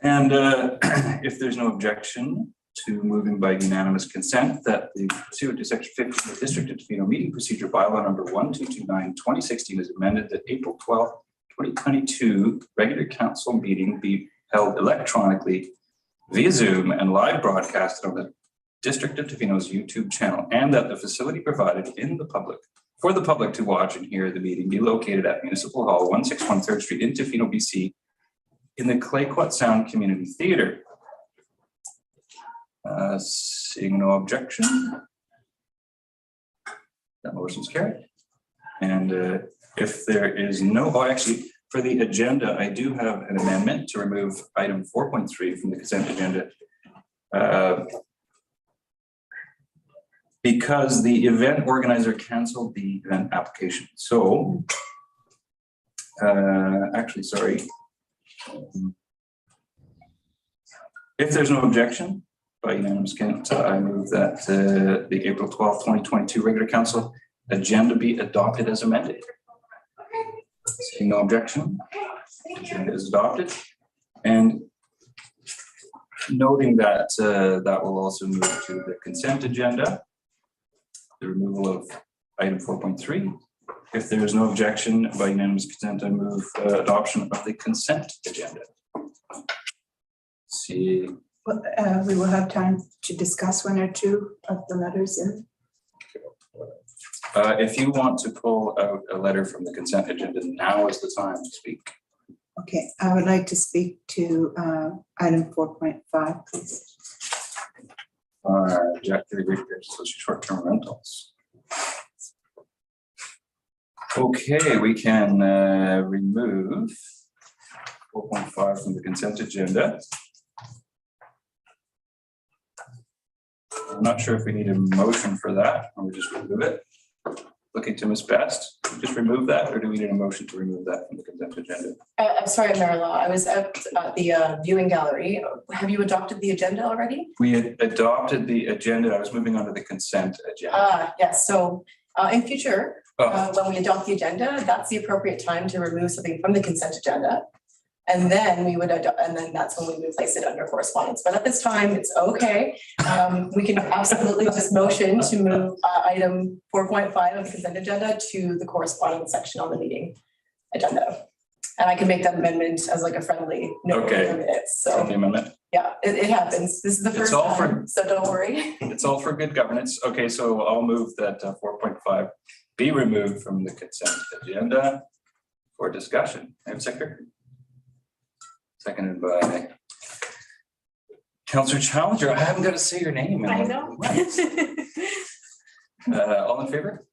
And if there's no objection to moving by unanimous consent that the pursuant to section 50 of the District of Tofino meeting procedure bylaw number 1229/2016 is amended that April 12th, 2022 regular council meeting be held electronically via Zoom and live broadcasted on the District of Tofino's YouTube channel, and that the facility provided for the public to watch and hear the meeting be located at Municipal Hall 161 3rd Street in Tofino, BC, in the Tla-o-qui-aht Sound Community Theatre. Seeing no objection, that motion's carried. And if there is no, actually, for the agenda, I do have an amendment to remove item 4.3 from the consent agenda. Because the event organizer canceled the event application. So, actually, sorry. If there's no objection by unanimous consent, I move that the April 12th, 2022 regular council agenda be adopted as amended. Seeing no objection, agenda is adopted. And noting that that will also move to the consent agenda, the removal of item 4.3. If there is no objection by unanimous consent, I move adoption of the consent agenda. See. Well, we will have time to discuss one or two of the letters in. If you want to pull out a letter from the consent agenda, now is the time to speak. Okay, I would like to speak to item 4.5, please. Jack Ratepayers, Association short-term rentals. Okay, we can remove 4.5 from the consent agenda. I'm not sure if we need a motion for that, or we just remove it. Looking to Ms. Best, just remove that, or do we need a motion to remove that from the consent agenda? I'm sorry, Marilla, I was at the viewing gallery. Have you adopted the agenda already? We had adopted the agenda. I was moving on to the consent agenda. Yes, so in future, when we adopt the agenda, that's the appropriate time to remove something from the consent agenda. And then we would adopt, and then that's when we would place it under correspondence. But at this time, it's okay. We can absolutely just motion to move item 4.5 of the consent agenda to the correspondence section on the meeting agenda. And I can make that amendment as like a friendly note in the minutes. So the amendment. Yeah, it happens. This is the first time, so don't worry. It's all for good governance. Okay, so I'll move that 4.5 be removed from the consent agenda for discussion. Madam Secretary. Seconded by Councillor Challenger. I haven't got to say your name. I know. All in favor?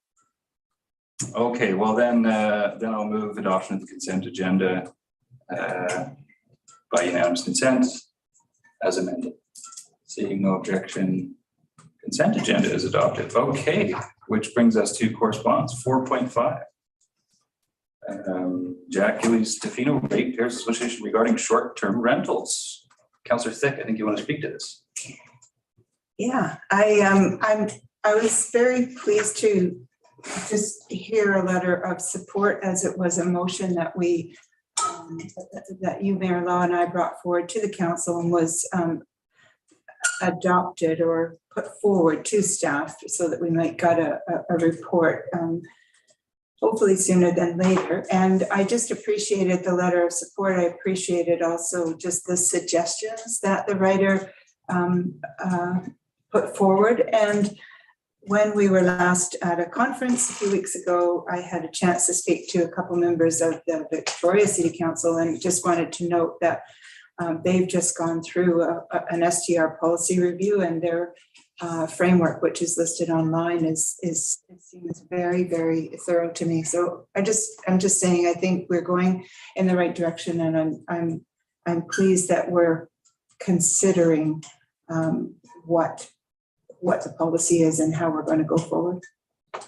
Okay, well then I'll move adoption of the consent agenda by unanimous consent as amended. Seeing no objection, consent agenda is adopted. Okay, which brings us to correspondence 4.5. Jack Gillie's Tofino Ratepayers Association regarding short-term rentals. Councillor Thick, I think you want to speak to this. Yeah, I was very pleased to just hear a letter of support, as it was a motion that we that you, Mayor Law, and I brought forward to the council and was adopted or put forward to staff so that we might get a report. Hopefully sooner than later. And I just appreciated the letter of support. I appreciated also just the suggestions that the writer put forward. And when we were last at a conference a few weeks ago, I had a chance to speak to a couple members of the Victoria City Council, and just wanted to note that they've just gone through an STR policy review, and their framework, which is listed online, it seems very, very thorough to me. So I'm just saying, I think we're going in the right direction, and I'm pleased that we're considering what the policy is and how we're going to go forward.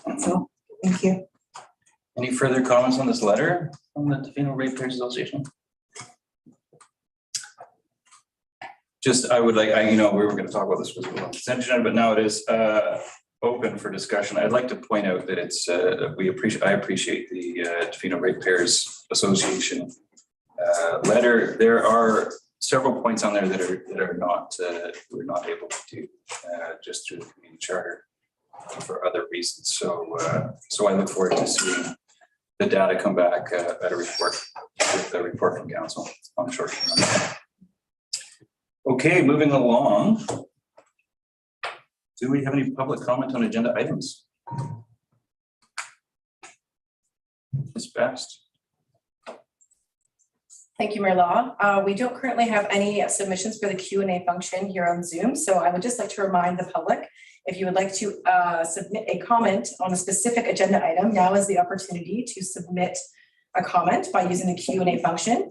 That's all. Thank you. Any further comments on this letter from the Tofino Ratepayers Association? Just, I would like, we were going to talk about this with the consent agenda, but now it is open for discussion. I'd like to point out that it's I appreciate the Tofino Ratepayers Association letter. There are several points on there that are not we're not able to do just through the community charter for other reasons. So so I look forward to seeing the data come back at a report with a report from council on short term. Okay, moving along. Do we have any public comment on agenda items? Ms. Best. Thank you, Mayor Law. We don't currently have any submissions for the Q&A function here on Zoom. So I would just like to remind the public, if you would like to submit a comment on a specific agenda item, now is the opportunity to submit a comment by using the Q&A function.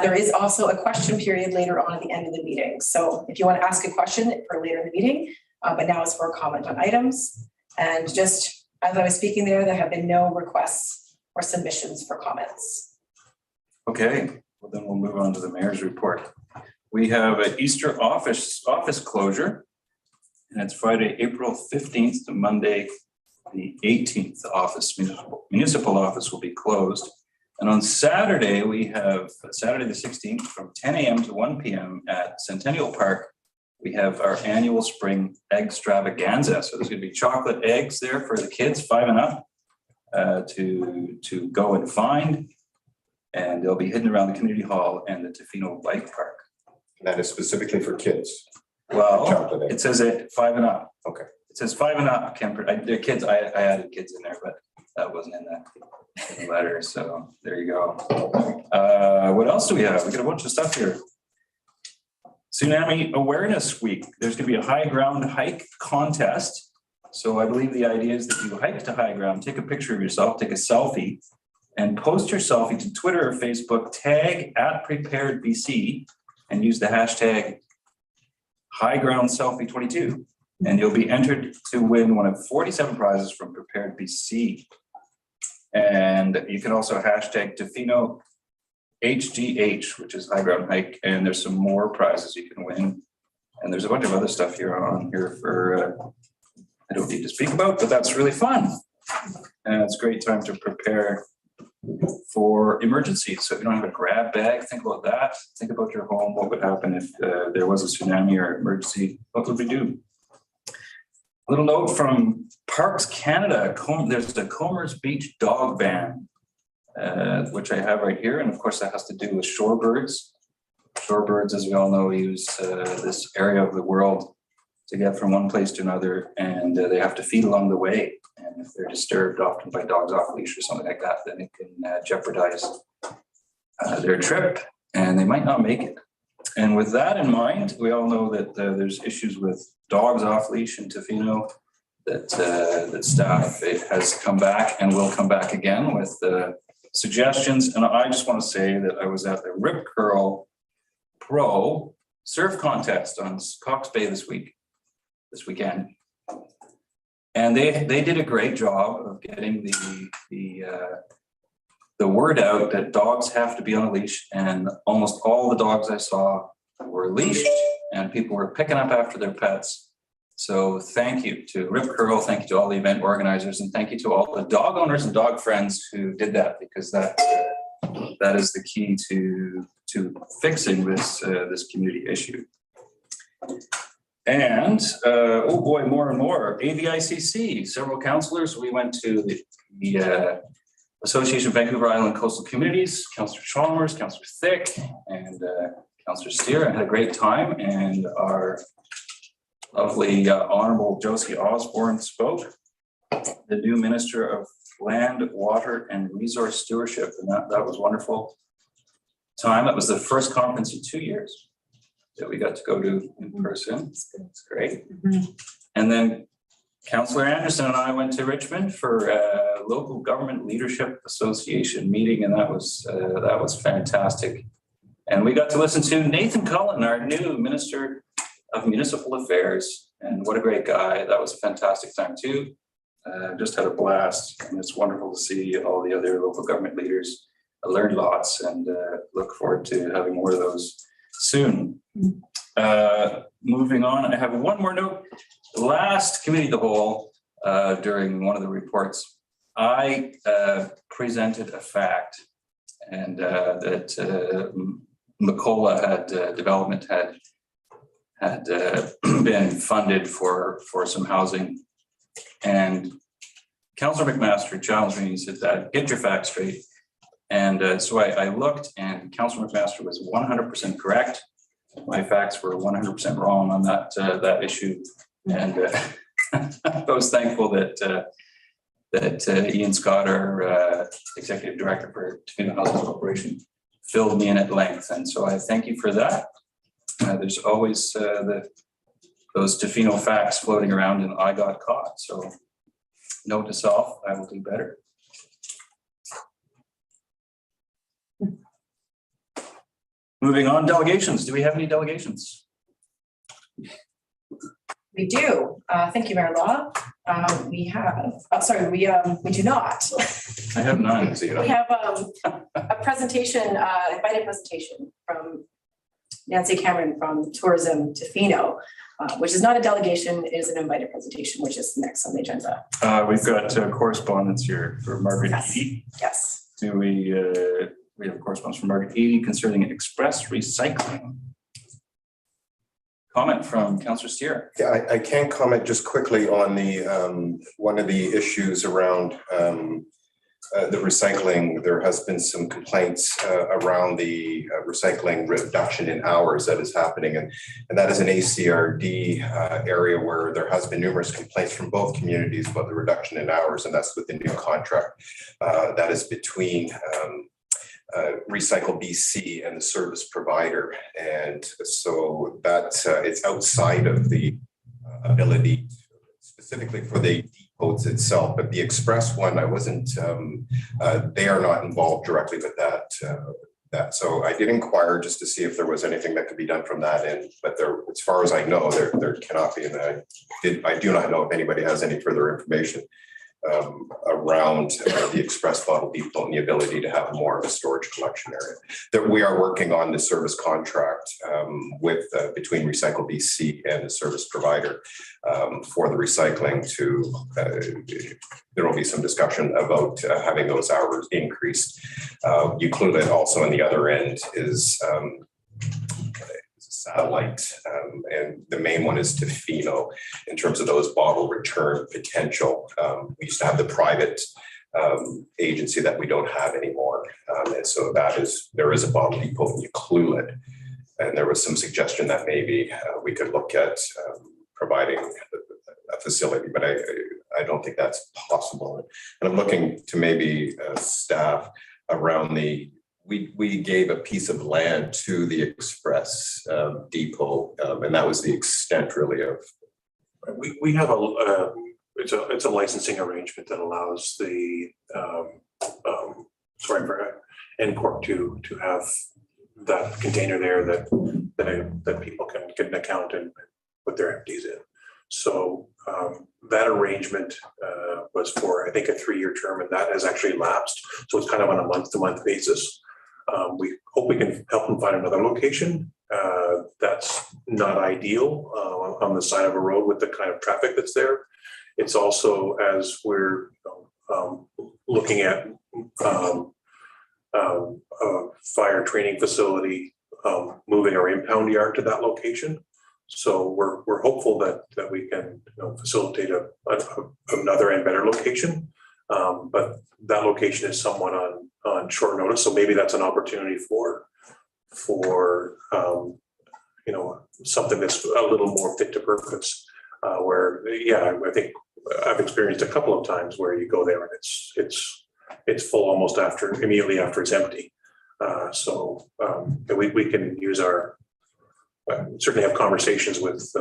There is also a question period later on at the end of the meeting. So if you want to ask a question for later in the meeting, but now is for a comment on items. And just as I was speaking there have been no requests or submissions for comments. Okay, well then we'll move on to the mayor's report. We have an Easter office closure, and it's Friday, April 15th to Monday, the 18th. The municipal office will be closed. And on Saturday, we have Saturday the 16th from 10 a.m. to 1 p.m. at Centennial Park. We have our annual spring egg extravaganza. So there's going to be chocolate eggs there for the kids 5 and up to go and find. And they'll be hidden around the community hall and the Tofino Bike Park. And that is specifically for kids. Well, it says 5 and up. Okay. It says 5 and up. The kids, I added kids in there, but that wasn't in the letter. So there you go. What else do we have? We got a bunch of stuff here. Tsunami Awareness Week. There's going to be a high ground hike contest. So I believe the idea is that you hike to high ground, take a picture of yourself, take a selfie, and post your selfie to Twitter or Facebook, tag @PreparedBC, and use the hashtag highgroundselfie22. And you'll be entered to win one of 47 prizes from Prepared BC. And you can also hashtag Tofino HGH, which is high ground hike, and there's some more prizes you can win. And there's a bunch of other stuff here on here for I don't need to speak about, but that's really fun. And it's a great time to prepare for emergencies. So if you don't have a grab bag, think about that. Think about your home. What would happen if there was a tsunami or emergency? What would we do? A little note from Parks Canada. There's the Comers Beach dog ban, which I have right here. And of course, that has to do with shorebirds. Shorebirds, as we all know, use this area of the world to get from one place to another, and they have to feed along the way. And if they're disturbed, often by dogs off leash or something like that, then it can jeopardize their trip, and they might not make it. And with that in mind, we all know that there's issues with dogs off leash in Tofino. That staff has come back and will come back again with suggestions. And I just want to say that I was at the Rip Curl Pro surf contest on Cox Bay this weekend. And they did a great job of getting the word out that dogs have to be on a leash, and almost all the dogs I saw were leashed, and people were picking up after their pets. So thank you to Rip Curl, thank you to all the event organizers, and thank you to all the dog owners and dog friends who did that, because that is the key to fixing this community issue. And oh boy, more and more. AVICC, several councillors. We went to the Association of Vancouver Island Coastal Communities, Councillor Chalmers, Councillor Thick, and Councillor Steer, and had a great time. And our lovely Honourable Josie Osborne spoke, the new Minister of Land, Water, and Resource Stewardship, and that was wonderful time. That was the first conference in 2 years that we got to go to in person. It's great. Mm-hmm. And then Councillor Anderson and I went to Richmond for a local government leadership association meeting, and that was fantastic. And we got to listen to Nathan Cullen, our new Minister of Municipal Affairs, and what a great guy. That was a fantastic time too. Just had a blast, and it's wonderful to see all the other local government leaders. I learned lots, and look forward to having more of those soon. Moving on, I have one more note. Last committee of the whole, during one of the reports, I presented a fact, and that development had been funded for some housing. And Councillor McMaster challenged me. He said that get your facts straight. And so I looked, and Councillor McMaster was 100% correct. My facts were 100% wrong on that issue. And I was thankful that Ian Scott, our Executive Director for Tofino Housing Corporation, filled me in at length. And so I thank you for that. There's always those Tofino facts floating around, and I got caught. So note to self, I will do better. Moving on, delegations. Do we have any delegations? We do. Thank you, Mayor Law. We have, we do not. I have none. We have a presentation, invited presentation from Nancy Cameron from Tourism Tofino, which is not a delegation, it is an invited presentation, which is next on the agenda. We've got correspondence here for Margaret Eady. Yes. Do we have correspondence from Margaret Eady concerning express recycling. Comment from Councillor Steer. Yeah, I can comment just quickly on the one of the issues around the recycling. There has been some complaints around the recycling reduction in hours that is happening, and that is an ACRD area where there has been numerous complaints from both communities about the reduction in hours, and that's with the new contract that is between Recycle BC and the service provider, and so that it's outside of the ability specifically for the depots itself, but the express one, I wasn't. They are not involved directly with that. So I did inquire just to see if there was anything that could be done from that end, but there, as far as I know, there cannot be. And I do not know if anybody has any further information around the express bottle depot and the ability to have more of a storage collection area. That we are working on the service contract with between Recycle BC and the service provider for the recycling to, there will be some discussion about having those hours increased. Ucluelet also on the other end is satellite, and the main one is Tofino in terms of those bottle return potential. We used to have the private agency that we don't have anymore, and so there is a bottle depot in Ucluelet, and there was some suggestion that maybe we could look at providing a facility, but I don't think that's possible. And I'm looking to maybe staff around the. We gave a piece of land to the express depot, and that was the extent really of. We have it's a licensing arrangement that allows the NCORP to have that container there that people can account and put their empties in. So that arrangement was for I think a 3-year term, and that has actually lapsed. So it's kind of on a month-to-month basis. We hope we can help them find another location. That's not ideal on the side of a road with the kind of traffic that's there. It's also, as we're looking at a fire training facility, moving our impound yard to that location. So we're hopeful that we can facilitate another and better location. But that location is somewhat on short notice, so maybe that's an opportunity for something that's a little more fit to purpose. Where I think I've experienced a couple of times where you go there and it's full almost immediately after it's empty. So we can use our certainly have conversations with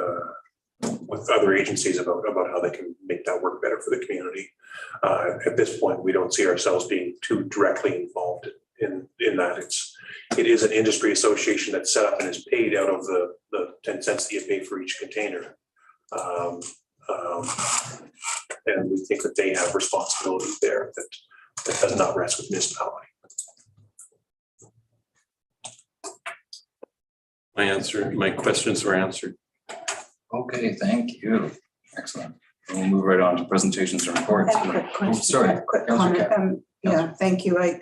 other agencies about how they can make that work better for the community. At this point, we don't see ourselves being too directly involved in that. It is an industry association that's set up and is paid out of the 10 cents that you pay for each container. And we think that they have responsibilities there that does not rest with municipality. My questions were answered. Okay, thank you. Excellent. We'll move right on to presentations and reports. I have a quick question. Sorry. I have a quick comment. Yeah, thank you. I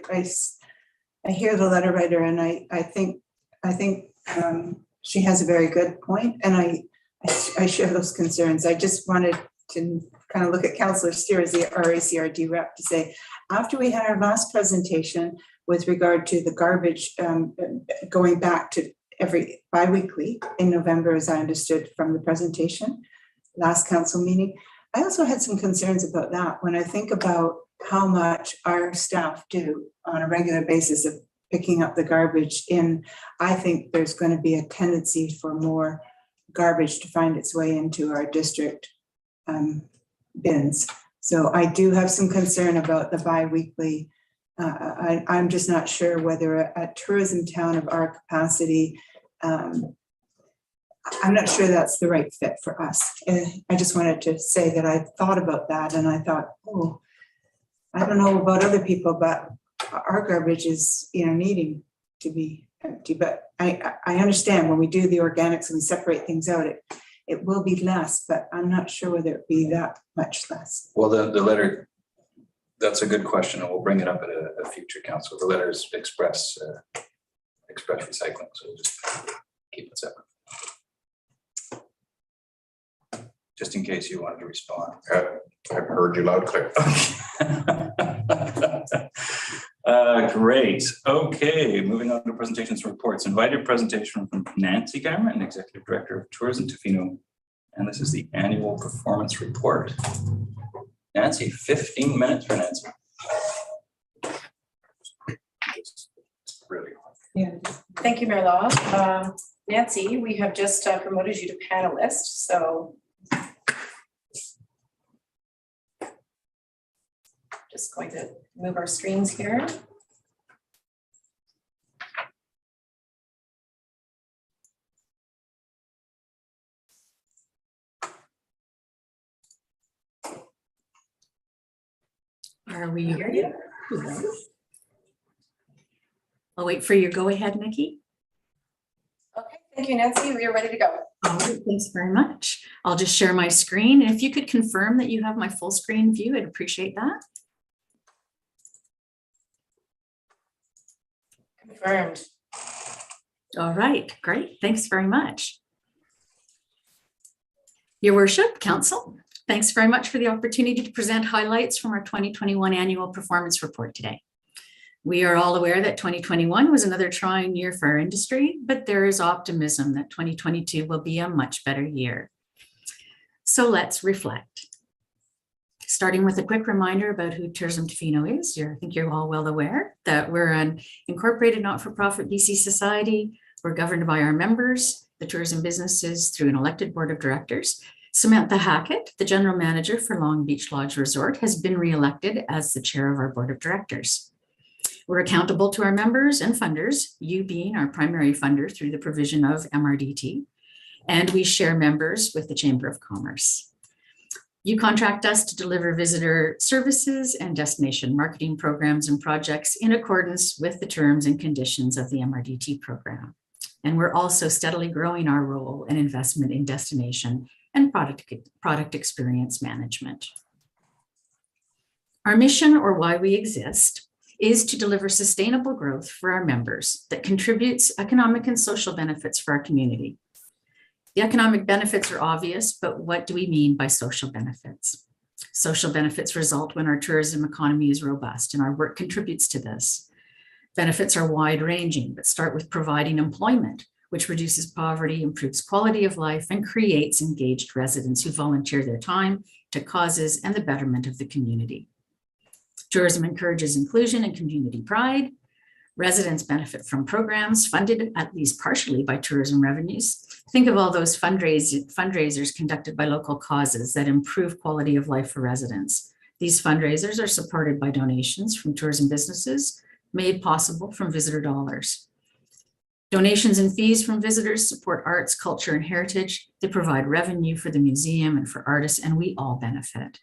hear the letter writer, and I think I think she has a very good point, and I share those concerns. I just wanted to kind of look at Councillor Steer as the RACRD rep to say, after we had our last presentation with regard to the garbage going back to every bi-weekly in November, as I understood from the presentation, last council meeting, I also had some concerns about that when I think about how much our staff do on a regular basis of picking up the garbage in. I think there's going to be a tendency for more garbage to find its way into our district bins. So I do have some concern about the bi-weekly. I'm just not sure whether a tourism town of our capacity, I'm not sure that's the right fit for us. I just wanted to say that I thought about that, and I thought, oh, I don't know about other people, but our garbage is, needing to be empty. But I understand when we do the organics and we separate things out, it will be less, but I'm not sure whether it be that much less. Well, the letter, that's a good question, and we'll bring it up at a future council. The letters express recycling, so we'll just keep it separate. Just in case you wanted to respond. I've heard you loud and clear. Great. Okay, moving on to presentations and reports. Invited presentation from Nancy Cameron, Executive Director of Tourism Tofino. And this is the annual performance report. Nancy, 15 minutes for Nancy. Really. Yeah. Thank you, Mayor Law. Nancy, we have just promoted you to panelist, so just going to move our screens here. Are we here? I'll wait for your go ahead, Nikki. Okay, thank you, Nancy. We are ready to go. All right, thanks very much. I'll just share my screen. And if you could confirm that you have my full screen view, I'd appreciate that. Confirmed. All right, great. Thanks very much. Your Worship, Council, thanks very much for the opportunity to present highlights from our 2021 annual performance report today. We are all aware that 2021 was another trying year for our industry, but there is optimism that 2022 will be a much better year. So let's reflect. Starting with a quick reminder about who Tourism Tofino is. I think you're all well aware that we're an incorporated not-for-profit BC society. We're governed by our members, the tourism businesses, through an elected board of directors. Samantha Hackett, the general manager for Long Beach Lodge Resort, has been re-elected as the chair of our board of directors. We're accountable to our members and funders, you being our primary funder through the provision of MRDT, and we share members with the Chamber of Commerce. You contract us to deliver visitor services and destination marketing programs and projects in accordance with the terms and conditions of the MRDT program. And we're also steadily growing our role and investment in destination and product experience management. Our mission, or why we exist, is to deliver sustainable growth for our members that contributes economic and social benefits for our community. The economic benefits are obvious, but what do we mean by social benefits? Social benefits result when our tourism economy is robust, and our work contributes to this. Benefits are wide-ranging, but start with providing employment, which reduces poverty, improves quality of life, and creates engaged residents who volunteer their time to causes and the betterment of the community. Tourism encourages inclusion and community pride. Residents benefit from programs funded at least partially by tourism revenues. Think of all those fundraisers conducted by local causes that improve quality of life for residents. These fundraisers are supported by donations from tourism businesses made possible from visitor dollars. Donations and fees from visitors support arts, culture, and heritage. They provide revenue for the museum and for artists, and we all benefit.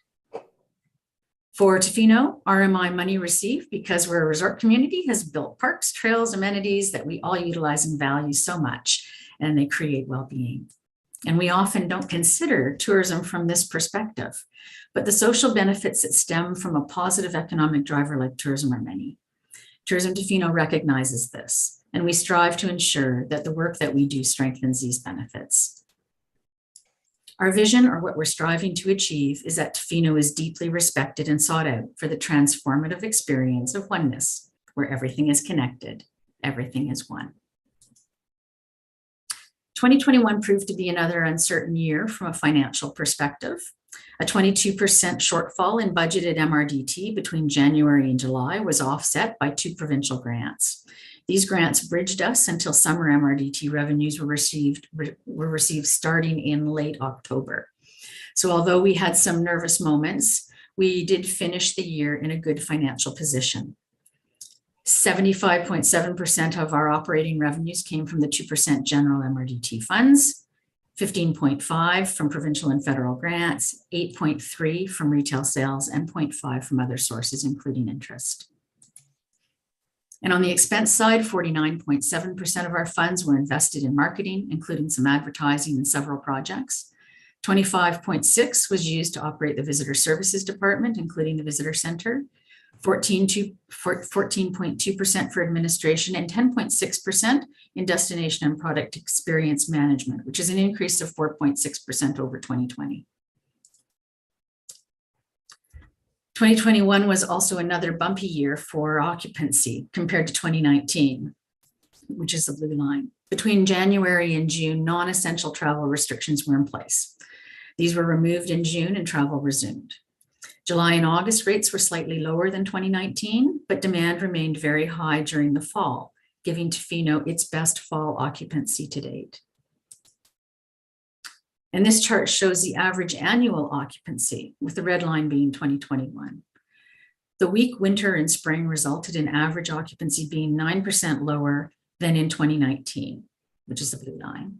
For Tofino, RMI money received because we're a resort community has built parks, trails, amenities that we all utilize and value so much, and they create well-being. And we often don't consider tourism from this perspective, but the social benefits that stem from a positive economic driver like tourism are many. Tourism Tofino recognizes this. and we strive to ensure that the work that we do strengthens these benefits. Our vision, or what we're striving to achieve, is that Tofino is deeply respected and sought out for the transformative experience of oneness, where everything is connected, everything is one. 2021 proved to be another uncertain year from a financial perspective. A 22% shortfall in budgeted MRDT between January and July was offset by 2 provincial grants. These grants bridged us until summer MRDT revenues were received starting in late October. So although we had some nervous moments, we did finish the year in a good financial position. 75.7% of our operating revenues came from the 2% general MRDT funds, 15.5% from provincial and federal grants, 8.3% from retail sales, and 0.5% from other sources, including interest. And on the expense side, 49.7% of our funds were invested in marketing, including some advertising and several projects. 25.6% was used to operate the visitor services department, including the visitor center. 14.2% for administration, and 10.6% in destination and product experience management, which is an increase of 4.6% over 2020. 2021 was also another bumpy year for occupancy compared to 2019, which is the blue line. Between January and June, non-essential travel restrictions were in place. These were removed in June and travel resumed. July and August rates were slightly lower than 2019, but demand remained very high during the fall, giving Tofino its best fall occupancy to date. And this chart shows the average annual occupancy, with the red line being 2021. The weak winter and spring resulted in average occupancy being 9% lower than in 2019, which is the blue line.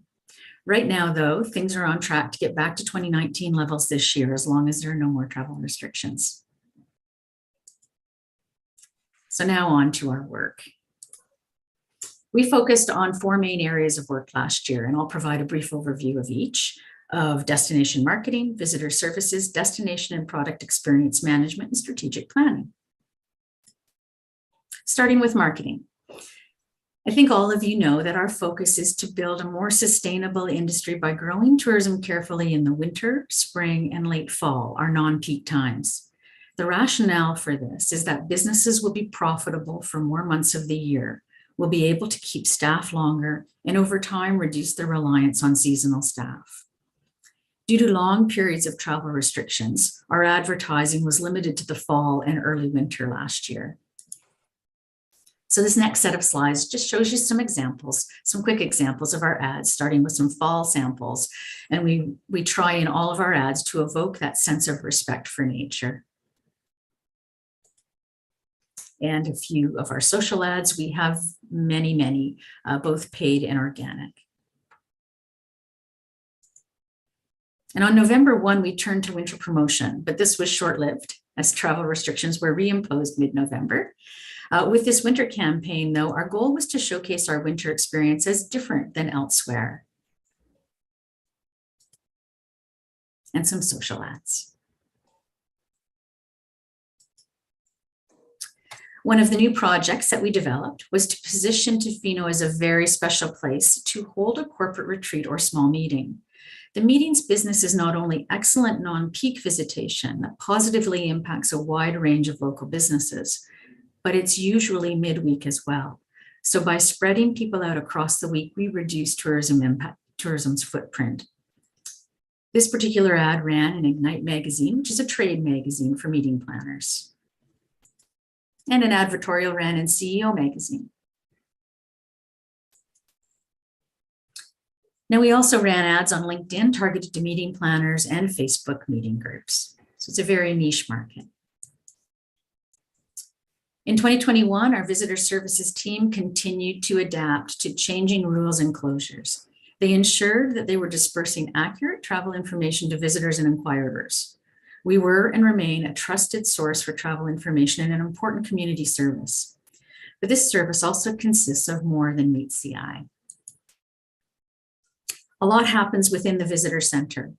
Right now, though, things are on track to get back to 2019 levels this year, as long as there are no more travel restrictions. So now on to our work. We focused on 4 main areas of work last year, and I'll provide a brief overview of each: of destination marketing, visitor services, destination and product experience management, and strategic planning. Starting with marketing. I think all of you know that our focus is to build a more sustainable industry by growing tourism carefully in the winter, spring, and late fall, our non-peak times. The rationale for this is that businesses will be profitable for more months of the year, will be able to keep staff longer, and over time reduce their reliance on seasonal staff. Due to long periods of travel restrictions, our advertising was limited to the fall and early winter last year. So this next set of slides just shows you some examples, some quick examples of our ads, starting with some fall samples. And we try in all of our ads to evoke that sense of respect for nature. And a few of our social ads, we have many, both paid and organic. And on November 1, we turned to winter promotion, but this was short-lived as travel restrictions were reimposed mid-November. With this winter campaign, though, our goal was to showcase our winter experience as different than elsewhere. And some social ads. One of the new projects that we developed was to position Tofino as a very special place to hold a corporate retreat or small meeting. The meeting's business is not only excellent non-peak visitation that positively impacts a wide range of local businesses, but it's usually midweek as well. So by spreading people out across the week, we reduce tourism's footprint. This particular ad ran in Ignite magazine, which is a trade magazine for meeting planners. And an advertorial ran in CEO magazine. Now, we also ran ads on LinkedIn targeted to meeting planners and Facebook meeting groups. So it's a very niche market. In 2021, our visitor services team continued to adapt to changing rules and closures. They ensured that they were dispersing accurate travel information to visitors and inquirers. We were and remain a trusted source for travel information and an important community service. But this service also consists of more than meets the eye. A lot happens within the visitor center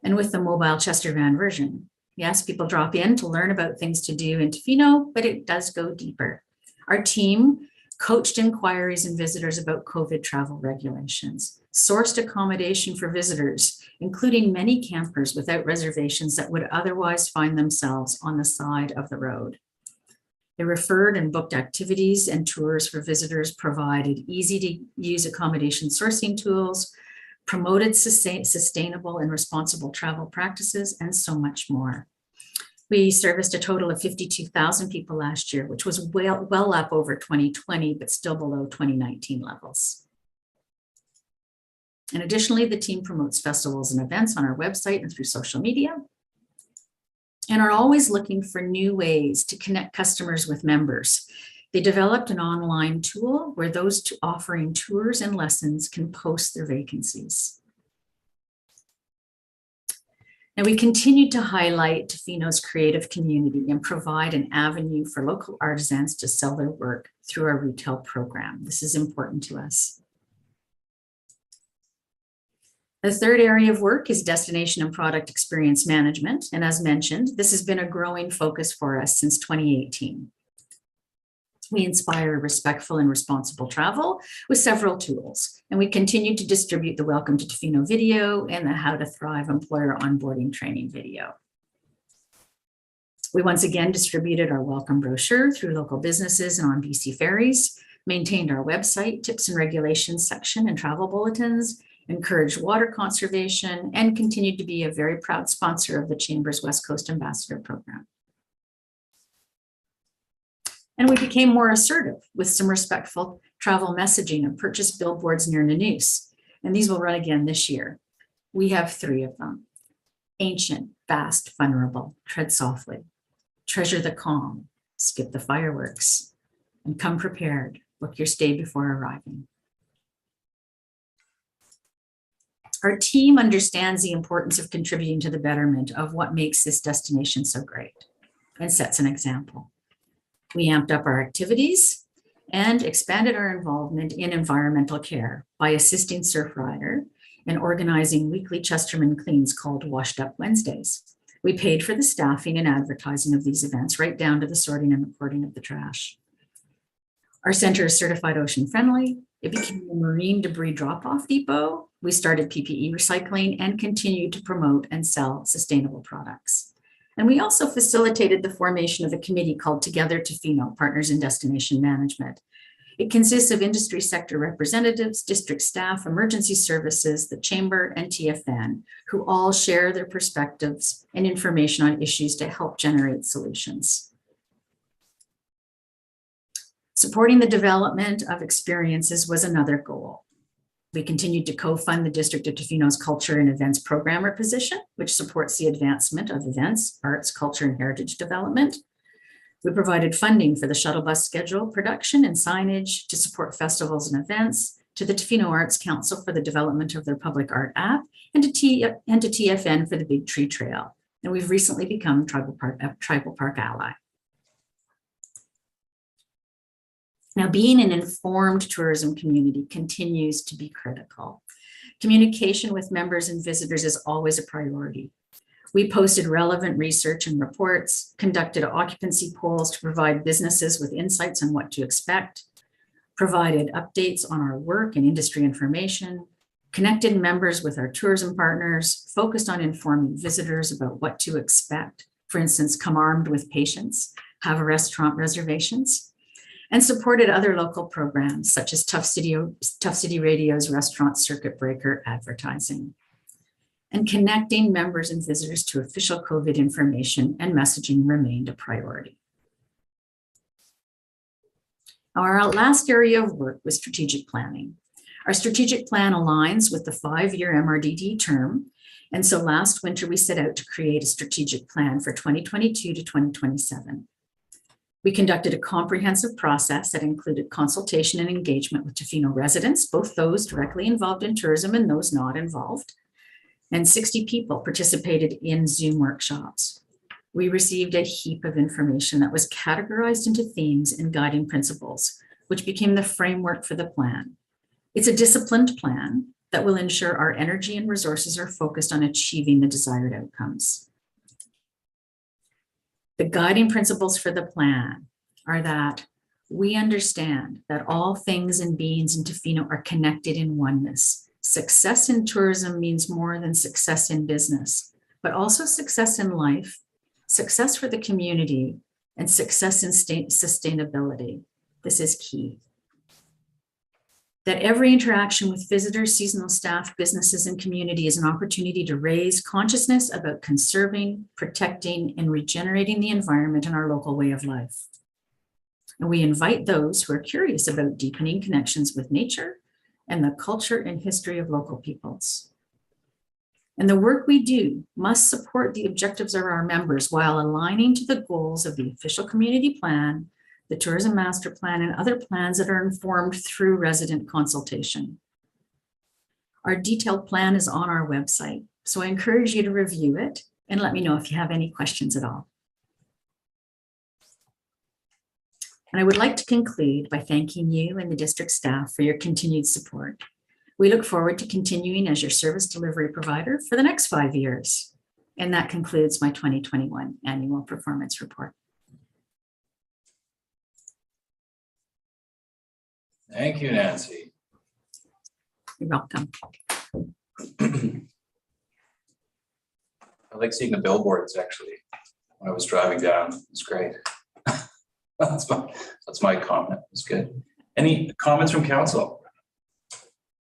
and with the mobile Chester van version. Yes, people drop in to learn about things to do in Tofino, but it does go deeper. Our team coached inquiries and visitors about COVID travel regulations, sourced accommodation for visitors, including many campers without reservations that would otherwise find themselves on the side of the road. They referred and booked activities and tours for visitors, provided easy-to-use accommodation sourcing tools, promoted sustainable and responsible travel practices, and so much more. We serviced a total of 52,000 people last year, which was well up over 2020, but still below 2019 levels. And additionally, the team promotes festivals and events on our website and through social media, and are always looking for new ways to connect customers with members. They developed an online tool where those offering tours and lessons can post their vacancies. Now, we continue to highlight Tofino's creative community and provide an avenue for local artisans to sell their work through our retail program. This is important to us. The third area of work is destination and product experience management. And as mentioned, this has been a growing focus for us since 2018. We inspire respectful and responsible travel with several tools, and we continue to distribute the Welcome to Tofino video and the How to Thrive employer onboarding training video. We once again distributed our welcome brochure through local businesses and on BC ferries, maintained our website, tips and regulations section and travel bulletins, encouraged water conservation, and continued to be a very proud sponsor of the Chamber's West Coast Ambassador Program. And we became more assertive with some respectful travel messaging and purchased billboards near Nanoose. And these will run again this year. We have 3 of them. Ancient, fast, vulnerable, tread softly. Treasure the calm, skip the fireworks, and come prepared, book your stay before arriving. Our team understands the importance of contributing to the betterment of what makes this destination so great and sets an example. We amped up our activities and expanded our involvement in environmental care by assisting Surfrider in organizing weekly Chesterman cleans called Washed Up Wednesdays. We paid for the staffing and advertising of these events, right down to the sorting and reporting of the trash. Our center is certified ocean friendly. It became a marine debris drop-off depot. We started PPE recycling and continued to promote and sell sustainable products. And we also facilitated the formation of a committee called Together Tofino, Partners in Destination Management. It consists of industry sector representatives, district staff, emergency services, the Chamber, and TFN, who all share their perspectives and information on issues to help generate solutions. Supporting the development of experiences was another goal. We continued to co-fund the District of Tofino's Culture and Events Programmer position, which supports the advancement of events, arts, culture, and heritage development. We provided funding for the shuttle bus schedule production and signage to support festivals and events, to the Tofino Arts Council for the development of their public art app, and to TFN for the Big Tree Trail. And we've recently become Tribal Park ally. Now, being an informed tourism community continues to be critical. Communication with members and visitors is always a priority. We posted relevant research and reports, conducted occupancy polls to provide businesses with insights on what to expect, provided updates on our work and industry information, connected members with our tourism partners, focused on informing visitors about what to expect. For instance, come armed with patience, have restaurant reservations, and supported other local programs such as Tough City Radio's Restaurant Circuit Breaker advertising. And connecting members and visitors to official COVID information and messaging remained a priority. Our last area of work was strategic planning. Our strategic plan aligns with the 5-year MRDD term. And so last winter, we set out to create a strategic plan for 2022 to 2027. We conducted a comprehensive process that included consultation and engagement with Tofino residents, both those directly involved in tourism and those not involved. And 60 people participated in Zoom workshops. We received a heap of information that was categorized into themes and guiding principles, which became the framework for the plan. It's a disciplined plan that will ensure our energy and resources are focused on achieving the desired outcomes. The guiding principles for the plan are that We understand that all things and beings in Tofino are connected in oneness. Success in tourism means more than success in business, but also success in life, success for the community, and success in sustainability. This is key. That every interaction with visitors, seasonal staff, businesses, and community is an opportunity to raise consciousness about conserving, protecting, and regenerating the environment and our local way of life. And we invite those who are curious about deepening connections with nature and the culture and history of local peoples. And the work we do must support the objectives of our members while aligning to the goals of the official community plan, the tourism master plan, and other plans that are informed through resident consultation. Our detailed plan is on our website, so I encourage you to review it and let me know if you have any questions at all. And I would like to conclude by thanking you and the district staff for your continued support. We look forward to continuing as your service delivery provider for the next 5 years. And that concludes my 2021 annual performance report. Thank you, Nancy. You're welcome. I like seeing the billboards actually. When I was driving down, it's great. That's my comment. It's good. Any comments from council?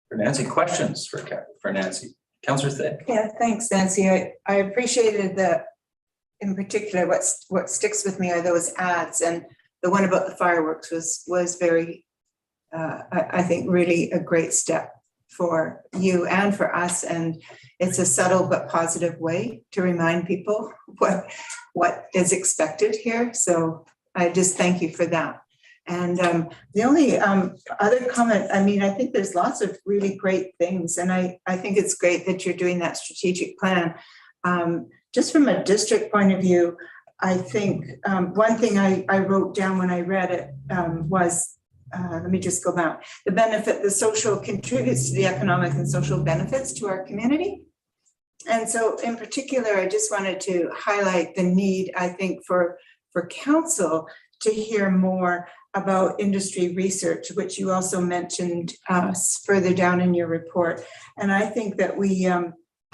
For Nancy, questions for Nancy? Councillor Thick. Yeah, thanks, Nancy. I appreciated that in particular, what sticks with me are those ads, and the one about the fireworks was very, I think, really a great step for you and for us. And it's a subtle but positive way to remind people what is expected here. So I just thank you for that. And the only other comment, I mean, I think there's lots of really great things, and I think it's great that you're doing that strategic plan. Just from a district point of view, I think one thing I wrote down when I read it was, let me just go back, the social contributes to the economic and social benefits to our community. And so in particular, I just wanted to highlight the need, I think, for council to hear more about industry research, which you also mentioned further down in your report. And I think that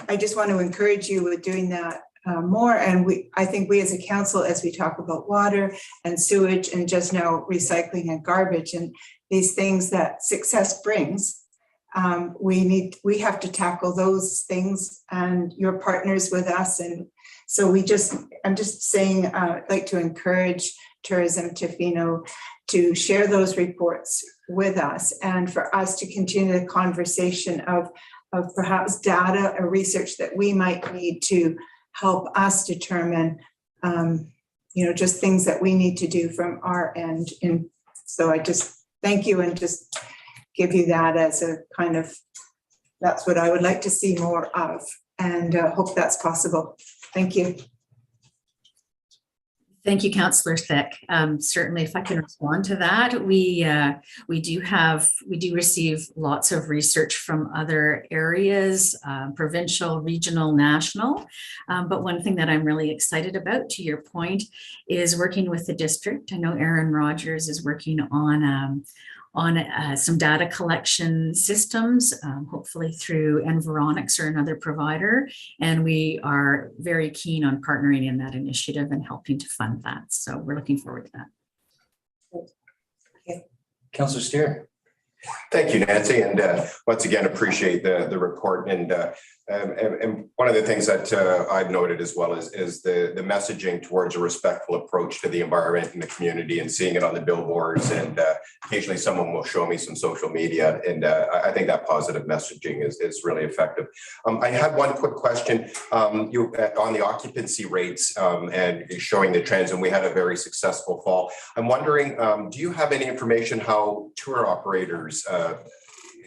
I just want to encourage you with doing that more. And I think we as a council, as we talk about water and sewage and just now recycling and garbage and these things that success brings, we have to tackle those things, and you're partners with us. And so I'm just saying, I'd like to encourage Tourism Tofino to share those reports with us, and for us to continue the conversation of perhaps data or research that we might need to help us determine, just things that we need to do from our end. And so I just thank you and just give you that as a kind of, that's what I would like to see more of, and hope that's possible. Thank you. Thank you, Councillor Thick. Certainly, if I can respond to that, we do receive lots of research from other areas, provincial, regional, national. But one thing that I'm really excited about, to your point, is working with the district. I know Aaron Rogers is working on some data collection systems, hopefully through Environics or another provider. And we are very keen on partnering in that initiative and helping to fund that. So we're looking forward to that. Okay. Councillor Steer. Thank you, Nancy, and once again appreciate the report. And one of the things that I've noted as well is the messaging towards a respectful approach to the environment and the community, and seeing it on the billboards, and occasionally someone will show me some social media, and I think that positive messaging is really effective. I had one quick question on the occupancy rates and showing the trends, and we had a very successful fall. I'm wondering, do you have any information how tour operators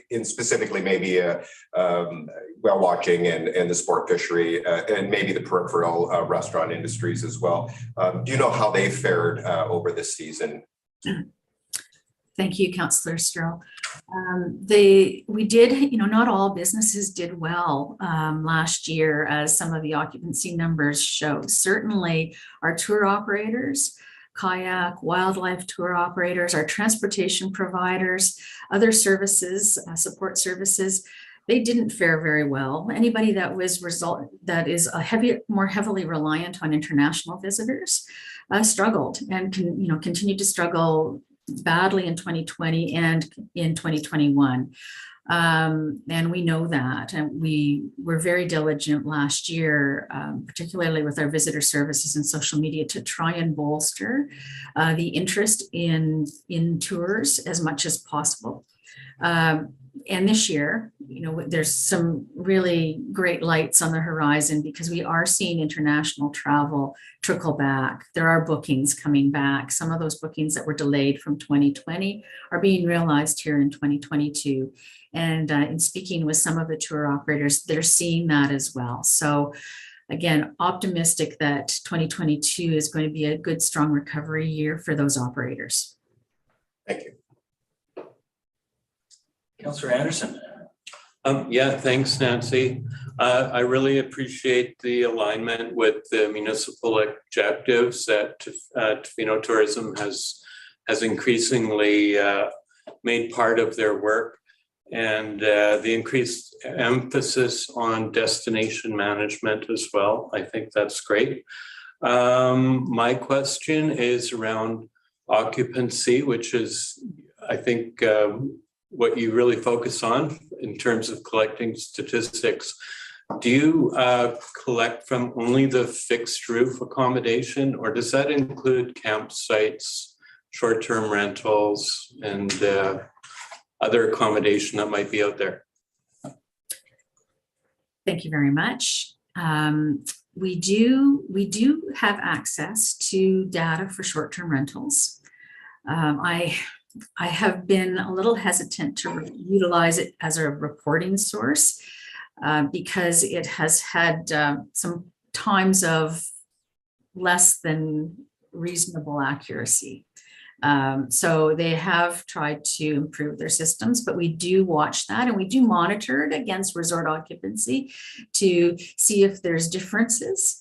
in specifically maybe whale watching and the sport fishery and maybe the peripheral restaurant industries as well. Do you know how they fared over this season? Thank you, Councillor Stroh. We did, not all businesses did well last year, as some of the occupancy numbers show. Certainly our tour operators kayak, wildlife tour operators, our transportation providers, other services, support services, they didn't fare very well. Anybody that is more heavily reliant on international visitors struggled and continued to struggle badly in 2020 and in 2021. And we know that, and we were very diligent last year, particularly with our visitor services and social media, to try and bolster the interest in tours as much as possible. And this year, there's some really great lights on the horizon because we are seeing international travel trickle back. There are bookings coming back. Some of those bookings that were delayed from 2020 are being realized here in 2022. And in speaking with some of the tour operators, they're seeing that as well. So again, optimistic that 2022 is going to be a good, strong recovery year for those operators. Thank you. Councillor Anderson. Yeah, thanks, Nancy. I really appreciate the alignment with the municipal objectives that Tofino Tourism has increasingly made part of their work, and the increased emphasis on destination management as well. I think that's great. My question is around occupancy, which is, I think, what you really focus on in terms of collecting statistics. Do you collect from only the fixed roof accommodation, or does that include campsites, short-term rentals, and other accommodation that might be out there? Thank you very much. We do have access to data for short-term rentals. I have been a little hesitant to utilize it as a reporting source because it has had some times of less than reasonable accuracy. So they have tried to improve their systems, but we do watch that and we do monitor it against resort occupancy to see if there's differences.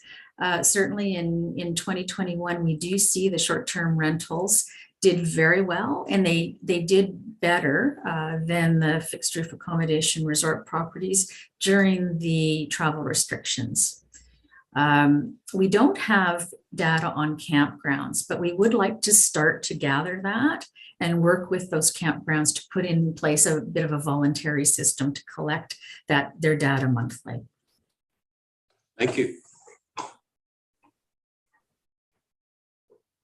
Certainly in 2021, we do see the short-term rentals did very well, and they did better than the fixed roof accommodation resort properties during the travel restrictions. We don't have data on campgrounds, but we would like to start to gather that and work with those campgrounds to put in place a bit of a voluntary system to collect their data monthly. Thank you.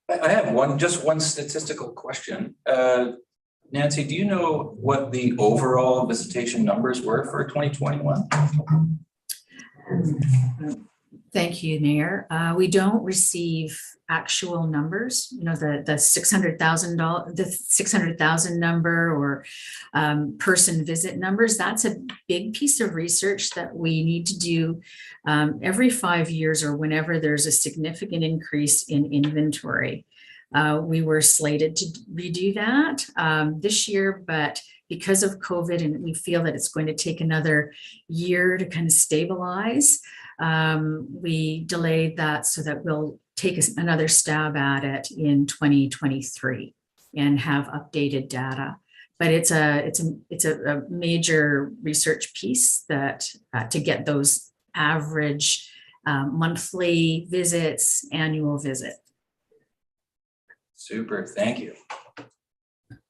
I have just one statistical question. Nancy, do you know what the overall visitation numbers were for 2021? Thank you, Mayor. We don't receive actual numbers, the 600,000 number or person visit numbers. That's a big piece of research that we need to do every 5 years or whenever there's a significant increase in inventory. We were slated to redo that this year, but because of COVID, and we feel that it's going to take another year to kind of stabilize, we delayed that so that we'll take another stab at it in 2023 and have updated data. But it's a major research piece that to get those average monthly visits, annual visit. Super, thank you.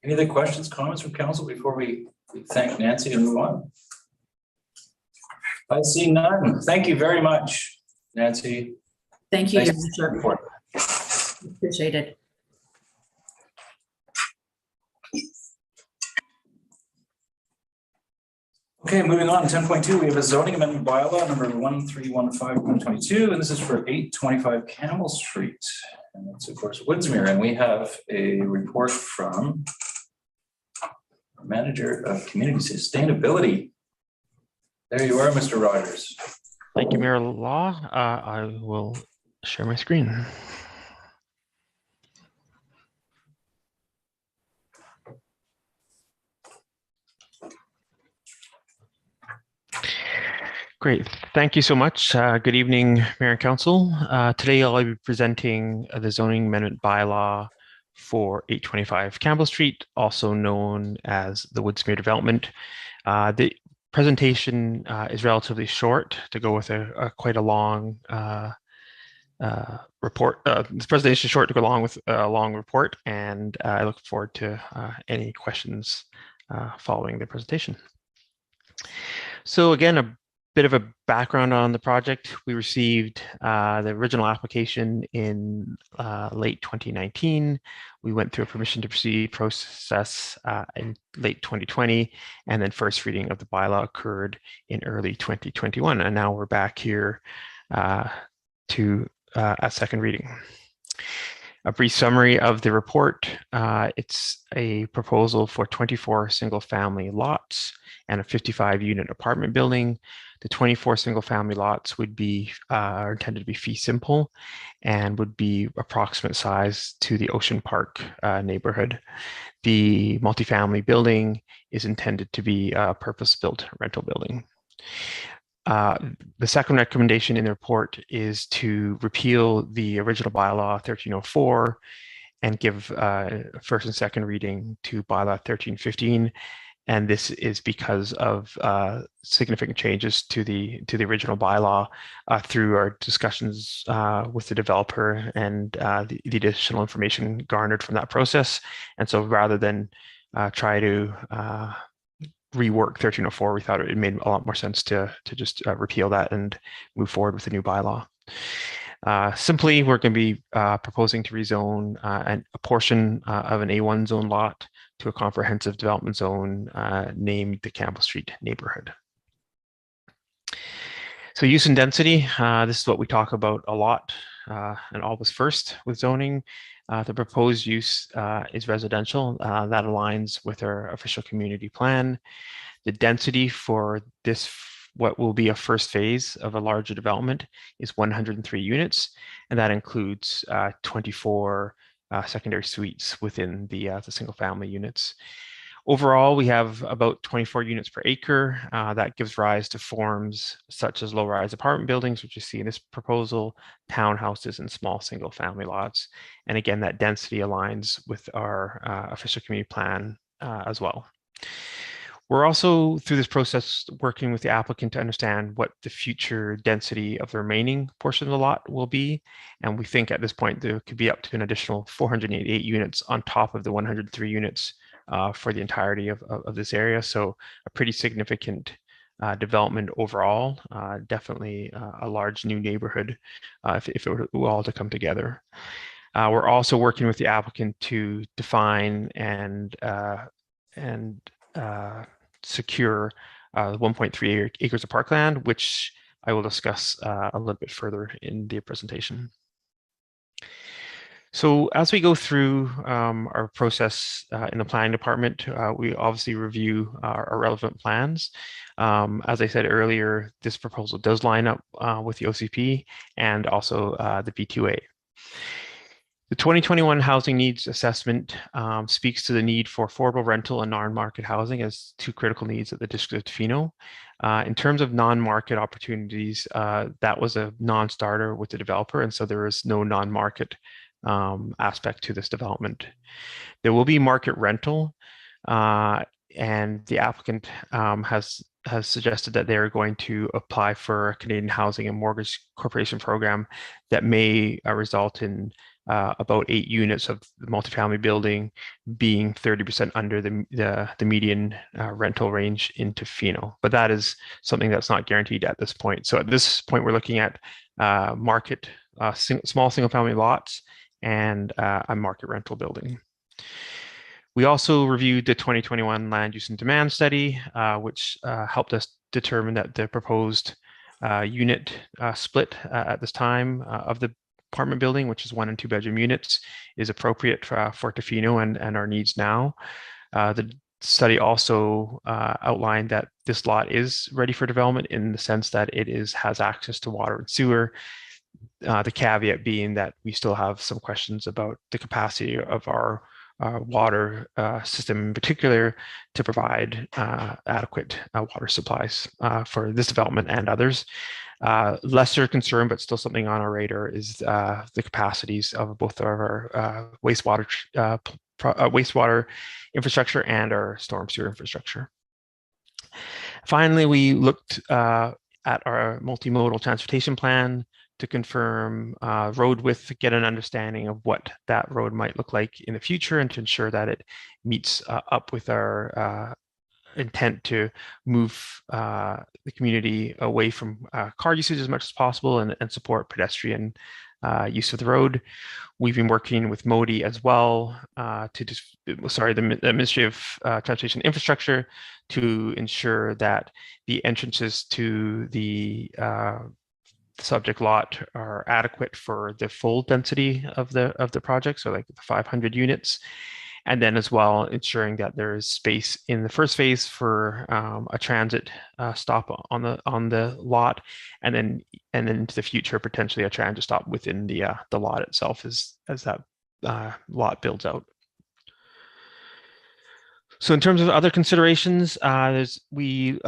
Any other questions, comments from council before we thank Nancy and move on? I see none. Thank you very much, Nancy. Thank you. Appreciate it. Okay, moving on, 10.2, we have a zoning amendment bylaw number 1315/2022, and this is for 825 Campbell Street. And that's of course Woodsmere, and we have a report from our Manager of Community Sustainability. There you are, Mr. Rogers. Thank you, Mayor Law. I will share my screen. Great. Thank you so much. Good evening, Mayor and Council. Today I'll be presenting the zoning amendment bylaw for 825 Campbell Street, also known as the Woodsmere development. The presentation is relatively short to go with quite a long report. This presentation is short to go along with a long report, and I look forward to any questions following the presentation. So again, a bit of a background on the project. We received the original application in late 2019. We went through a permission to proceed process in late 2020, and then first reading of the bylaw occurred in early 2021. And now we're back here to a second reading. A brief summary of the report. It's a proposal for 24 single-family lots and a 55-unit apartment building. The 24 single-family lots would be are intended to be fee simple and would be approximate size to the Ocean Park neighborhood. The multifamily building is intended to be a purpose-built rental building. The second recommendation in the report is to repeal the original bylaw 1304 and give first and second reading to bylaw 1315. And this is because of significant changes to the original bylaw through our discussions with the developer and the additional information garnered from that process. And so rather than try to rework 1304, we thought it made a lot more sense to just repeal that and move forward with the new bylaw. Simply, we're going to be proposing to rezone a portion of an A1 zone lot to a comprehensive development zone named the Campbell Street neighborhood. So use and density, this is what we talk about a lot and always first with zoning. The proposed use is residential. That aligns with our official community plan. The density for this, what will be a first phase of a larger development, is 103 units, and that includes 24 secondary suites within the single family units. Overall, we have about 24 units per acre. That gives rise to forms such as low-rise apartment buildings, which you see in this proposal, townhouses, and small single-family lots. And again, that density aligns with our official community plan as well. We're also, through this process, working with the applicant to understand what the future density of the remaining portion of the lot will be. And we think at this point, there could be up to an additional 488 units on top of the 103 units for the entirety of this area. So a pretty significant development overall, definitely a large new neighborhood if it were all to come together. We're also working with the applicant to define and secure 1.3 acres of parkland, which I will discuss a little bit further in the presentation. So as we go through our process in the planning department, we obviously review our relevant plans. As I said earlier, this proposal does line up with the OCP and also the B2A. The 2021 Housing Needs Assessment speaks to the need for affordable rental and non-market housing as two critical needs at the District of Tofino. In terms of non-market opportunities, that was a non-starter with the developer, and so there is no non-market aspect to this development. There will be market rental, and the applicant has suggested that they're going to apply for a Canadian Housing and Mortgage Corporation program that may result in about 8 units of the multifamily building being 30% under the median rental range in Tofino. But that is something that's not guaranteed at this point. So at this point, we're looking at market small single family lots and a market rental building. We also reviewed the 2021 land use and demand study, which helped us determine that the proposed unit split at this time of the apartment building, which is 1 and 2 bedroom units, is appropriate for Tofino and our needs now. The study also outlined that this lot is ready for development in the sense that it has access to water and sewer. The caveat being that we still have some questions about the capacity of our water system in particular to provide adequate water supplies for this development and others. Lesser concern, but still something on our radar, is the capacities of both of our wastewater infrastructure and our storm sewer infrastructure. Finally, we looked at our multimodal transportation plan to confirm road width, get an understanding of what that road might look like in the future, and to ensure that it meets up with our intent to move the community away from car usage as much as possible and support pedestrian use of the road. We've been working with MODI as well the Ministry of Transportation Infrastructure to ensure that the entrances to the subject lot are adequate for the full density of the project, so like the 500 units. And then as well, ensuring that there is space in the first phase for a transit stop on the lot, and then into the future potentially a transit stop within the lot itself as that lot builds out. So in terms of other considerations, we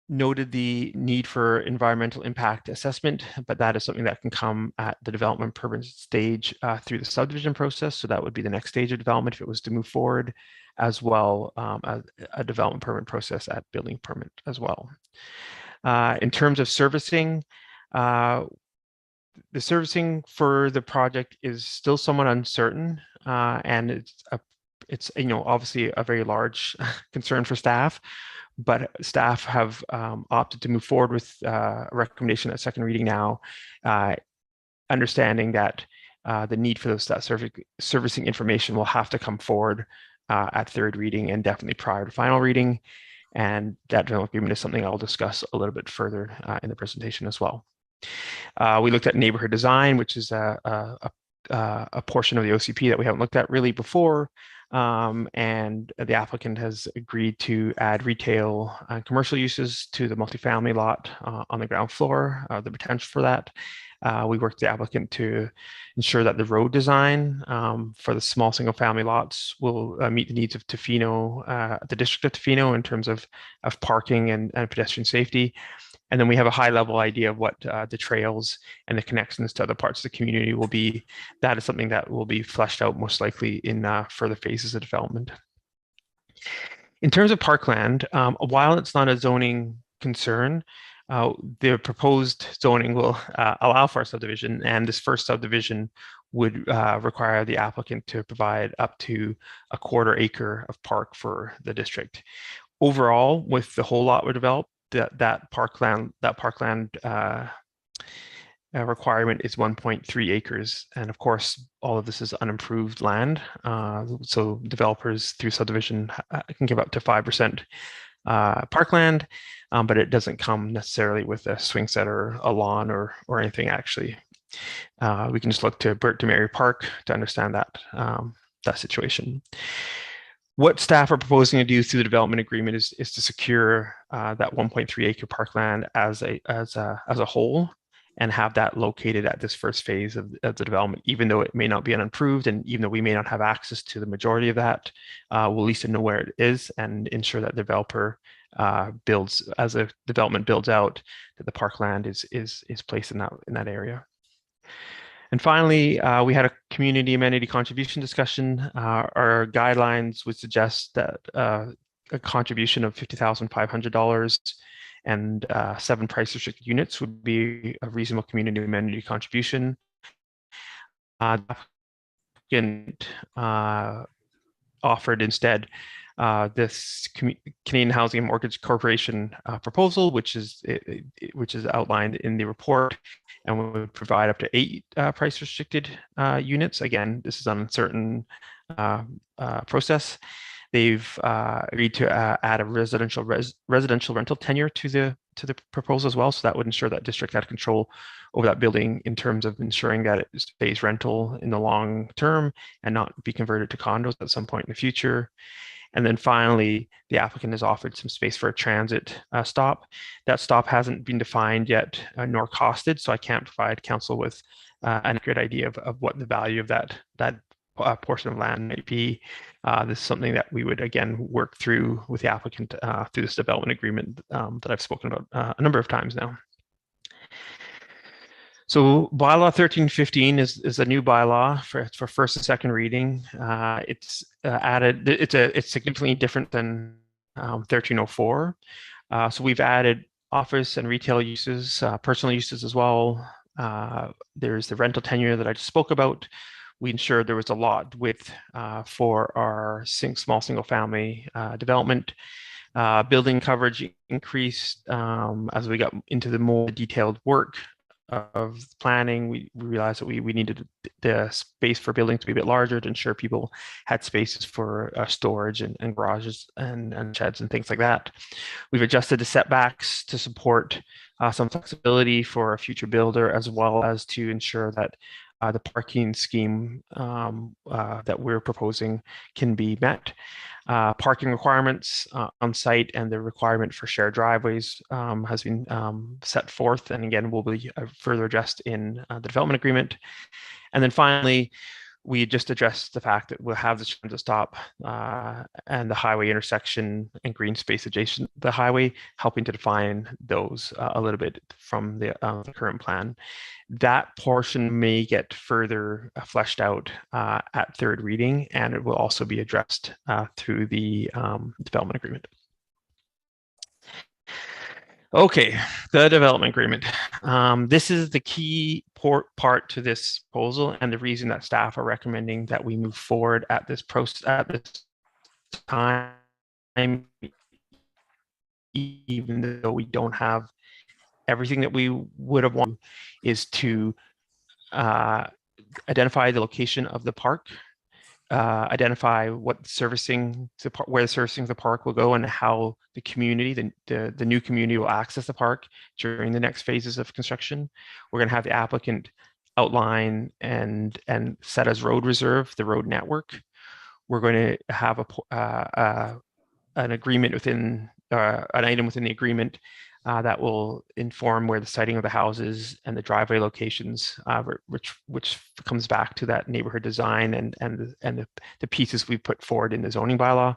noted the need for environmental impact assessment, but that is something that can come at the development permit stage through the subdivision process. So that would be the next stage of development if it was to move forward, as well as a development permit process at building permit as well. In terms of servicing, the servicing for the project is still somewhat uncertain, and it's obviously a very large concern for staff. But staff have opted to move forward with a recommendation at second reading now, understanding that the need for that servicing information will have to come forward at third reading and definitely prior to final reading. And that development agreement is something I'll discuss a little bit further in the presentation as well. We looked at neighborhood design, which is a portion of the OCP that we haven't looked at really before. And the applicant has agreed to add retail and commercial uses to the multifamily lot on the ground floor, the potential for that. We worked with the applicant to ensure that the road design for the small single family lots will meet the needs of Tofino, the District of Tofino, in terms of parking and pedestrian safety. And then we have a high level idea of what the trails and the connections to other parts of the community will be. That is something that will be fleshed out most likely in further phases of development. In terms of parkland, while it's not a zoning concern, the proposed zoning will allow for a subdivision, and this first subdivision would require the applicant to provide up to a 1/4 acre of park for the district. Overall, with the whole lot we developed, that parkland requirement is 1.3 acres. And of course, all of this is unimproved land. So developers through subdivision can give up to 5% parkland, but it doesn't come necessarily with a swing set or a lawn or anything actually. We can just look to Burt to Mary Park to understand that situation. What staff are proposing to do through the development agreement is to secure that 1.3 acre parkland as a whole, and have that located at this first phase of the development, even though it may not be unimproved, and even though we may not have access to the majority of that, we'll at least know where it is and ensure that the developer builds, as a development builds out, that the parkland is placed in that area. And finally, we had a community amenity contribution discussion. Our guidelines would suggest that a contribution of $50,500 and 7 price restricted units would be a reasonable community amenity contribution. Offered instead this Canadian Housing and Mortgage Corporation proposal, which is outlined in the report, and would provide up to 8 price restricted units. Again, this is an uncertain process. They've agreed to add a residential rental tenure to the proposal as well. So that would ensure that district had control over that building in terms of ensuring that it stays rental in the long term and not be converted to condos at some point in the future. And then finally, the applicant has offered some space for a transit stop. That stop hasn't been defined yet nor costed, so I can't provide council with an accurate idea of what the value of that portion of land might be. This is something that we would again work through with the applicant through this development agreement that I've spoken about a number of times now. So bylaw 1315 is a new bylaw for first and second reading. It's added. It's significantly different than 1304. So we've added office and retail uses, personal uses as well. There's the rental tenure that I just spoke about. We ensured there was a lot width for our small single family development. Building coverage increased as we got into the more detailed work of planning. We realized that we needed the space for buildings to be a bit larger to ensure people had spaces for storage and garages and sheds and things like that. We've adjusted the setbacks to support some flexibility for a future builder, as well as to ensure that the parking scheme that we're proposing can be met. Parking requirements on site and the requirement for shared driveways has been set forth, and again will be further addressed in the development agreement. And then finally, we just addressed the fact that we'll have the transit stop and the highway intersection and green space adjacent to the highway, helping to define those a little bit from the current plan. That portion may get further fleshed out at third reading, and it will also be addressed through the development agreement. Okay, the development agreement. This is the key part to this proposal, and the reason that staff are recommending that we move forward at this time, even though we don't have everything that we would have wanted, is to identify the location of the park, identify what where the servicing of the park will go, and how the community, the new community, will access the park during the next phases of construction. We're going to have the applicant outline and set as road reserve the road network. We're going to have an agreement within an item within the agreement that will inform where the siting of the houses and the driveway locations, which comes back to that neighborhood design and the pieces we put forward in the zoning bylaw.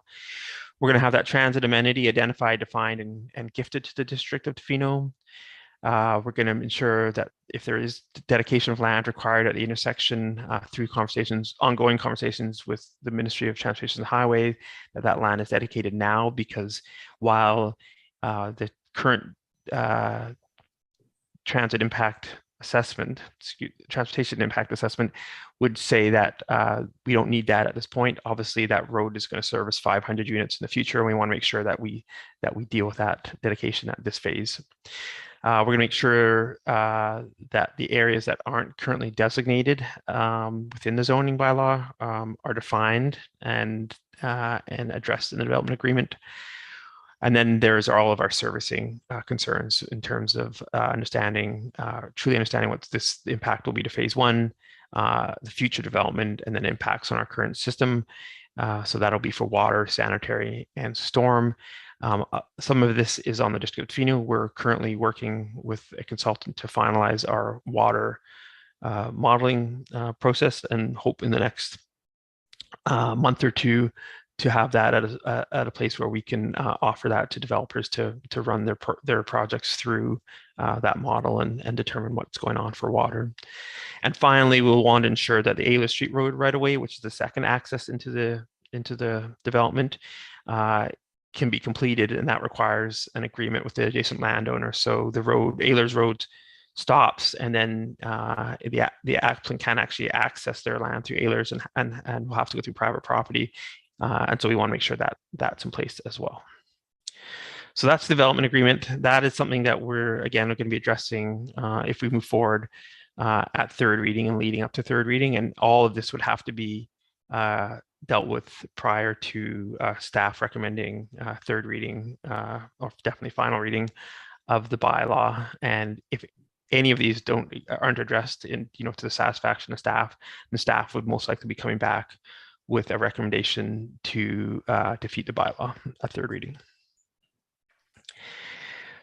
We're going to have that transit amenity identified, defined, and gifted to the District of Tofino. We're going to ensure that if there is dedication of land required at the intersection through ongoing conversations with the Ministry of Transportation and Highway, that land is dedicated now, because while the current transportation impact assessment would say that we don't need that at this point. Obviously, that road is going to service 500 units in the future, and we want to make sure that we deal with that dedication at this phase. We're going to make sure that the areas that aren't currently designated within the zoning bylaw are defined and addressed in the development agreement. And then there's all of our servicing concerns in terms of truly understanding what this impact will be to phase one, the future development, and then impacts on our current system. So that'll be for water, sanitary, and storm. Some of this is on the District of Tofino. We're currently working with a consultant to finalize our water modeling process, and hope in the next month or two to have that at a place where we can offer that to developers to run their projects through that model and determine what's going on for water. And finally, we'll want to ensure that the Ayler Street Road right away, which is the second access into the development, can be completed, and that requires an agreement with the adjacent landowner. So the road, Ayler's Road, stops, and then the applicant can actually access their land through Ayler's, and will have to go through private property. And so we want to make sure that that's in place as well. So that's the development agreement. That is something that we're going to be addressing if we move forward at third reading and leading up to third reading. And all of this would have to be dealt with prior to staff recommending third reading or definitely final reading of the bylaw. And if any of these aren't addressed to the satisfaction of staff, the staff would most likely be coming back with a recommendation to defeat the bylaw at third reading.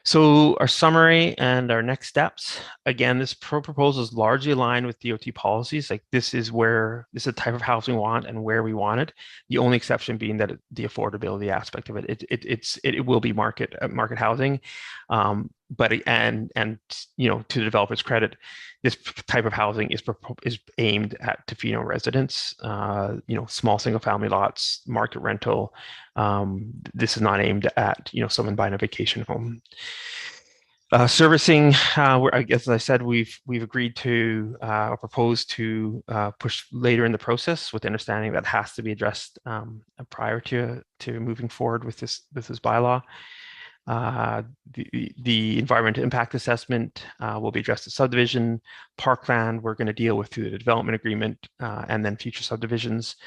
So our summary and our next steps, again, this proposal is largely aligned with DOT policies. Like this is the type of housing we want and where we want it. The only exception being that the affordability aspect of it. It will be market housing. But you know, to the developer's credit, this type of housing is aimed at Tofino residents. You know, small single family lots, market rental. This is not aimed at, you know, someone buying a vacation home. Servicing, I guess, as I said, we've agreed to or proposed to push later in the process, with the understanding that has to be addressed prior to moving forward with this bylaw. The environmental impact assessment will be addressed at subdivision. Parkland, we're going to deal with through the development agreement, and then future subdivisions.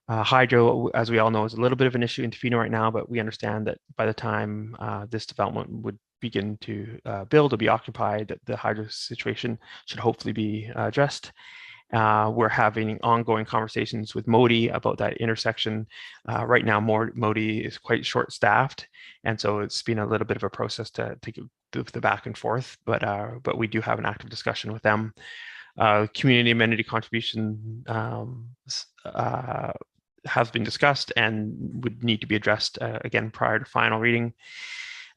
Hydro, as we all know, is a little bit of an issue in Tofino right now, but we understand that by the time this development would begin to build or be occupied, that the hydro situation should hopefully be addressed. We're having ongoing conversations with Modi about that intersection. Right now, Modi is quite short-staffed, and so it's been a little bit of a process to do the back and forth. But we do have an active discussion with them. Community amenity contribution has been discussed and would need to be addressed again prior to final reading.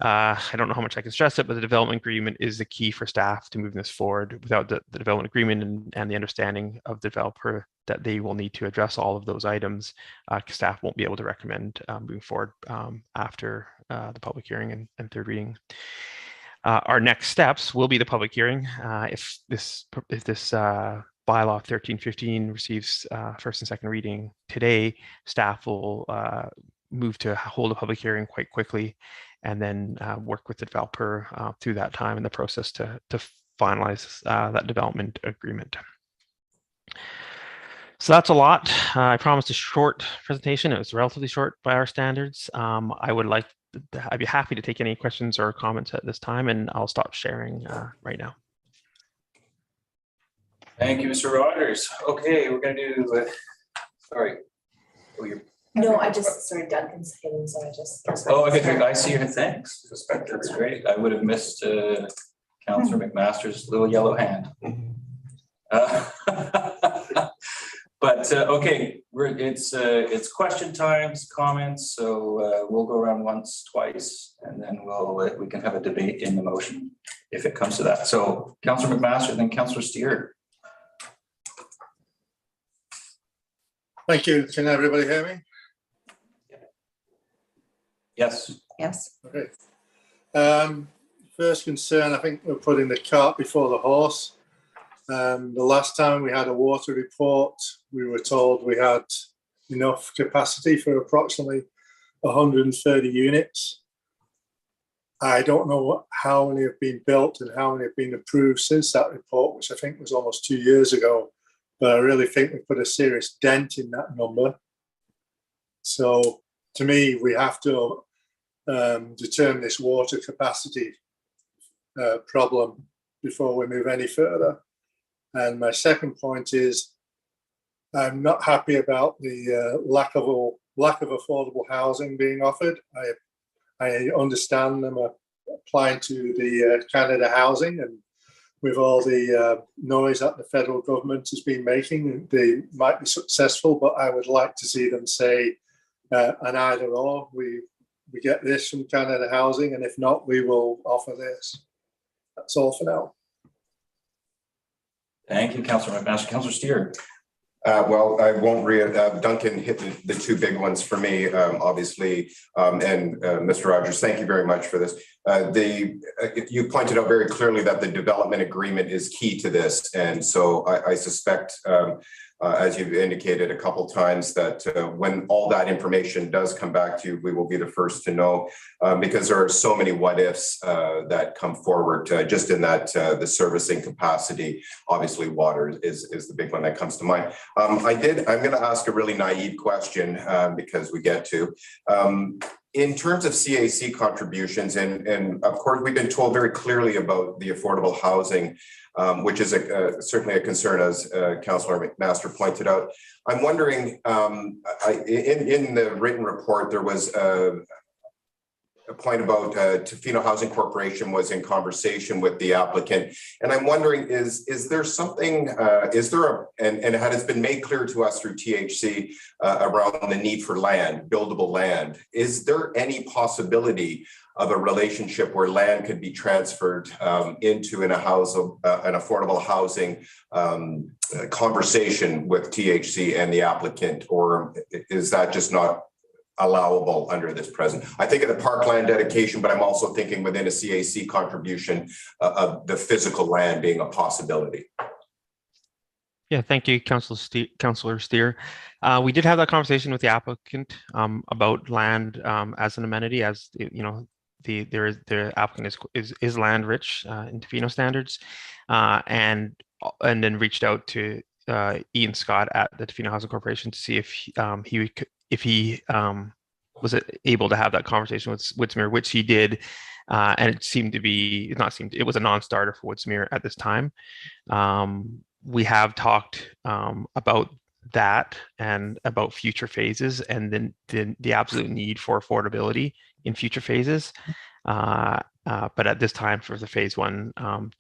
I don't know how much I can stress it, but the development agreement is the key for staff to moving this forward. Without the development agreement and the understanding of the developer that they will need to address all of those items, staff won't be able to recommend moving forward after the public hearing and third reading. Our next steps will be the public hearing. If this bylaw 1315 receives first and second reading today, staff will move to hold a public hearing quite quickly, and then work with the developer through that time in the process to finalize that development agreement. So that's a lot. I promised a short presentation. It was relatively short by our standards. I'd be happy to take any questions or comments at this time, and I'll stop sharing right now. Thank you, Mr. Rogers. Okay, we're going to do, sorry. Oh, No, sorry, Duncan's hidden, so I just. Oh, okay, I see your thanks. That's great. I would have missed Councillor McMaster's little yellow hand. But okay, it's question times, comments. So we'll go around once, twice, and then we can have a debate in the motion if it comes to that. So Councillor McMaster, then Councillor Steer. Thank you. Can everybody hear me? Yes. Yes. Okay. First concern, I think we're putting the cart before the horse. The last time we had a water report, we were told we had enough capacity for approximately 130 units. I don't know how many have been built and how many have been approved since that report, which I think was almost 2 years ago. But I really think we put a serious dent in that number. So to me, we have to determine this water capacity problem before we move any further. And my second point is, I'm not happy about the lack of affordable housing being offered. I understand them applying to the Canada Housing, and with all the noise that the federal government has been making, they might be successful, but I would like to see them say an either or. We get this from Canada Housing, and if not, we will offer this. That's all for now. Thank you, Councillor McMaster. Councillor Steer. Well, I won't Duncan hit the two big ones for me, obviously, and Mr. Rogers, thank you very much for this. You pointed out very clearly that the development agreement is key to this, and so I suspect, as you've indicated a couple times, that when all that information does come back to you, we will be the first to know, because there are so many what ifs that come forward just in that the servicing capacity. Obviously, water is the big one that comes to mind. I'm going to ask a really naive question because we get to. In terms of CAC contributions, and of course, we've been told very clearly about the affordable housing, which is certainly a concern, as Councillor McMaster pointed out. I'm wondering, in the written report, there was a point about Tofino Housing Corporation was in conversation with the applicant. And I'm wondering, is there something, and had it been made clear to us through THC around the need for land, buildable land, is there any possibility of a relationship where land could be transferred into an affordable housing conversation with THC and the applicant, or is that just not allowable under this present? I think of the parkland dedication, but I'm also thinking within a CAC contribution of the physical land being a possibility. Yeah, thank you, Councillor Steer. We did have that conversation with the applicant about land as an amenity, as you know, the applicant is land rich in Tofino standards, and then reached out to Ian Scott at the Tofino Housing Corporation to see if he was able to have that conversation with Woodsmere, which he did, and it seemed to be it was a non-starter for Woodsmere at this time. We have talked about that and about future phases, and then the absolute need for affordability in future phases. But at this time, for the phase one, from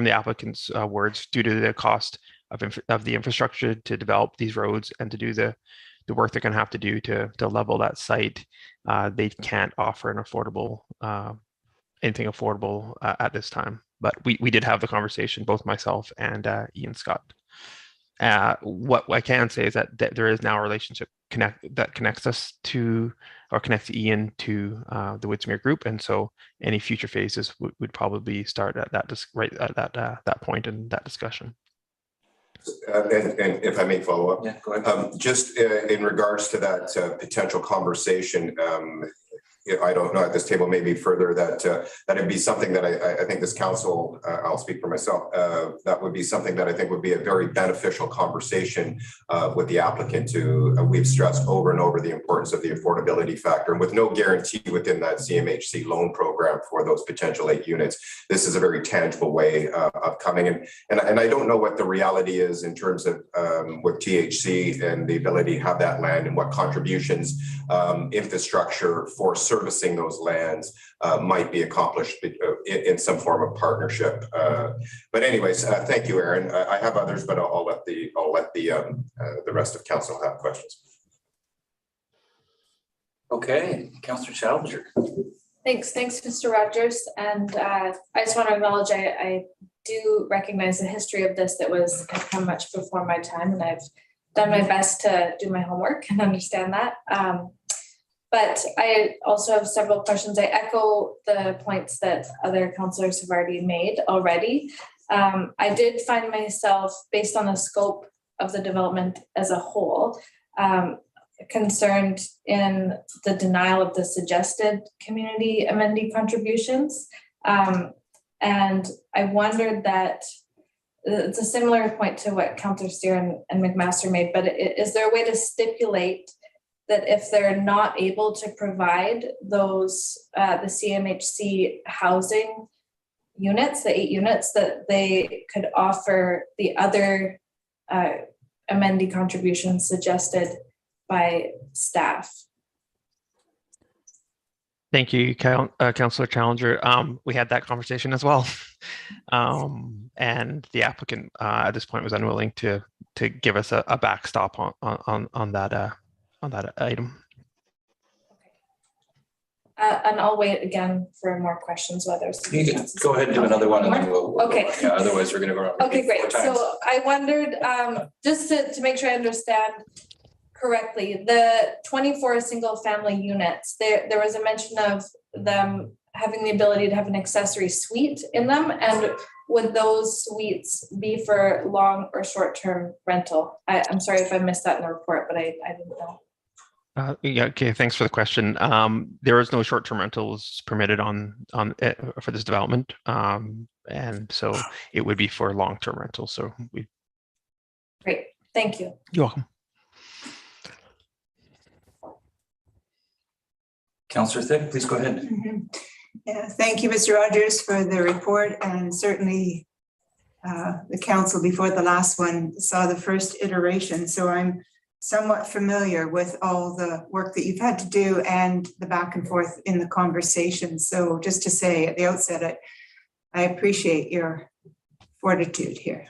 the applicant's words, due to the cost of the infrastructure to develop these roads and to do the work they're going to have to do to level that site, they can't offer an affordable anything affordable at this time. But we did have the conversation, both myself and Ian Scott. What I can say is that there is now a relationship that connects us to, or connects Ian to the Woodsmere Group, and so any future phases would probably start at that point in that discussion. And if I may follow up, yeah, go ahead. Just in regards to that potential conversation, I don't know at this table, maybe further that it'd be something that I think this council, I'll speak for myself, that would be something that I think would be a very beneficial conversation with the applicant we've stressed over and over the importance of the affordability factor, and with no guarantee within that CMHC loan program for those potential 8 units. This is a very tangible way of coming in. And I don't know what the reality is in terms of with THC and the ability to have that land and what contributions, infrastructure for servicing those lands might be accomplished in some form of partnership. But anyways, thank you, Aaron. I have others, but I'll let the rest of council have questions. Okay, Councillor Challenger. Thanks, Mr. Rogers. And I just want to acknowledge I do recognize the history of this that had come much before my time, and I've done my best to do my homework and understand that. But I also have several questions. I echo the points that other councillors have already made already. I did find myself, based on the scope of the development as a whole, concerned in the denial of the suggested community amenity contributions. And I wondered that it's a similar point to what Councillor Steer and McMaster made, but is there a way to stipulate that if they're not able to provide those, the CMHC housing units, the 8 units, that they could offer the other amenity contributions suggested by staff? Thank you, Councillor Challenger. We had that conversation as well. And the applicant at this point was unwilling to give us a backstop on that item. And I'll wait again for more questions, whether You can go ahead and do another one, and then we'll okay. Yeah, otherwise we're going to go around. Okay, great. So I wondered, just to make sure I understand correctly, the 24 single family units, there was a mention of them having the ability to have an accessory suite in them, and would those suites be for long or short-term rental? I'm sorry if I missed that in the report, but I didn't know. Yeah, okay, thanks for the question. There is no short-term rentals permitted for this development, and so it would be for long-term rentals. So Great, thank you. You're welcome. Councillor Thick, please go ahead. Yeah, thank you, Mr. Rogers, for the report, and certainly the council before the last one saw the first iteration. So I'm somewhat familiar with all the work that you've had to do and the back and forth in the conversation. So just to say at the outset, I appreciate your fortitude here.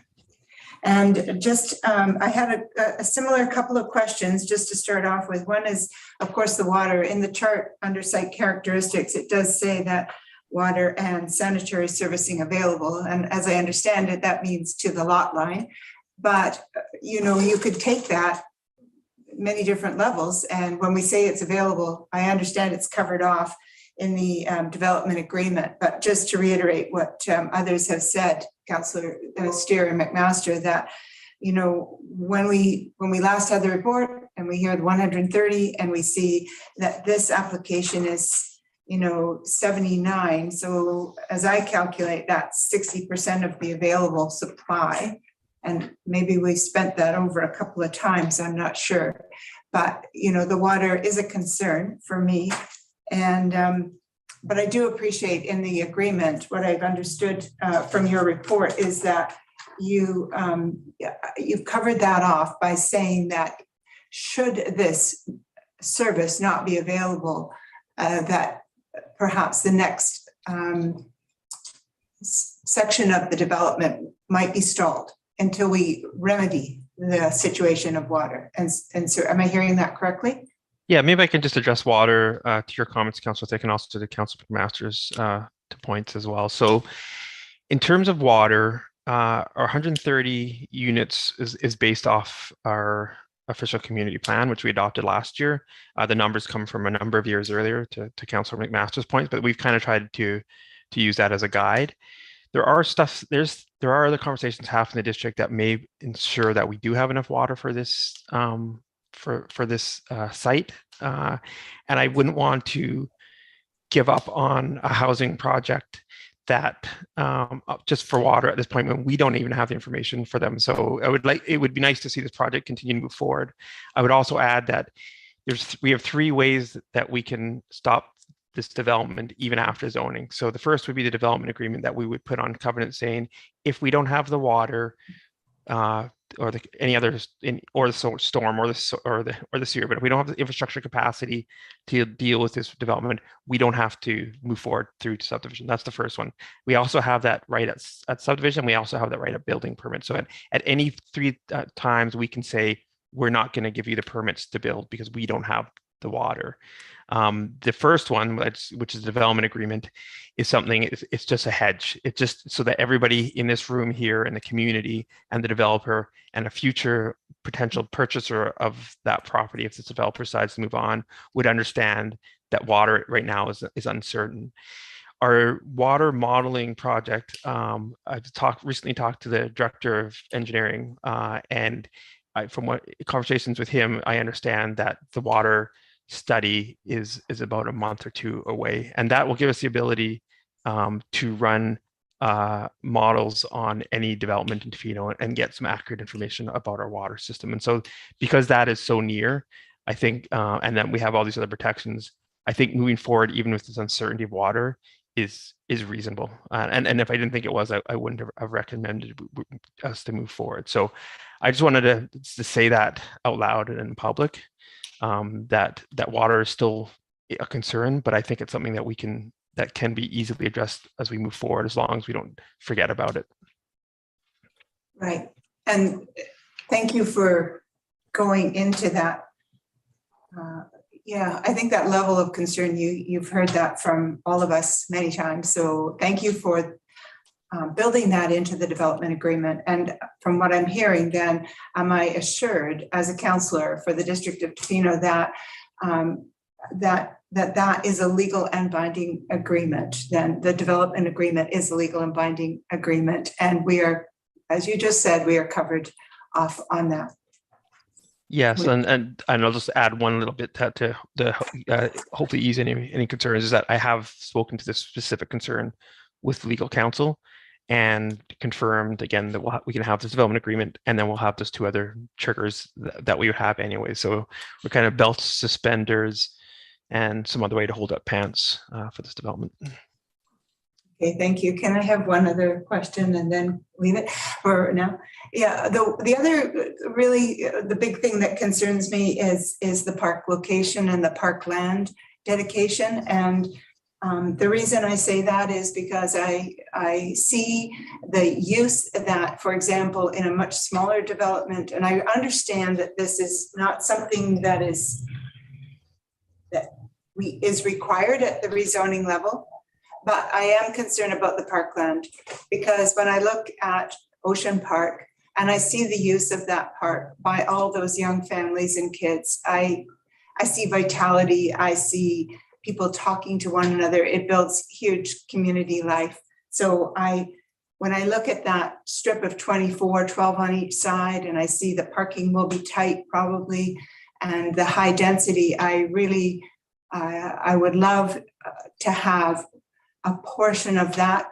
And just, I had a similar couple of questions just to start off with. One is, of course, the water. In the chart under site characteristics, it does say that water and sanitary servicing available. And as I understand it, that means to the lot line. But, you know, you could take that many different levels. And when we say it's available, I understand it's covered off in the development agreement. But just to reiterate what others have said, Councillor Steer and McMaster, that, you know, when we last had the report and we hear the 130 and we see that this application is, you know, 79. So as I calculate, that's 60% of the available supply. And maybe we spent that over a couple of times, I'm not sure. But, you know, the water is a concern for me. And, but I do appreciate in the agreement, what I've understood from your report is that you've covered that off by saying that should this service not be available, that perhaps the next section of the development might be stalled until we remedy the situation of water. And so am I hearing that correctly? Yeah, maybe I can just address water to your comments, Councillor Thick, and also to the Councillor McMaster's to points as well. So in terms of water, our 130 units is based off our official community plan, which we adopted last year. The numbers come from a number of years earlier to Councillor McMaster's point, but we've kind of tried to use that as a guide. There are other conversations happening in the district that may ensure that we do have enough water for this for this site, and I wouldn't want to give up on a housing project that just for water at this point when we don't even have the information for them. So it would be nice to see this project continue to move forward. I would also add that we have 3 ways that we can stop this development even after zoning. So the first would be the development agreement that we would put on covenant saying, if we don't have the water or any other or the storm or the sewer, but if we don't have the infrastructure capacity to deal with this development, we don't have to move forward through to subdivision. That's the first one. We also have that right at subdivision. We also have that right at building permit. So at any 3 times we can say, we're not going to give you the permits to build because we don't have the water. The first one, which is the development agreement, is something, it's just a hedge. It's just so that everybody in this room here in the community and the developer and a future potential purchaser of that property, if this developer decides to move on, would understand that water right now is uncertain. Our water modeling project, I've recently talked to the director of engineering, and from what conversations with him, I understand that the water study is about a month or 2 away, and that will give us the ability to run models on any development in Tofino and get some accurate information about our water system. And so because that is so near, I think, and then we have all these other protections, I think moving forward, even with this uncertainty of water, is reasonable. And if I didn't think it was, I wouldn't have recommended us to move forward. So I just wanted to say that out loud and in public, that water is still a concern, but I think it's something that can be easily addressed as we move forward, as long as we don't forget about it. Right. And thank you for going into that. Yeah, I think that level of concern, you've heard that from all of us many times. So thank you for building that into the development agreement. And from what I'm hearing, then, am I assured as a councillor for the District of Tofino that that is a legal and binding agreement? Then the development agreement is a legal and binding agreement, and we are, as you just said, we are covered off on that. Yes, and I'll just add one little bit to hopefully ease any concerns, is that I have spoken to this specific concern with legal counsel and confirmed again that we can have this development agreement, and then we'll have those 2 other triggers that we would have anyway. So we're kind of belts, suspenders, and some other way to hold up pants for this development. Okay, thank you. Can I have one other question and then leave it for now? Yeah, the other really, the big thing that concerns me is the park location and the park land dedication. And the reason I say that is because I see the use that, for example, in a much smaller development, and I understand that this is not something that is required at the rezoning level. But I am concerned about the parkland because when I look at Ocean Park and I see the use of that park by all those young families and kids, I see vitality, I see people talking to one another. It builds huge community life. So when I look at that strip of 24, 12 on each side, and I see the parking will be tight probably, and the high density, I would love to have a portion of that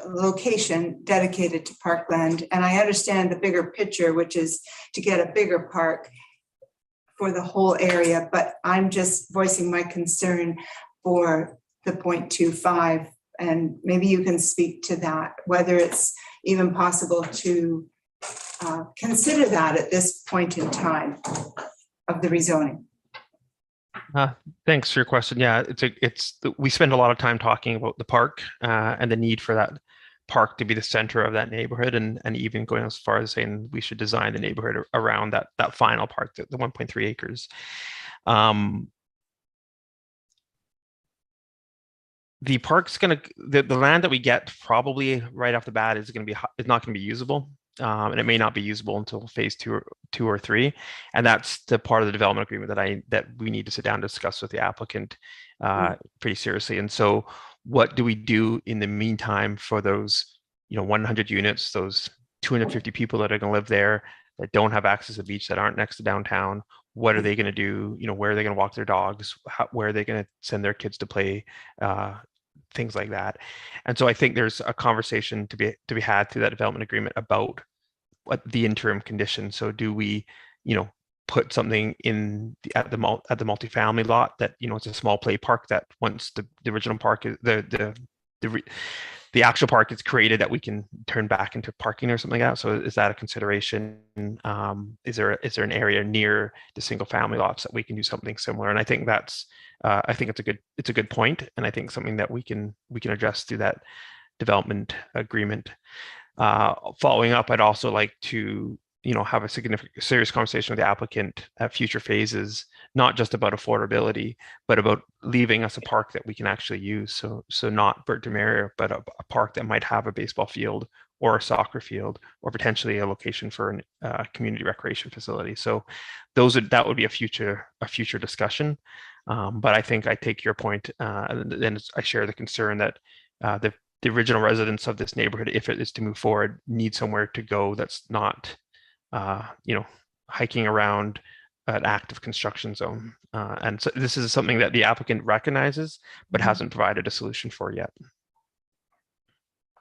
location dedicated to parkland. And I understand the bigger picture, which is to get a bigger park for the whole area, but I'm just voicing my concern for the 0.25. And maybe you can speak to that, whether it's even possible to consider that at this point in time of the rezoning. Thanks for your question. Yeah, we spend a lot of time talking about the park and the need for that park to be the center of that neighborhood, and even going as far as saying we should design the neighborhood around that final park, the 1.3 acres. The park's the land that we get probably right off the bat is not going to be usable. And it may not be usable until phase two or three, and that's the part of the development agreement that we need to sit down and discuss with the applicant pretty seriously. And so, what do we do in the meantime for those 100 units, those 250 people that are going to live there that don't have access to the beach, that aren't next to downtown? What are they going to do? Where are they going to walk their dogs? Where are they going to send their kids to play? Things like that. And so I think there's a conversation to be had through that development agreement about what the interim conditions. So do we, put something in at the multifamily lot that, it's a small play park that once the original park is the actual park is created, that we can turn back into parking or something like that. So is that a consideration? Is there an area near the single family lots that we can do something similar? And I think it's a good point, and I think something that we can address through that development agreement. Following up, I'd also like to have a serious conversation with the applicant at future phases, not just about affordability, but about leaving us a park that we can actually use. So not Bert de Mer, but a park that might have a baseball field or a soccer field, or potentially a location for a community recreation facility. So that would be a future discussion. But I think I take your point, and I share the concern that the original residents of this neighborhood, if it is to move forward, need somewhere to go that's not hiking around an active construction zone. And so this is something that the applicant recognizes, but hasn't provided a solution for yet.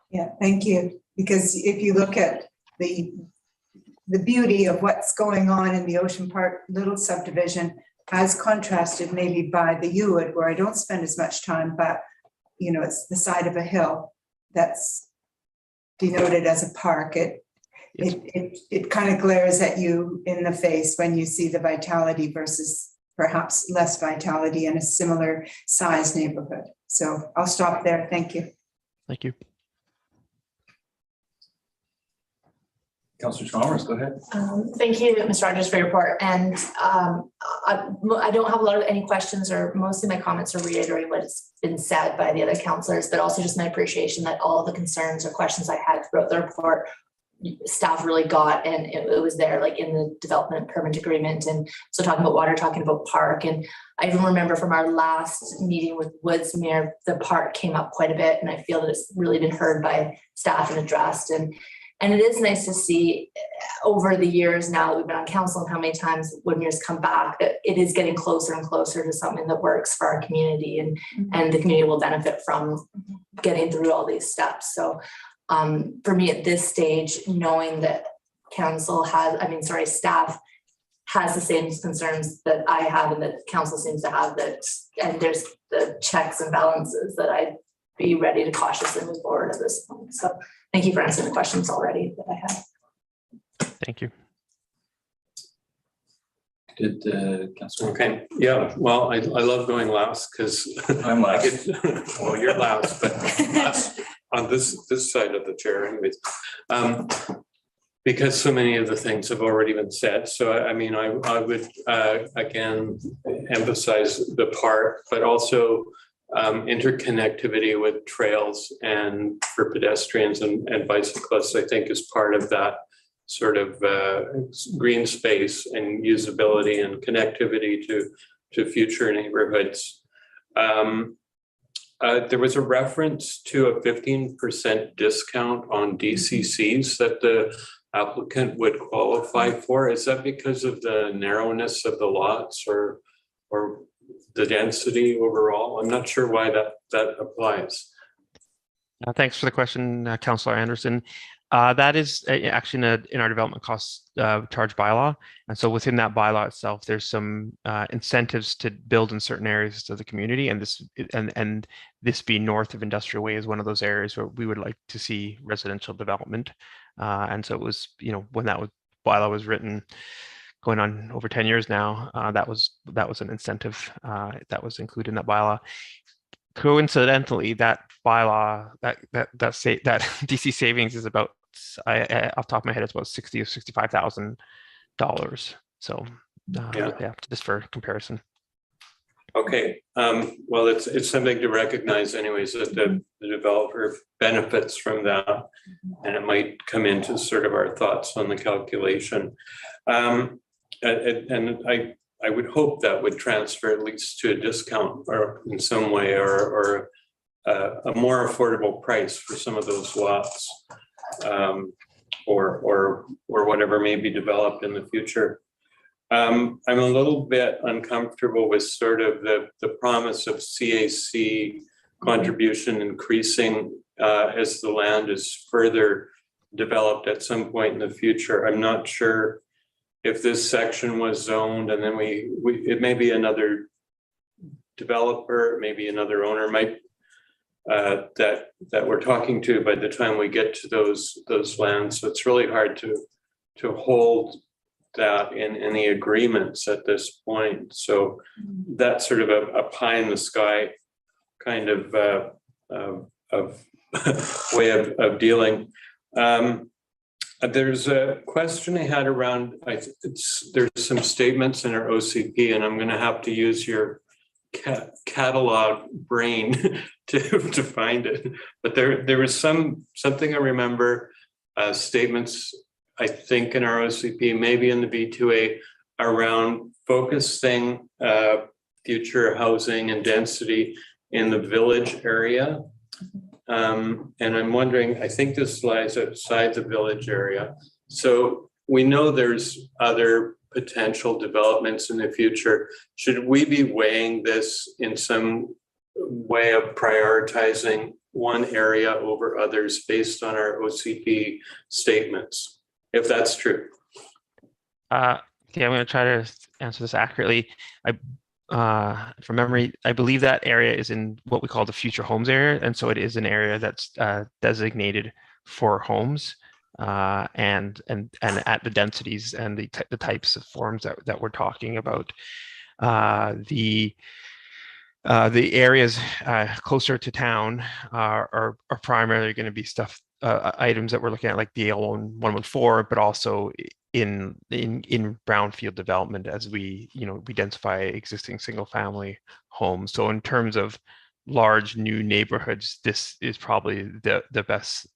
Yeah, thank you. Because if you look at the beauty of what's going on in the Ocean Park little subdivision, as contrasted maybe by the Uwood, where I don't spend as much time, but it's the side of a hill that's denoted as a park. It kind of glares at you in the face when you see the vitality versus perhaps less vitality in a similar size neighborhood. So I'll stop there. Thank you. Thank you. Councillor Chalmers, go ahead. Thank you, Mr. Rogers, for your report. And I don't have any questions, or mostly my comments are reiterating what's been said by the other councillors, but also just my appreciation that all the concerns or questions I had throughout the report, staff really got, and it was there, like in the development permit agreement. And so talking about water, talking about park. And I even remember from our last meeting with Woodsmere, the park came up quite a bit, and I feel that it's really been heard by staff and addressed. And it is nice to see over the years now that we've been on council, and how many times Woodmere's come back, that it is getting closer and closer to something that works for our community, and the community will benefit from getting through all these steps. So for me at this stage, knowing that staff has the same concerns that I have, and that council seems to have, that, and there's the checks and balances that I be ready to cautiously move forward at this point. So thank you for answering the questions already that I had. Thank you. Did Councillor? Okay, yeah, well, I love going last because I'm last. well, you're last, but last on this side of the chair anyways. Because so many of the things have already been said. So I mean, I would again emphasize the park, but also interconnectivity with trails and for pedestrians and bicyclists, I think is part of that sort of green space and usability and connectivity to future neighborhoods. There was a reference to a 15% discount on DCCs that the applicant would qualify for. Is that because of the narrowness of the lots or the density overall? I'm not sure why that applies. Thanks for the question, Councillor Anderson. That is actually in our development costs charge bylaw. And so within that bylaw itself, there's some incentives to build in certain areas of the community. And this being north of Industrial Way is one of those areas where we would like to see residential development. And so it was, when that bylaw was written, going on over 10 years now, that was an incentive that was included in that bylaw. Coincidentally, that bylaw, that DC savings is about, off the top of my head, it's about $60,000 or $65,000. So yeah, just for comparison. Okay, well, it's something to recognize anyways, that the developer benefits from that, and it might come into sort of our thoughts on the calculation. And I would hope that would transfer at least to a discount or in some way, or a more affordable price for some of those lots, or whatever may be developed in the future. I'm a little bit uncomfortable with sort of the promise of CAC contribution increasing as the land is further developed at some point in the future. I'm not sure if this section was zoned and then it may be another developer, maybe another owner might that we're talking to by the time we get to those lands. So it's really hard to hold that in any agreements at this point. So that's sort of a pie in the sky kind of way of dealing. There's a question I had around, there's some statements in our OCP, and I'm going to have to use your catalog brain to find it. But there was something I remember, statements, I think in our OCP, maybe in the B2A, around focusing future housing and density in the village area. And I'm wondering, I think this lies outside the village area. So we know there's other potential developments in the future. Should we be weighing this in some way of prioritizing one area over others based on our OCP statements, if that's true? Okay, I'm going to try to answer this accurately. From memory, I believe that area is in what we call the future homes area, and so it is an area that's designated for homes, and at the densities and the types of forms that we're talking about. The areas closer to town are primarily going to be items that we're looking at, like the DL 114, but also in brownfield development as we densify existing single family homes. So in terms of large new neighborhoods, this is probably the best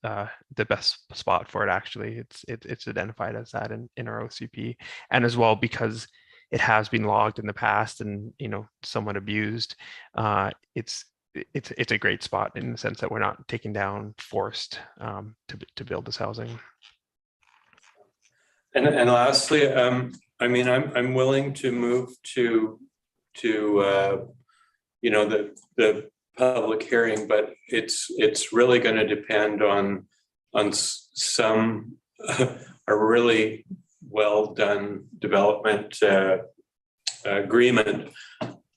spot for it. Actually, it's identified as that in our OCP, and as well because it has been logged in the past and somewhat abused. It's a great spot in the sense that we're not taking down forest to build this housing. And lastly, I mean, I'm willing to move to the public hearing, but it's really going to depend on some a really well done development agreement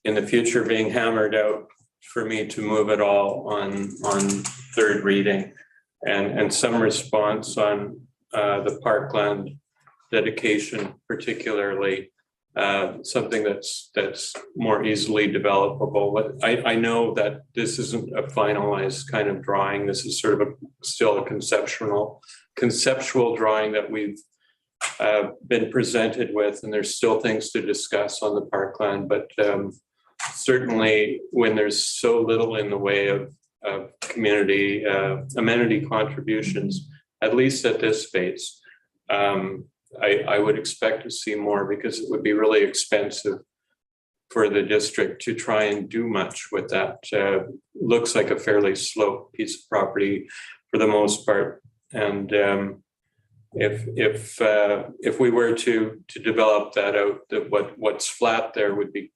in the future being hammered out for me to move it all on third reading, and some response on the parkland dedication, particularly something that's more easily developable. But I know that this isn't a finalized kind of drawing. This is sort of still a conceptual drawing that we've been presented with, and there's still things to discuss on the parkland. But certainly, when there's so little in the way of community amenity contributions, at least at this phase, I would expect to see more, because it would be really expensive for the district to try and do much with that. Looks like a fairly slow piece of property for the most part, and if we were to develop that out, that what's flat there would be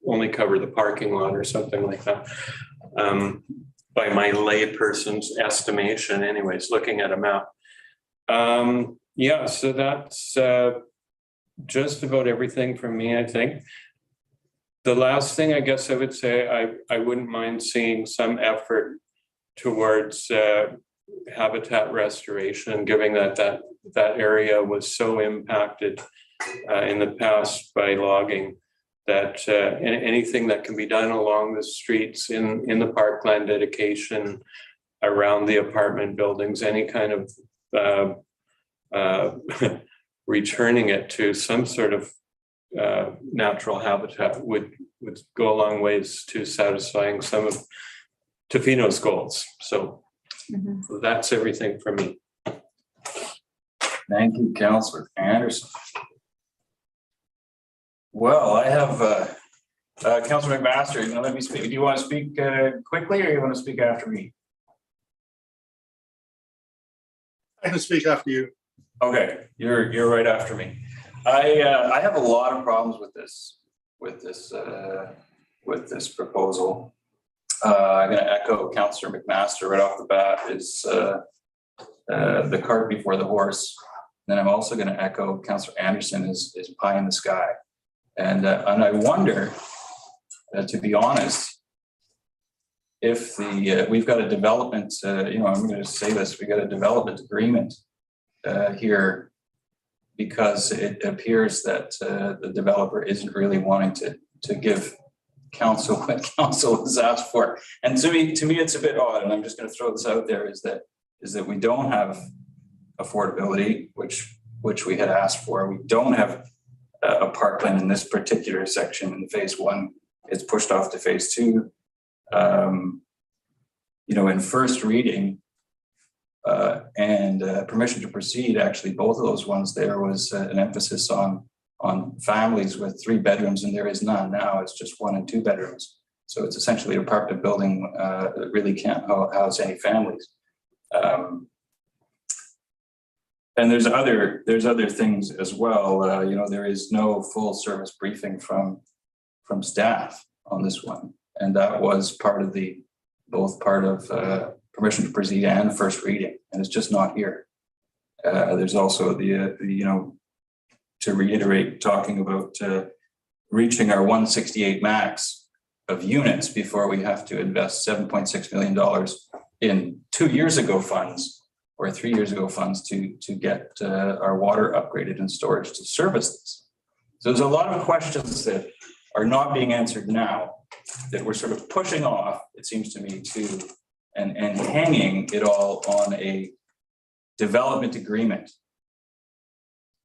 only cover the parking lot or something like that. By my layperson's estimation, anyways, looking at a map. Yeah, so that's just about everything from me, I think. The last thing I guess I would say, I wouldn't mind seeing some effort towards habitat restoration, given that area was so impacted in the past by logging, that anything that can be done along the streets in the parkland dedication, around the apartment buildings, any kind of returning it to some sort of natural habitat would go a long ways to satisfying some of Tofino's goals. So that's everything from me. Thank you, Councillor Anderson. Well, I have Councillor McMaster. You know, let me speak. Do you want to speak quickly, or you want to speak after me? I can speak after you. Okay, you're right after me. I have a lot of problems with this proposal. I'm going to echo Councillor McMaster right off the bat. Is the cart before the horse. Then I'm also going to echo Councillor Anderson is pie in the sky, and I wonder, to be honest, if we've got a development. I'm going to say this: we got a development agreement here, because it appears that the developer isn't really wanting to give council what council has asked for. And to me it's a bit odd, and I'm just going to throw this out there, is that we don't have affordability, which we had asked for. We don't have a parkland in this particular section in phase one. It's pushed off to phase two. In first reading and permission to proceed, actually both of those ones, there was an emphasis on families with 3 bedrooms, and there is none now. It's just 1 and 2 bedrooms. So it's essentially an apartment building that really can't house any families. And there's other things as well. There is no full service briefing from staff on this one, and that was both part of permission to proceed and first reading, and it's just not here. There's also to reiterate, talking about reaching our 168 max of units before we have to invest $7.6 million in 2 years ago funds or 3 years ago funds to get our water upgraded and storage to service this. So there's a lot of questions that are not being answered now that we're sort of pushing off, it seems to me, and hanging it all on a development agreement.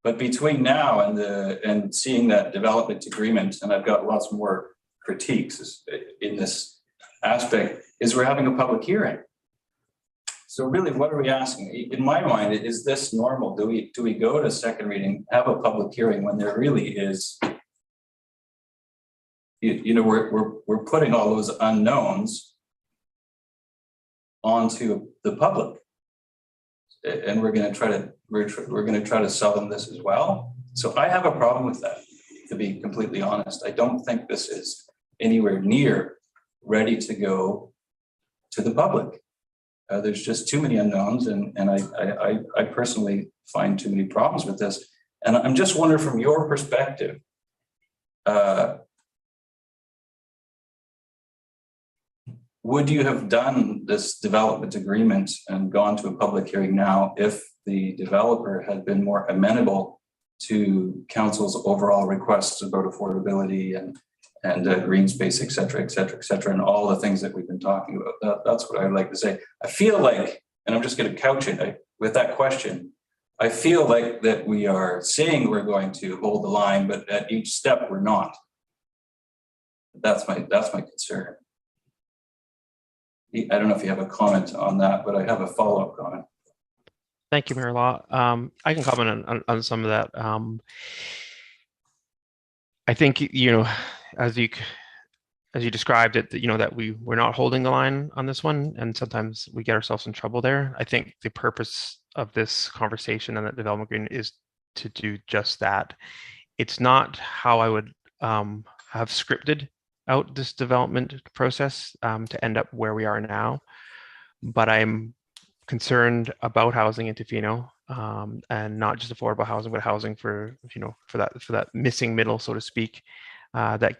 But between now and seeing that development agreement, and I've got lots more critiques in this aspect, is we're having a public hearing. So really, what are we asking? In my mind, is this normal? Do we go to second reading, have a public hearing when there really is, we're putting all those unknowns onto the public, and we're going to try to sell them this as well. So I have a problem with that, to be completely honest. I don't think this is anywhere near ready to go to the public. There's just too many unknowns, and I personally find too many problems with this. And I'm just wondering, from your perspective, would you have done this development agreement and gone to a public hearing now if the developer had been more amenable to council's overall requests about affordability and green space, et cetera, et cetera, et cetera, and all the things that we've been talking about? That's what I'd like to say. I feel like, and I'm just going to couch it with that question, I feel like that we are saying we're going to hold the line, but at each step we're not. That's my concern. I don't know if you have a comment on that, but I have a follow-up comment. Thank you, Mayor Law. I can comment on some of that. I think, as you described it, that, that we're not holding the line on this one, and sometimes we get ourselves in trouble there. I think the purpose of this conversation and that development agreement is to do just that. It's not how I would have scripted out this development process to end up where we are now, but I'm concerned about housing in Tofino, and not just affordable housing, but housing for that missing middle, so to speak, that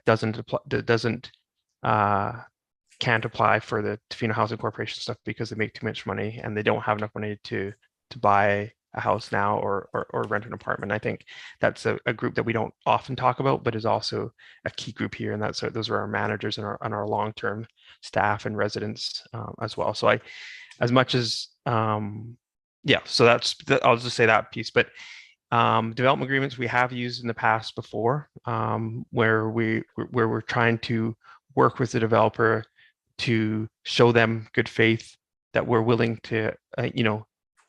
can't apply for the Tofino Housing Corporation stuff because they make too much money and they don't have enough money to buy a house now or rent an apartment. I think that's a group that we don't often talk about, but is also a key group here, and those are our managers and our long-term staff and residents as well. So I'll just say that piece. But development agreements we have used in the past before, where we're trying to work with the developer to show them good faith that we're willing to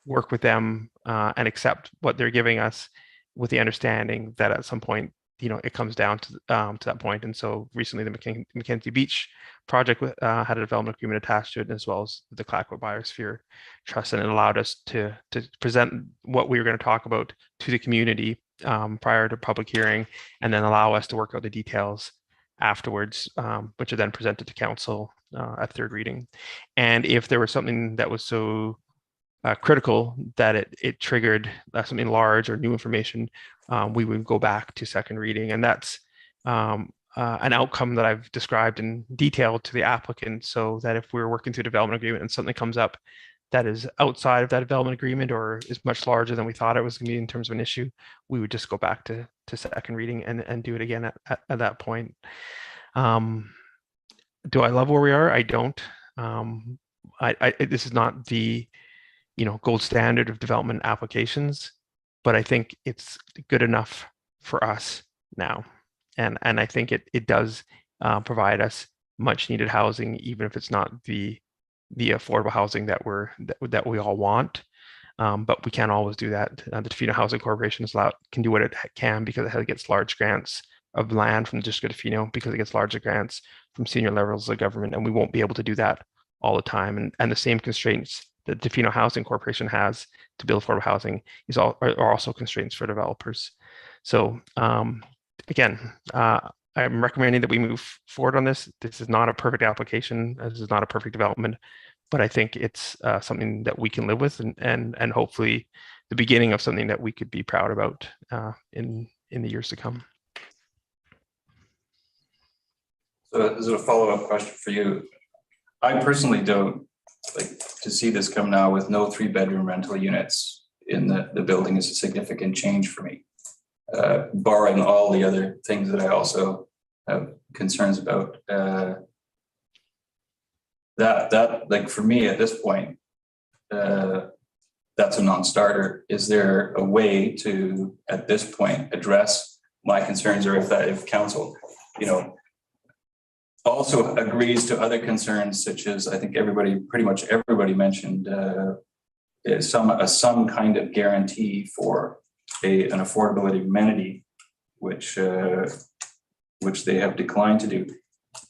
work with them and accept what they're giving us, with the understanding that at some point it comes down to that point. And so recently the Mckenzie Beach project had a development agreement attached to it, as well as the Tla-o-qui-aht Biosphere Trust, and it allowed us to present what we were going to talk about to the community prior to public hearing, and then allow us to work out the details afterwards, which are then presented to council at third reading. And if there was something that was so critical that it triggered something large or new information, we would go back to second reading. And that's an outcome that I've described in detail to the applicant, so that if we're working through a development agreement and something comes up that is outside of that development agreement or is much larger than we thought it was going to be in terms of an issue, we would just go back to second reading and do it again at that point. Do I love where we are? I don't. This is not the gold standard of development applications, but I think it's good enough for us now. And I think it does provide us much needed housing, even if it's not the affordable housing that we all want. But we can't always do that. The Tofino Housing Corporation can do what it can because it gets large grants of land from the District of Tofino, because it gets larger grants from senior levels of government, and we won't be able to do that all the time. And the same constraints that the Tofino Housing Corporation has to build affordable housing are also constraints for developers. So again, I'm recommending that we move forward on this. This is not a perfect application. This is not a perfect development, but I think it's something that we can live with, and hopefully the beginning of something that we could be proud about in the years to come. So this is a follow-up question for you. I personally don't like to see this come now with no 3-bedroom rental units in the building is a significant change for me. Barring all the other things that I also have concerns about. That like for me at this point, that's a non-starter. Is there a way to, at this point, address my concerns, or if council, also agrees to other concerns, such as I think pretty much everybody mentioned some kind of guarantee for an affordability amenity, which they have declined to do,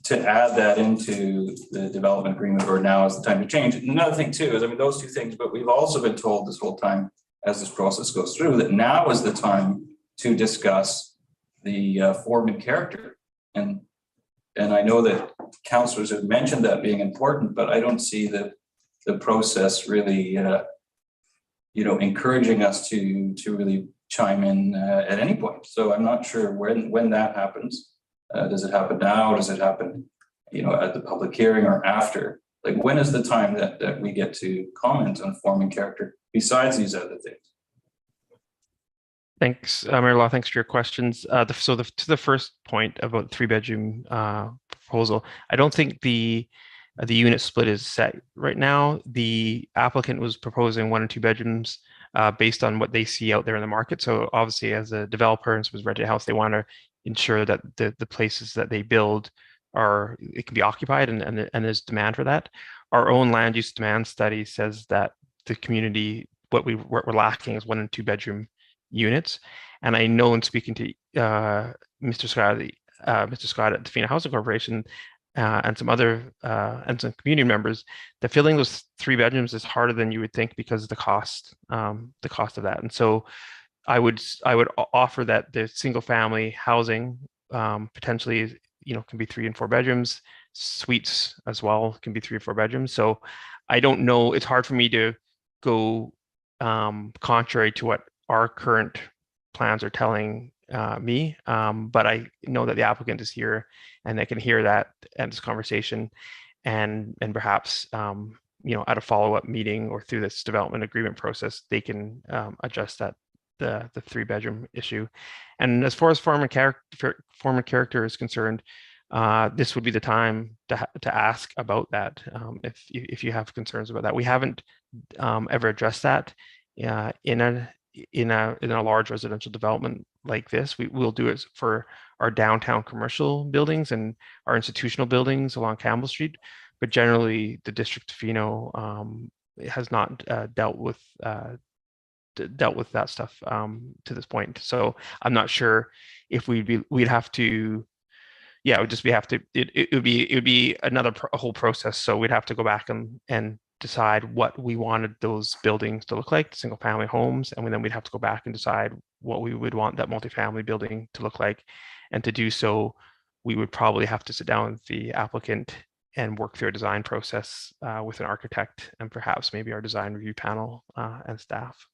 to add that into the development agreement, or now is the time to change. Another thing too is, those two things, but we've also been told this whole time as this process goes through that now is the time to discuss the form and character. And I know that councillors have mentioned that being important, but I don't see the process really, encouraging us to really chime in at any point. So I'm not sure when that happens. Does it happen now? Does it happen at the public hearing or after? Like, when is the time that we get to comment on form and character besides these other things? Thanks, Mayor Law. Thanks for your questions. To the first point about the 3-bedroom proposal, I don't think the unit split is set right now. The applicant was proposing 1 and 2 bedrooms based on what they see out there in the market. So obviously, as a developer and was rented house, they want to ensure that the places that they build it can be occupied and there's demand for that. Our own land use demand study says that the community, what we're lacking is 1 and 2 bedroom units. And I know in speaking to Mr. Scott at Tofino Housing Corporation and some other and some community members, that filling those 3 bedrooms is harder than you would think because of the cost of that. And so I would offer that the single family housing potentially can be 3 and 4 bedrooms. Suites as well can be 3 or 4 bedrooms. So I don't know. It's hard for me to go contrary to what our current plans are telling me, but I know that the applicant is here and they can hear that and this conversation, and perhaps at a follow-up meeting or through this development agreement process, they can address that the 3-bedroom issue. And as far as form and character is concerned, this would be the time to ask about that if you have concerns about that. We haven't ever addressed that in a large residential development like this. We will do it for our downtown commercial buildings and our institutional buildings along Campbell Street, but generally the District of Tofino has not dealt with that stuff to this point. So I'm not sure if we'd have to. Yeah, it would be a whole process. So we'd have to go back and decide what we wanted those buildings to look like, single family homes, and then we'd have to go back and decide what we would want that multifamily building to look like. And to do so, we would probably have to sit down with the applicant and work through a design process with an architect and perhaps maybe our design review panel and staff.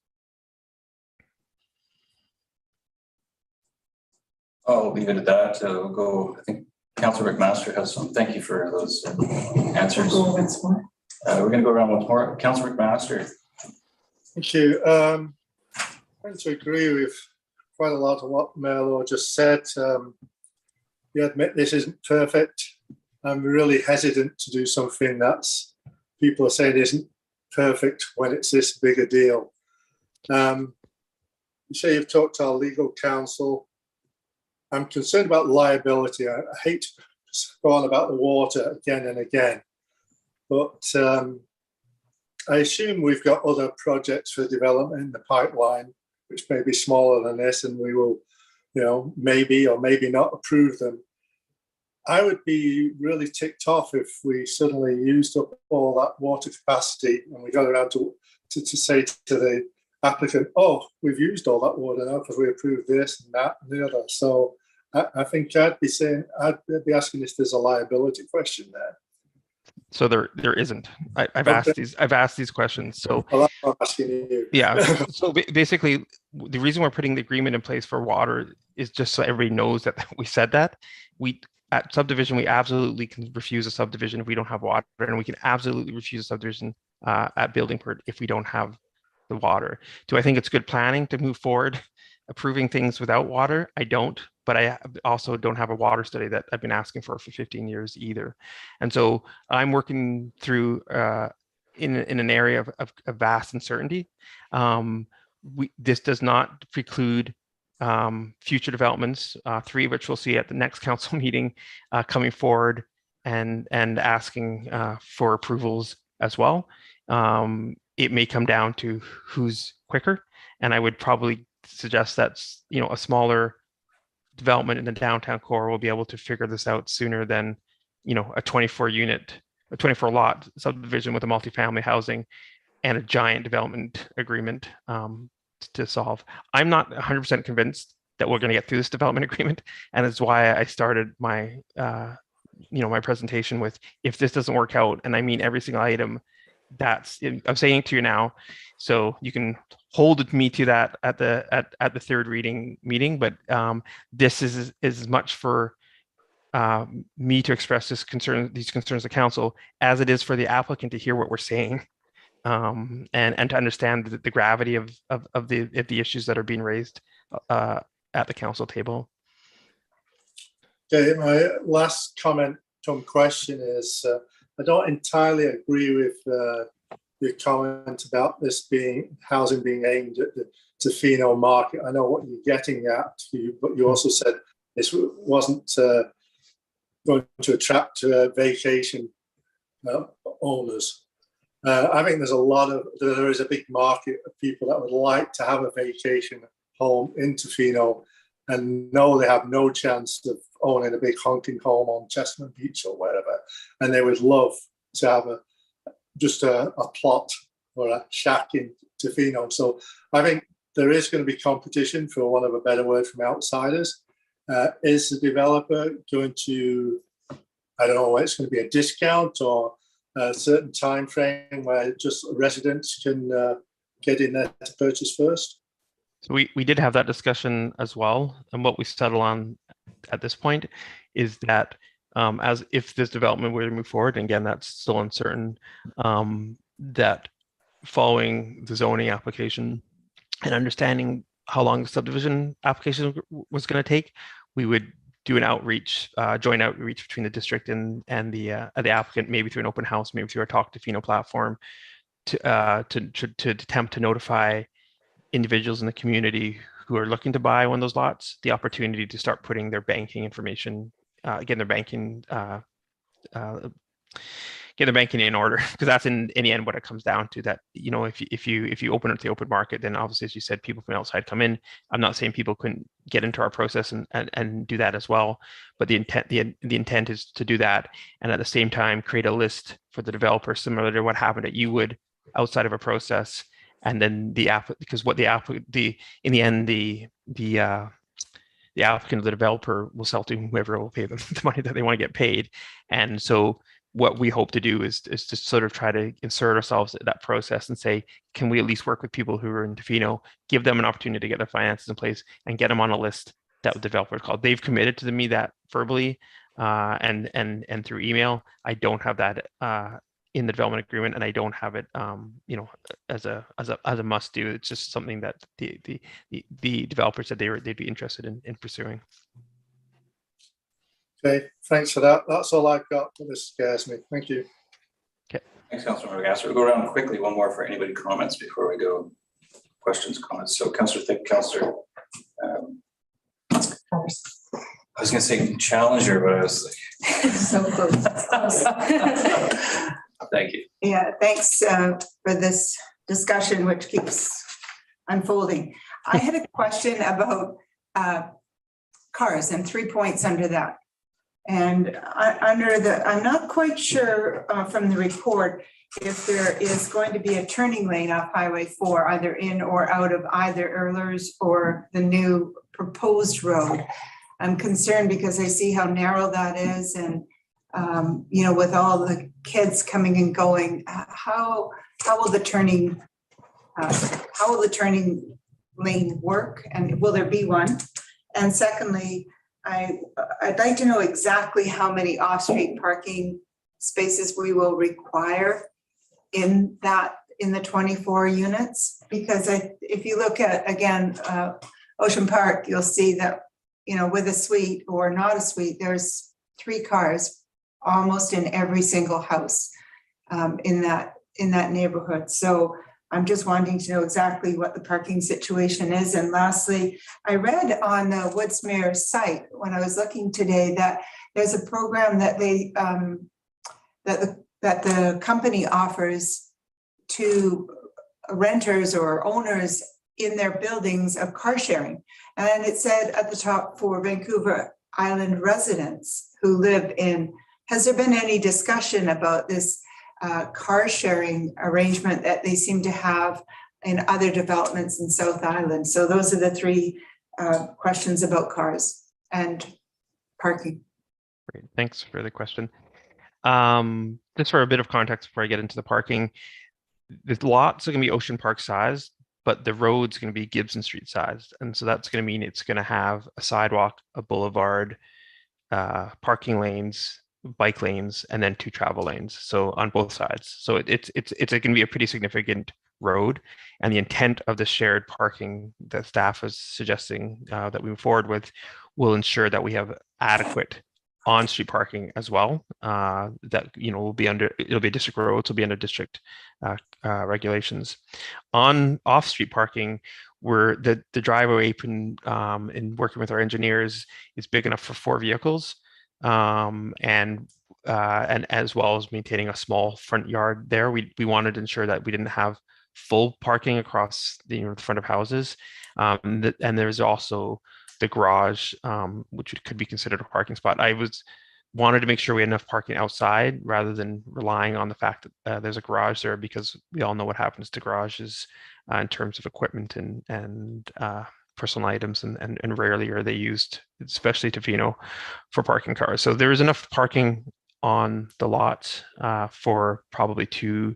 I'll leave it at that. We'll go. I think Councillor McMaster has some. Thank you for those answers. We're going to go around once more. Councillor McMaster. Thank you. I'm going to agree with quite a lot of what Mayor Law just said. We admit this isn't perfect. I'm really hesitant to do something that's people are saying isn't perfect when it's this big a deal. You say you've talked to our legal counsel. I'm concerned about liability. I hate to go on about the water again and again, but I assume we've got other projects for development in the pipeline, which may be smaller than this, and we will, maybe or maybe not approve them. I would be really ticked off if we suddenly used up all that water capacity and we got around to say to the applicant, oh, we've used all that water now because we approved this and that and the other. So I think I'd be asking if there's a liability question there. So there isn't. I've asked these questions. So well, I'm asking you. Yeah. So basically, the reason we're putting the agreement in place for water is just so everybody knows that we said that. At subdivision, we absolutely can refuse a subdivision if we don't have water, and we can absolutely refuse a subdivision at building permit if we don't have the water. Do I think it's good planning to move forward approving things without water? I don't, but I also don't have a water study that I've been asking for 15 years either. And so I'm working through in an area of vast uncertainty. This does not preclude future developments, 3 of which we'll see at the next council meeting, coming forward and asking for approvals as well. It may come down to who's quicker, and I would probably suggest that a smaller development in the downtown core will be able to figure this out sooner than a 24 lot subdivision with a multifamily housing and a giant development agreement to solve. I'm not 100% convinced that we're going to get through this development agreement, and it's why I started my my presentation with, if this doesn't work out, and I mean every single item, I'm saying to you now, so you can hold me to that at the third reading meeting. But this is as much for me to express these concerns to council, as it is for the applicant to hear what we're saying, and to understand the gravity of the issues that are being raised at the council table. Okay, my last comment question is, I don't entirely agree with your comment about this housing being aimed at the Tofino market. I know what you're getting at, but you also said this wasn't going to attract vacation owners. I think there is a big market of people that would like to have a vacation home in Tofino and know they have no chance of owning a big honking home on Chestnut Beach or wherever, and they would love to have just a plot or a shack in Tofino. So I think there is going to be competition, for want of a better word, from outsiders. Is the developer going to, I don't know, it's going to be a discount or a certain time frame where just residents can get in there to purchase first? So we did have that discussion as well, and what we settle on at this point is that as if this development were to move forward, and again that's still uncertain, that following the zoning application and understanding how long the subdivision application was going to take, we would do an outreach, joint outreach between the district and the applicant, maybe through an open house, maybe through our Talk Tofino platform, to attempt to notify individuals in the community who are looking to buy one of those lots the opportunity to start putting their banking information, get their banking in order, because that's in the end what it comes down to. That, you know, if you open it to the open market, then obviously, as you said, people from outside come in. I'm not saying people couldn't get into our process and do that as well, but the intent is to do that, and at the same time create a list for the developer similar to what happened at You Would outside of a process. And then in the end, the applicant or the developer will sell to whoever will pay them the money that they want to get paid. And so what we hope to do is to sort of try to insert ourselves in that process and say, can we at least work with people who are in Tofino, give them an opportunity to get their finances in place and get them on a list that the developer called. They've committed to me that verbally and through email. I don't have that in the development agreement, and I don't have it, as a must do. It's just something that the developer said they'd be interested in pursuing. Okay, thanks for that. That's all I've got. This scares me. Thank you. Okay. Thanks, Councillor Mckenzie. We'll go around quickly. One more for anybody comments before we go. Questions, comments. So, Councillor Thick, Councillor. I was going to say challenger, but I was like, So close. thank you. Yeah, thanks for this discussion, which keeps unfolding. I had a question about cars and 3 points under that. And I'm not quite sure from the report if there is going to be a turning lane off Highway 4, either in or out of either Earlers or the new proposed road. I'm concerned because I see how narrow that is, and with all the kids coming and going, how will the turning lane work, and will there be one? And secondly, I'd like to know exactly how many off-street parking spaces we will require in the 24 units, because if you look at, again, Ocean Park, you'll see that, with a suite or not a suite, there's 3 cars almost in every single house in that neighborhood. So I'm just wanting to know exactly what the parking situation is. And lastly, I read on the Woodsmere site when I was looking today that there's a program that that the company offers to renters or owners in their buildings of car sharing. And it said at the top, for Vancouver Island residents who live in, has there been any discussion about this car sharing arrangement that they seem to have in other developments in South Island? So those are the 3 questions about cars and parking. Great, thanks for the question. Just for a bit of context before I get into the parking, the lots are going to be Ocean Park sized, but the road's going to be Gibson Street sized. And so that's going to mean it's going to have a sidewalk, a boulevard, parking lanes, bike lanes, and then 2 travel lanes. So on both sides. So it's going to be a pretty significant road, and the intent of the shared parking that staff is suggesting that we move forward with will ensure that we have adequate on-street parking as well. That will be it'll be a district road, so it'll be under district regulations. On off-street parking, where the driveway apron in working with our engineers is big enough for 4 vehicles, and as well as maintaining a small front yard there. We wanted to ensure that we didn't have full parking across the front of houses, and there's also the garage, which could be considered a parking spot. Wanted to make sure we had enough parking outside rather than relying on the fact that there's a garage there, because we all know what happens to garages in terms of equipment and personal items, and rarely are they used, especially Tofino, for parking cars. So there is enough parking on the lots for probably 2.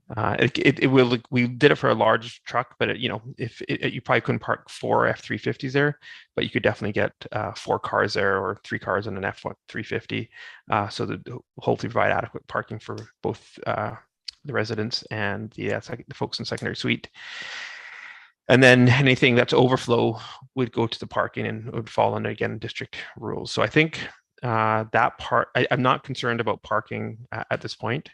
We did it for a large truck, but you probably couldn't park 4 F-350s there, but you could definitely get 4 cars there, or 3 cars in an F-350, so that hopefully provide adequate parking for both the residents and the folks in secondary suite. And then anything that's overflow would go to the parking and would fall under, again, district rules. So I think that part, I'm not concerned about parking at this point.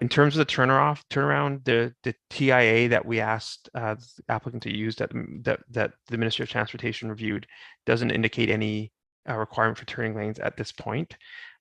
In terms of the turnaround, the TIA that we asked the applicant to use that the Ministry of Transportation reviewed doesn't indicate any requirement for turning lanes at this point,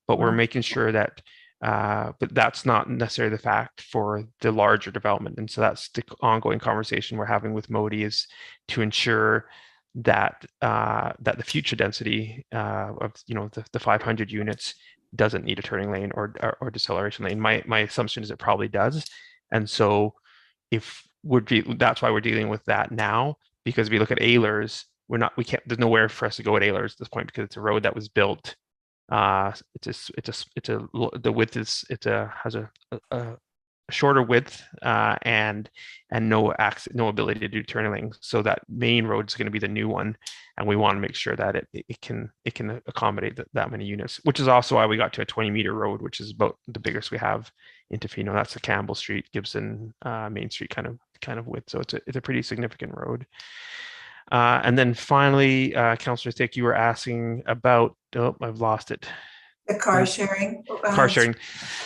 but we're making sure that, but that's not necessarily the fact for the larger development. And so that's the ongoing conversation we're having with Modi, is to ensure that that the future density of the 500 units doesn't need a turning lane or deceleration lane. My assumption is it probably does, and so that's why we're dealing with that now, because if we look at Ehlers, there's nowhere for us to go at Ehlers at this point, because it's a road that was built. The width has a shorter width and no ability to do turning lanes. So that main road is going to be the new one, and we want to make sure that it can accommodate that many units, which is also why we got to a 20-meter road, which is about the biggest we have in Tofino. That's the Campbell Street, Gibson, Main Street kind of width. So it's a pretty significant road. And then finally, Councillor Thick, you were asking about, I've lost it. The car sharing. Car sharing.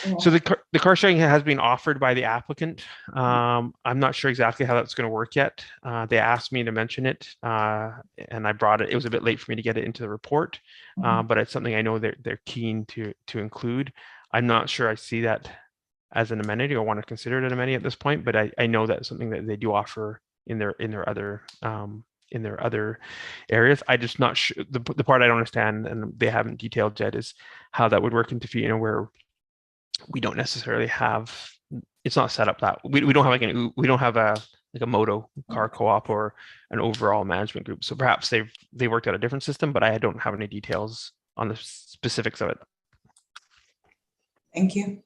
Yeah. So the car sharing has been offered by the applicant. I'm not sure exactly how that's going to work yet. They asked me to mention it, and I brought it. It was a bit late for me to get it into the report, but it's something I know they're keen to include. I'm not sure I see that as an amenity or want to consider it an amenity at this point, but I know that's something that they do offer in their other areas. I just not sure. The part I don't understand, and they haven't detailed yet, is how that would work in Tofino, where we don't necessarily have. It's not set up that we don't have we don't have a moto car co-op or an overall management group. So perhaps they worked out a different system, but I don't have any details on the specifics of it. Thank you.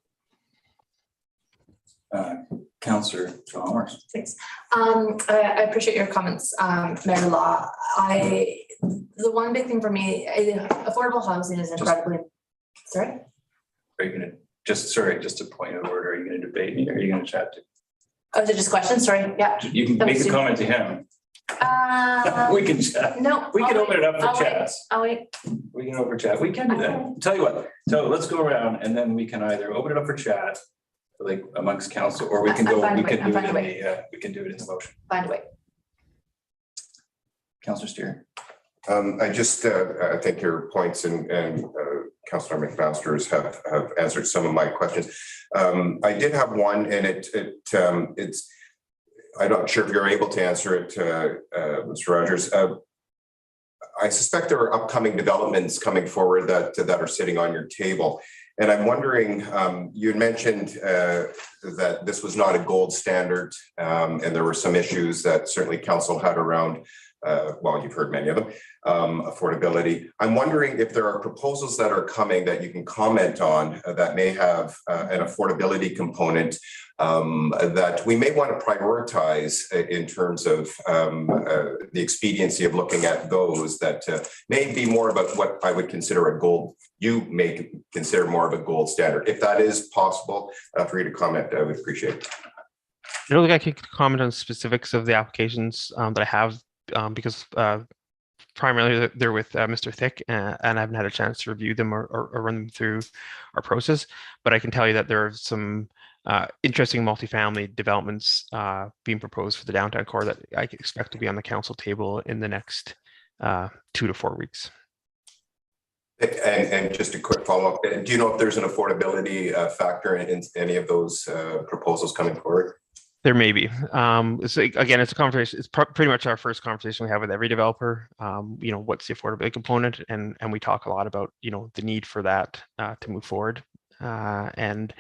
Councillor Chalmers. Thanks. I appreciate your comments, Mayor Law. The one big thing for me, affordable housing is incredibly. Sorry. Are you going to just a point of order? Are you going to debate me, or are you going to chat to? Oh, is it just questions? Sorry. Yeah. You can make a comment to him. We can chat. No. We can open it up for chats. I'll wait. We can over chat. We can do that. Tell you what. So let's go around, and then we can either open it up for chat, like amongst council, or we can go. We can do it in the motion. Find a way. Councillor Steer. I just I think your points and Councillor McMaster's have answered some of my questions. I did have one, and it's I'm not sure if you're able to answer it, Mr. Rogers. I suspect there are upcoming developments coming forward that are sitting on your table. And I'm wondering, you had mentioned that this was not a gold standard, and there were some issues that certainly council had around well, you've heard many of them, affordability. I'm wondering if there are proposals that are coming that you can comment on that may have an affordability component that we may want to prioritize in terms of the expediency of looking at those that may be more about what I would consider a gold, you may consider more of a gold standard. If that is possible for you to comment, I would appreciate it. I don't think I can comment on specifics of the applications that I have because primarily they're with Mr. Thick and I haven't had a chance to review them or run them through our process. But I can tell you that there are some interesting multifamily developments being proposed for the downtown core that I expect to be on the council table in the next 2 to 4 weeks. And just a quick follow-up, do you know if there's an affordability factor in any of those proposals coming forward? There may be. Again, it's a conversation. It's pretty much our first conversation we have with every developer. What's the affordability component, and we talk a lot about the need for that to move forward. And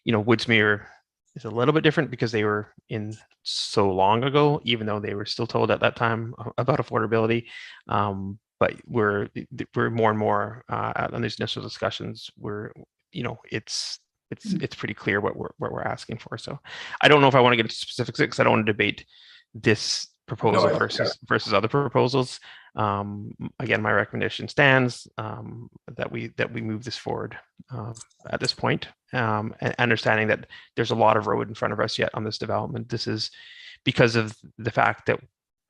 Woodsmere is a little bit different because they were in so long ago, even though they were still told at that time about affordability. But we're more and more on these initial discussions. It's pretty clear what we're asking for. So I don't know if I want to get into specifics because I don't want to debate this proposal versus other proposals. Again, my recommendation stands that we move this forward at this point, and understanding that there's a lot of road in front of us yet on this development. This is because of the fact that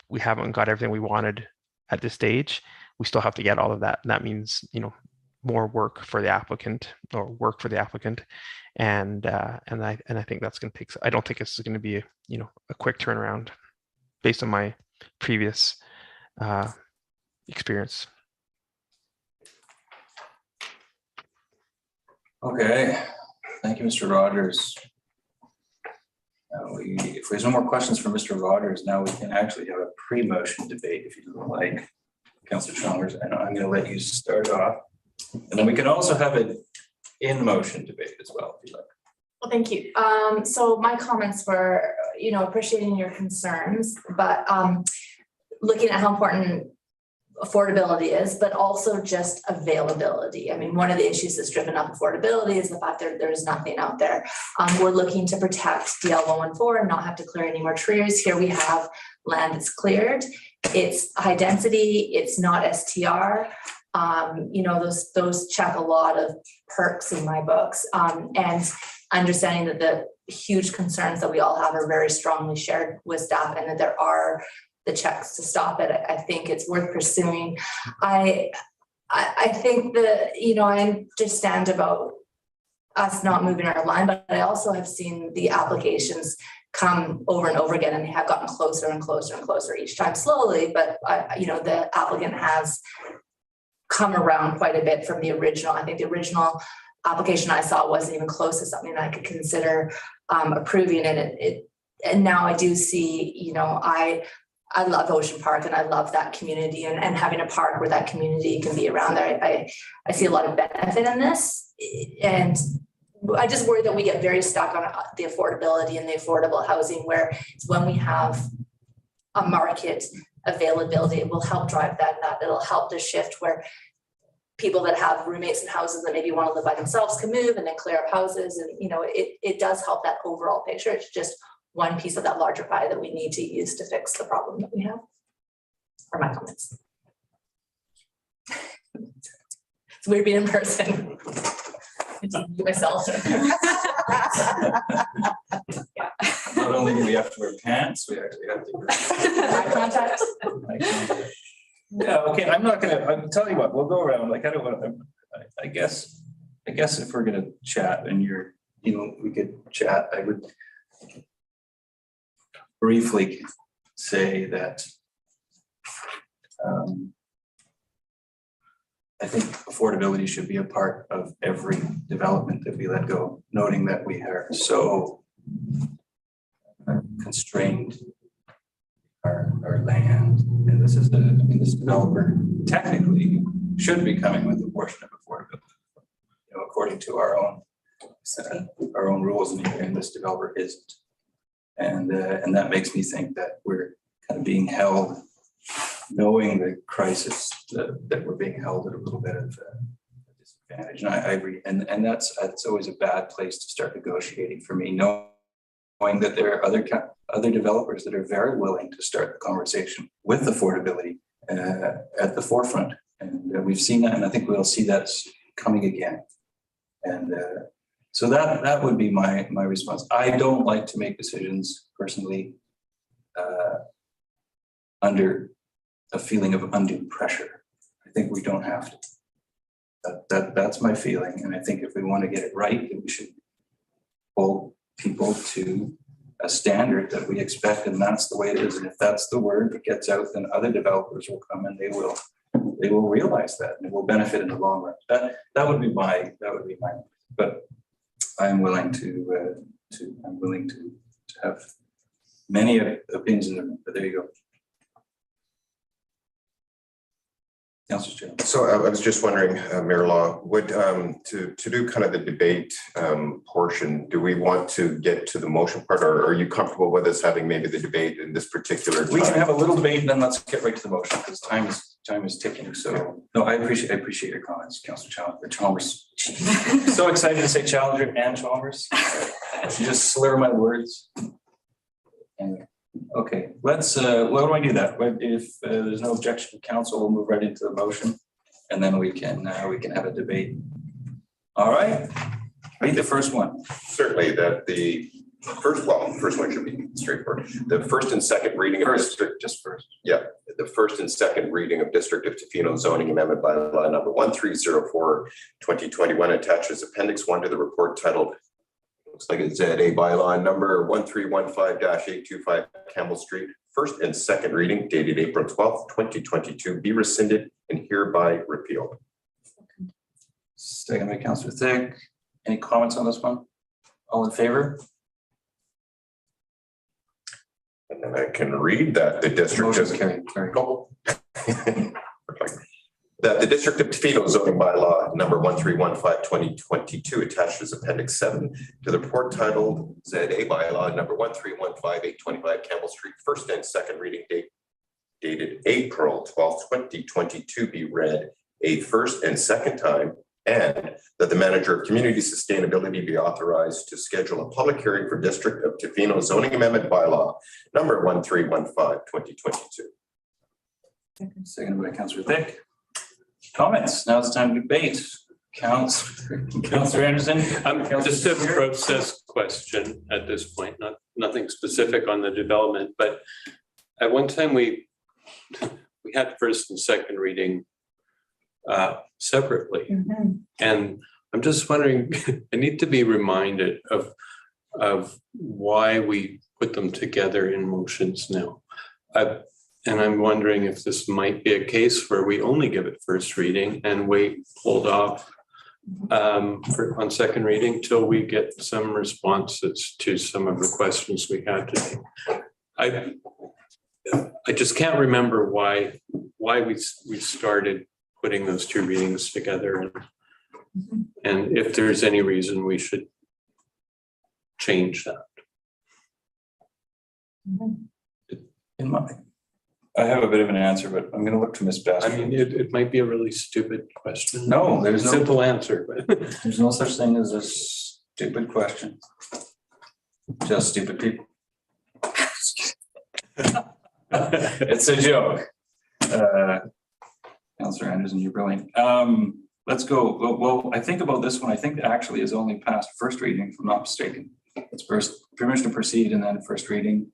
we haven't got everything we wanted at this stage. We still have to get all of that, and that means more work for the applicant and I think that's going to take. I don't think this is going to be a quick turnaround based on my previous experience. Okay, thank you, Mr. Rogers. If there's no more questions for Mr. Rogers, now we can actually have a pre-motion debate if you would like, Councillor Chalmers, and I'm going to let you start off. And then we can also have an in-motion debate as well, if you like. Well, thank you. So my comments were, appreciating your concerns, but looking at how important affordability is, but also just availability. I mean, one of the issues that's driven up affordability is the fact that there's nothing out there. We're looking to protect DL114 and not have to clear any more trees. Here we have land that's cleared. It's high density. It's not STR. Those check a lot of perks in my books, and understanding that the huge concerns that we all have are very strongly shared with staff, and that there are the checks to stop it. I think it's worth pursuing. I think that I understand about us not moving our line, but I also have seen the applications come over and over again, and they have gotten closer and closer and closer each time, slowly. But the applicant has come around quite a bit from the original. I think the original application I saw wasn't even close to something I could consider approving it. And now I do see, I love Ocean Park and I love that community, and having a park where that community can be around there. I see a lot of benefit in this, and I just worry that we get very stuck on the affordability and the affordable housing, where it's when we have a market availability, it will help drive that. It'll help the shift where people that have roommates in houses that maybe want to live by themselves can move and then clear up houses. And, it does help that overall picture. It's just one piece of that larger pie that we need to use to fix the problem that we have. Are my comments. It's weird being in person. Myself. Yeah. Not only do we have to wear pants, we actually have to wear Eye contact. Yeah, okay, I'll tell you what, we'll go around, I guess if we're gonna chat and we could chat, I would briefly say that I think affordability should be a part of every development that we let go, noting that we are so constrained our land. And this developer technically should be coming with a portion of affordability, according to our own rules, and this developer isn't. And that makes me think that we're kind of being held knowing the crisis that we're being held at a little bit of a disadvantage. And I agree. And that's always a bad place to start negotiating for me, knowing that there are other developers that are very willing to start the conversation with affordability at the forefront. And we've seen that, and I think we'll see that coming again. And so that would be my response. I don't like to make decisions personally under a feeling of undue pressure. I think we don't have to. That's my feeling. And I think if we want to get it right, we should hold people to a standard that we expect, and that's the way it is. And if that's the word that gets out, then other developers will come and they will realize that and it will benefit in the long run. That would be my, but I'm willing to have many opinions in them, but there you go. Councilor Chair. So I was just wondering, Mayor Law, would to do kind of the debate portion, do we want to get to the motion part, or are you comfortable with us having maybe the debate in this particular time? We can have a little debate and then let's get right to the motion because time is ticking. So no, I appreciate your comments, Councilor Chalmers. So excited to say Challenger and Chalmers. She just slur my words. Anyway. Okay, let's, why don't I do that? If there's no objection to council, we'll move right into the motion and then we can have a debate. All right, read the first one. Certainly that the first one should be straightforward. The first and second reading of the first and second reading of District of Tofino zoning amendment bylaw number 1304 2021 attaches appendix 1 to the report titled, looks like it's ZA bylaw number 1315-825 Campbell Street, first and second reading dated April 12th, 2022, be rescinded and hereby repealed. Second by Councilor Thick. Any comments on this one? All in favor? And then I can read that the district is carried. that the District of Tofino zoning bylaw number 1315-2022 attached as appendix 7 to the report titled ZA bylaw number 1315-825 Campbell Street, first and second reading dated April 12th, 2022 be read a first and second time, and that the manager of community sustainability be authorized to schedule a public hearing for District of Tofino zoning amendment bylaw number 1315-2022. Seconded by Councilor Thick. Comments? Now it's time to debate. Councilor Anderson. Just a process question at this point, nothing specific on the development, but at one time we had first and second reading separately. Mm-hmm. And I'm just wondering, I need to be reminded of why we put them together in motions now. And I'm wondering if this might be a case where we only give it first reading and hold off on second reading till we get some responses to some of the questions we had today. I just can't remember why we started putting those two readings together, and if there's any reason we should change that. In my, I have a bit of an answer, but I'm going to look to Ms. Bass. I mean, it might be a really stupid question. No, there's no simple answer, but there's no such thing as a stupid question. Just stupid people. It's a joke. Councilor Anderson, you're brilliant. Let's go. Well, I think about this one. I think it actually is only past first reading, if I'm not mistaken. It's first permission to proceed and then first reading.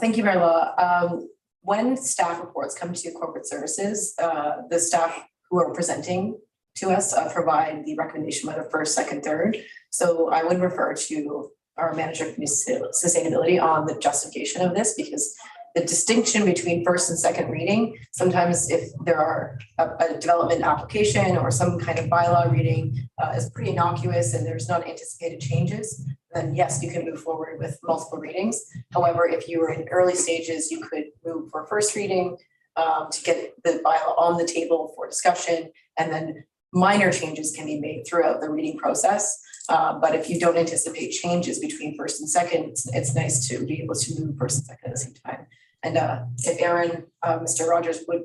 Thank you, Mayor Law. When staff reports come to corporate services, the staff who are presenting to us provide the recommendation whether first, second, third. So I would refer to our manager of sustainability on the justification of this, because the distinction between first and second reading, sometimes if there are a development application or some kind of bylaw reading is pretty innocuous and there's not anticipated changes, then yes, you can move forward with multiple readings. However, if you were in early stages, you could move for first reading to get the bylaw on the table for discussion, and then minor changes can be made throughout the reading process. But if you don't anticipate changes between first and second, it's nice to be able to move first and second at the same time. And if Aaron, Mr. Rogers would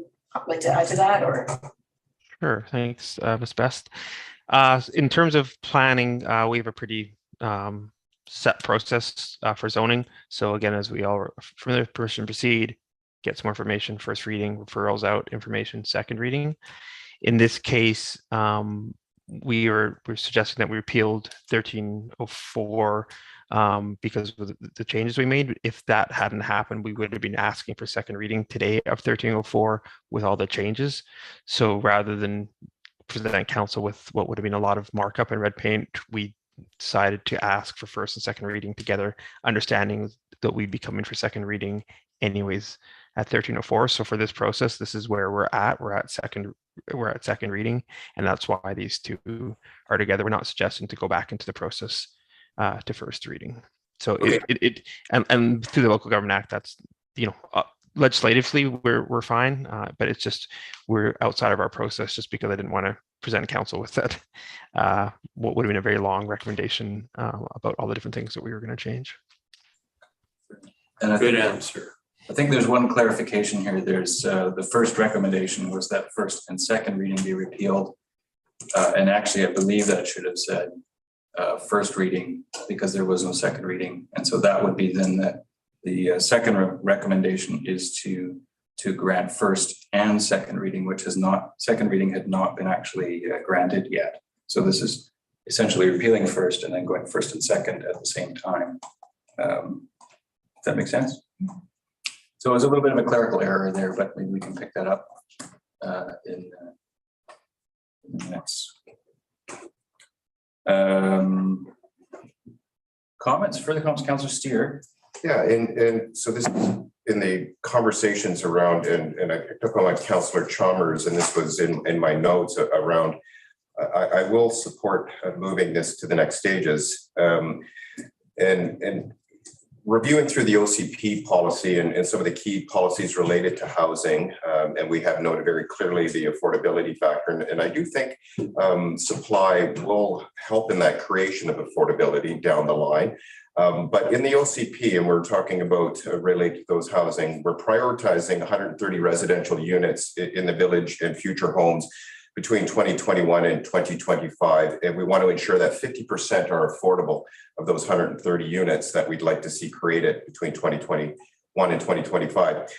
like to add to that, or? Sure, thanks, Ms. Best. In terms of planning, we have a pretty set process for zoning. So again, as we all from the permission to proceed, get some more information, first reading, referrals out, information, second reading. In this case, we're suggesting that we repealed 1304 because of the changes we made. If that hadn't happened, we would have been asking for second reading today of 1304 with all the changes. So rather than present council with what would have been a lot of markup and red paint, we decided to ask for first and second reading together, understanding that we'd be coming for second reading anyways at 1304. So for this process, this is where we're at second reading, and that's why these two are together. We're not suggesting to go back into the process to first reading. So Okay. And through the Local Government Act, that's, legislatively we're fine, but it's just we're outside of our process just because I didn't want to present council with that what would have been a very long recommendation about all the different things that we were going to change. And Good answer. I think there's one clarification here. There's the first recommendation was that first and second reading be repealed. And actually, I believe that should have said first reading because there was no second reading. And so that would be then the second recommendation is to grant first and second reading, which second reading had not been actually granted yet. So this is essentially repealing first and then going first and second at the same time. Does that make sense? So it was a little bit of a clerical error there, but maybe we can pick that up in the minutes. Comments, further comments, Councillor Steer? Yeah, and so this is in the conversations around, and I picked up on Councillor Chalmers, and this was in my notes around, I will support moving this to the next stages. And reviewing through the OCP policy and some of the key policies related to housing, and we have noted very clearly the affordability factor. And I do think supply will help in that creation of affordability down the line. But in the OCP, and we're talking about related to those housing, we're prioritizing 130 residential units in the village and future homes between 2021 and 2025. And we want to ensure that 50% are affordable of those 130 units that we'd like to see created between 2021 and 2025.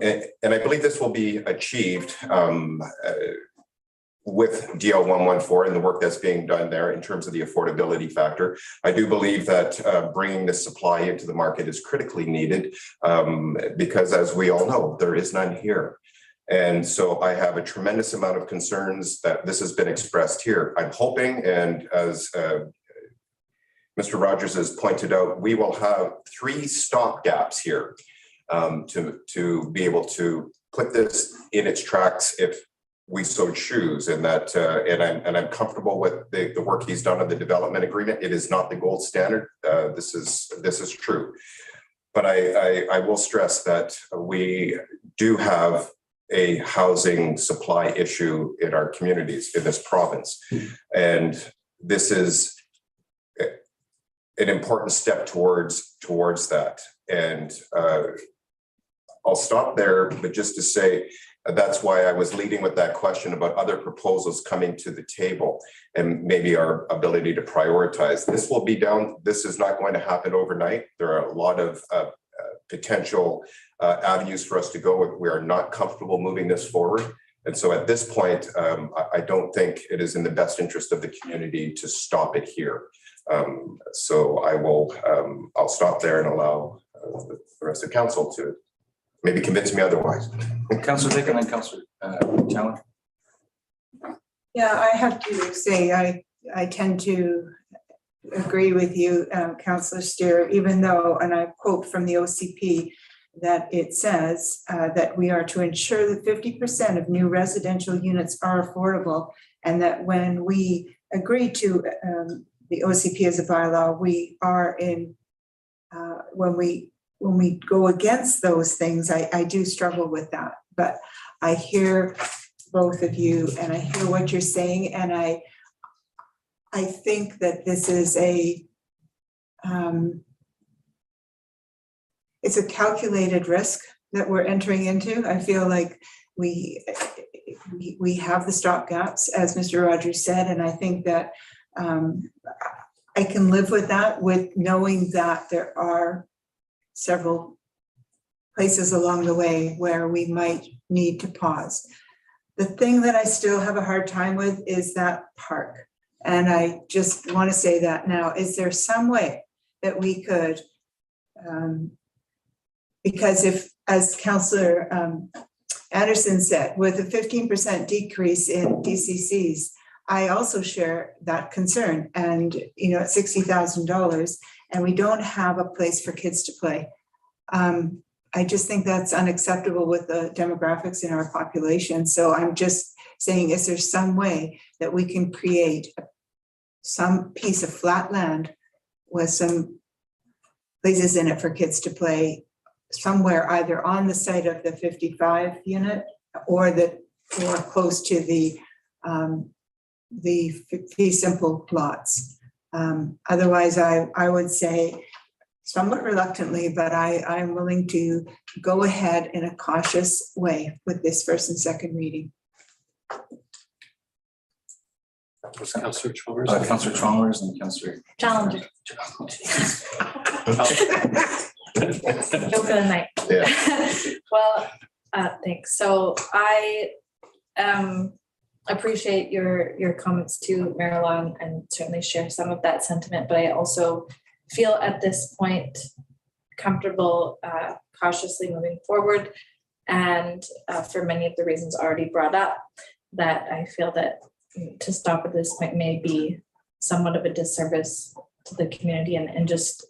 And I believe this will be achieved with DL 114 and the work that's being done there in terms of the affordability factor. I do believe that bringing this supply into the market is critically needed because, as we all know, there is none here. And so I have a tremendous amount of concerns that this has been expressed here. I'm hoping, and as Mr. Rogers has pointed out, we will have 3 stopgaps here to be able to put this in its tracks if we so choose. And that, and I'm comfortable with the work he's done on the development agreement. It is not the gold standard. This is true, but I will stress that we do have a housing supply issue in our communities in this province. And this is an important step towards that. And I'll stop there, but just to say, that's why I was leading with that question about other proposals coming to the table and maybe our ability to prioritize. This will be down, this is not going to happen overnight. There are a lot of potential avenues for us to go if we are not comfortable moving this forward. And so at this point, I don't think it is in the best interest of the community to stop it here. So I'll stop there and allow the rest of council to maybe convince me otherwise. Councillor Dick and then Councillor Challen. Yeah, I have to say, I tend to agree with you, Councillor Steer, even though, and I quote from the OCP, that it says that we are to ensure that 50% of new residential units are affordable, and that when we agree to the OCP as a bylaw, we are in, when we go against those things, I do struggle with that. But I hear both of you and I hear what you're saying, and I think that this is it's a calculated risk that we're entering into. I feel like we have the stop gaps, as Mr. Rogers said, and I think that I can live with that, with knowing that there are several places along the way where we might need to pause. The thing that I still have a hard time with is that park. And I just want to say that now. Is there some way that we could, because if, as Councillor Anderson said, with a 15% decrease in DCCs, I also share that concern. And, at $60,000, and we don't have a place for kids to play. I just think that's unacceptable with the demographics in our population. So I'm just saying, is there some way that we can create some piece of flat land with some places in it for kids to play somewhere, either on the site of the 55 unit or close to the fee simple lots. Otherwise, I would say, somewhat reluctantly, but I'm willing to go ahead in a cautious way with this first and second reading. Councillor Chalmers. Councillor Chalmers and Councillor Challenger. Joke of the night. Yeah. Well, thanks. So I appreciate your comments too, Marilyn, and certainly share some of that sentiment, but I also feel at this point comfortable cautiously moving forward, and for many of the reasons already brought up, that I feel that to stop at this point may be somewhat of a disservice to the community, and just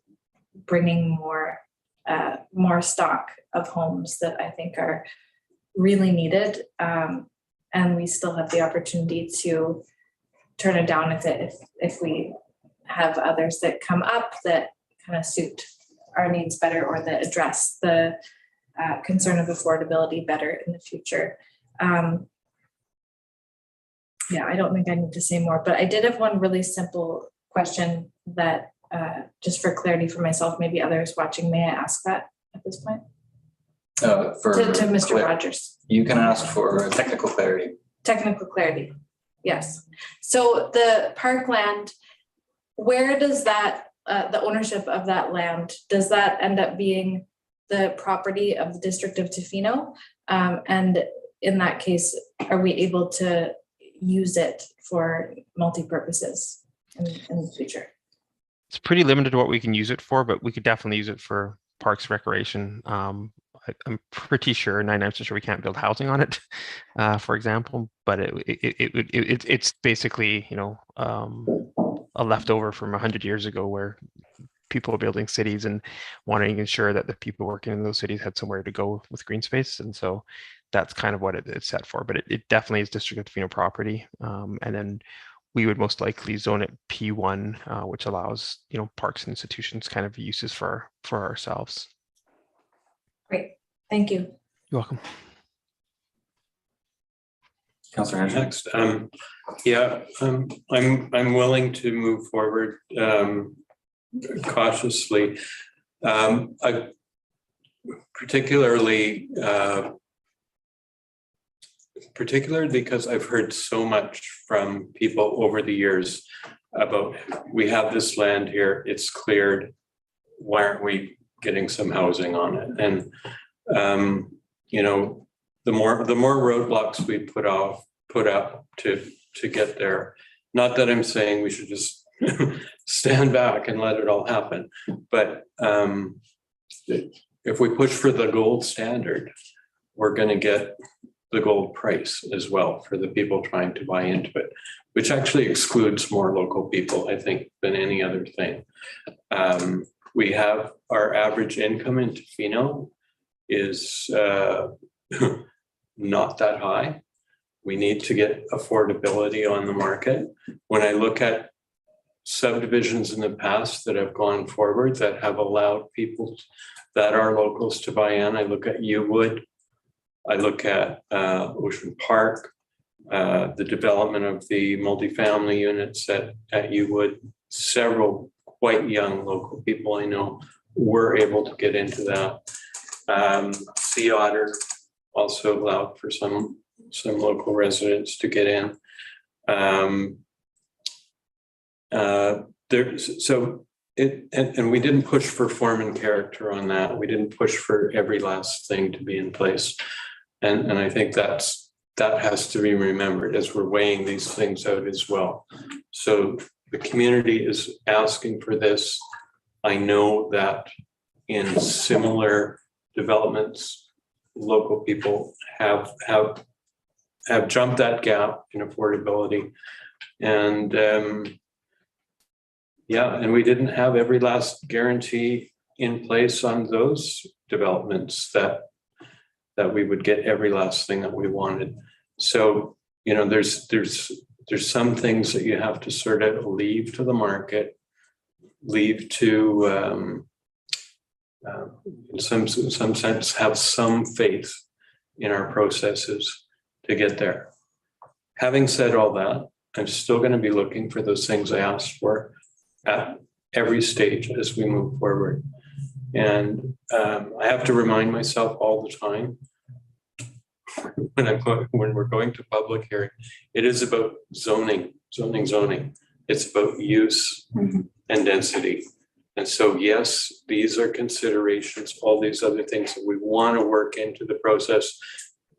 bringing more stock of homes that I think are really needed, and we still have the opportunity to turn it down if we have others that come up that kind of suit our needs better, or that address the concern of affordability better in the future. Yeah, I don't think I need to say more, but I did have one really simple question that just for clarity for myself, maybe others watching, may I ask that at this point? To Mr. Rogers. You can ask for technical clarity. Technical clarity, yes. So the parkland, where does that, the ownership of that land, does that end up being the property of the District of Tofino? And in that case, are we able to use it for multi-purposes in the future? It's pretty limited to what we can use it for, but we could definitely use it for parks recreation. I'm pretty sure, 99% sure we can't build housing on it, for example, but it's basically, a leftover from 100 years ago where people were building cities and wanting to ensure that the people working in those cities had somewhere to go with green space. And so that's kind of what it's set for, but it definitely is District of Tofino property. And then we would most likely zone it P1, which allows, parks and institutions kind of uses for ourselves. Great, thank you. You're welcome. Councillor Anderson. Next, I'm willing to move forward cautiously. I particularly because I've heard so much from people over the years about, we have this land here, it's cleared, why aren't we getting some housing on it? And the more roadblocks we put up to get there, not that I'm saying we should just stand back and let it all happen, but if we push for the gold standard, we're going to get the gold price as well for the people trying to buy into it, which actually excludes more local people, I think, than any other thing. We have our average income in Tofino is not that high. We need to get affordability on the market. When I look at subdivisions in the past that have gone forward that have allowed people that are locals to buy in, I look at Uwood, I look at Ocean Park, the development of the multifamily units at Uwood. Several quite young local people I know were able to get into that. Sea otter also allowed for some local residents to get in. And we didn't push for form and character on that. We didn't push for every last thing to be in place. And I think that has to be remembered as we're weighing these things out as well. So the community is asking for this. I know that in similar developments, local people have jumped that gap in affordability. And and we didn't have every last guarantee in place on those developments that we would get every last thing that we wanted. So, you know, there's some things that you have to sort of leave to the market, leave to, in some sense, have some faith in our processes to get there. Having said all that, I'm still going to be looking for those things I asked for at every stage as we move forward. And I have to remind myself all the time when we're going to public hearing, it is about zoning. It's about use and density. And so, yes, these are considerations, all these other things that we want to work into the process,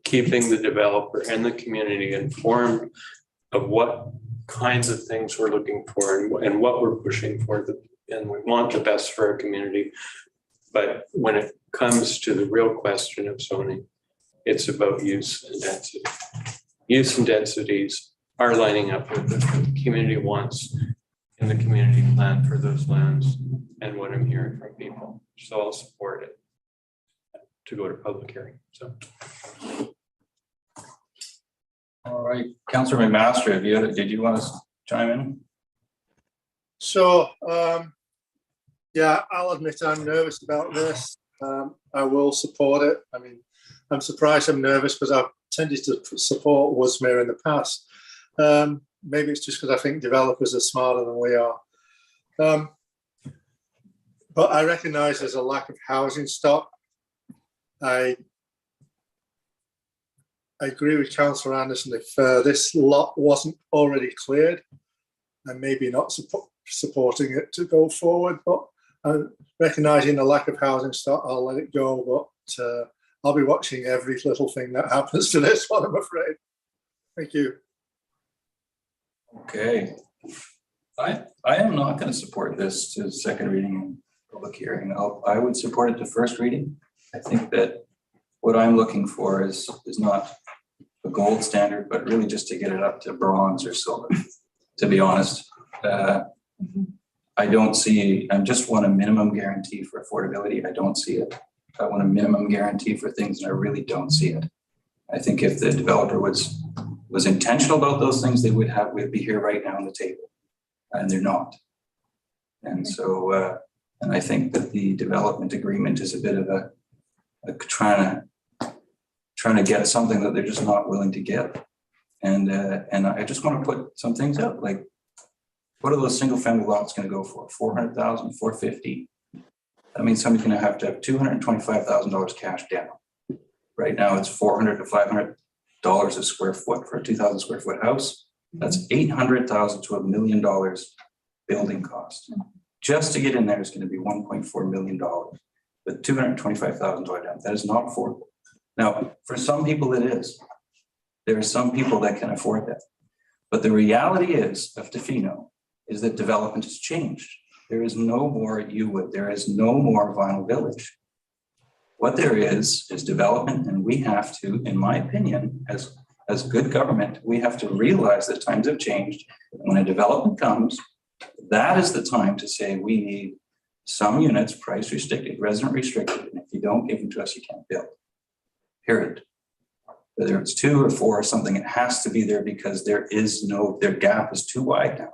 keeping the developer and the community informed of what kinds of things we're looking for and what we're pushing for, and we want the best for our community. But when it comes to the real question of zoning, it's about use and density. Use and densities are lining up with what the community wants in the community plan for those lands and what I'm hearing from people. So I'll support it to go to public hearing. So. All right, Councillor McMaster, did you want to chime in? So, yeah, I'll admit I'm nervous about this. I will support it. I mean, I'm surprised I'm nervous because I've tended to support Wasmere in the past. Maybe it's just because I think developers are smarter than we are. But I recognise there's a lack of housing stock. I agree with Councillor Anderson. If this lot wasn't already cleared, and maybe not supporting it to go forward, but recognising the lack of housing stock, I'll let it go. But I'll be watching every little thing that happens to this one, I'm afraid. Thank you. Okay. I am not going to support this to second reading and public hearing. I would support it to first reading. I think that what I'm looking for is not a gold standard, but really just to get it up to bronze or silver, to be honest. I just want a minimum guarantee for affordability. I don't see it. I want a minimum guarantee for things, and I really don't see it. I think if the developer was intentional about those things, we'd be here right now on the table, and they're not. And so, and I think that the development agreement is a bit of a trying to get something that they're just not willing to get. And I just want to put some things out, like, what are those single family lots going to go for? 400,000, 450. That means somebody's going to have $225,000 cash down. Right now it's $400 to $500 a square foot for a 2,000 square foot house. That's $800,000 to $1 million building cost. Just to get in there is going to be $1.4 million. With $225,000 down, that is not affordable. Now, for some people it is. There are some people that can afford that. But the reality is of Tofino is that development has changed. There is no more Uwood. There is no more Vinyl Village. What there is development, and we have to, in my opinion, as good government, we have to realize that times have changed. When a development comes, that is the time to say we need some units price restricted, resident restricted, and if you don't give them to us, you can't build. Period. Whether it's 2 or 4 or something, it has to be there because their gap is too wide now.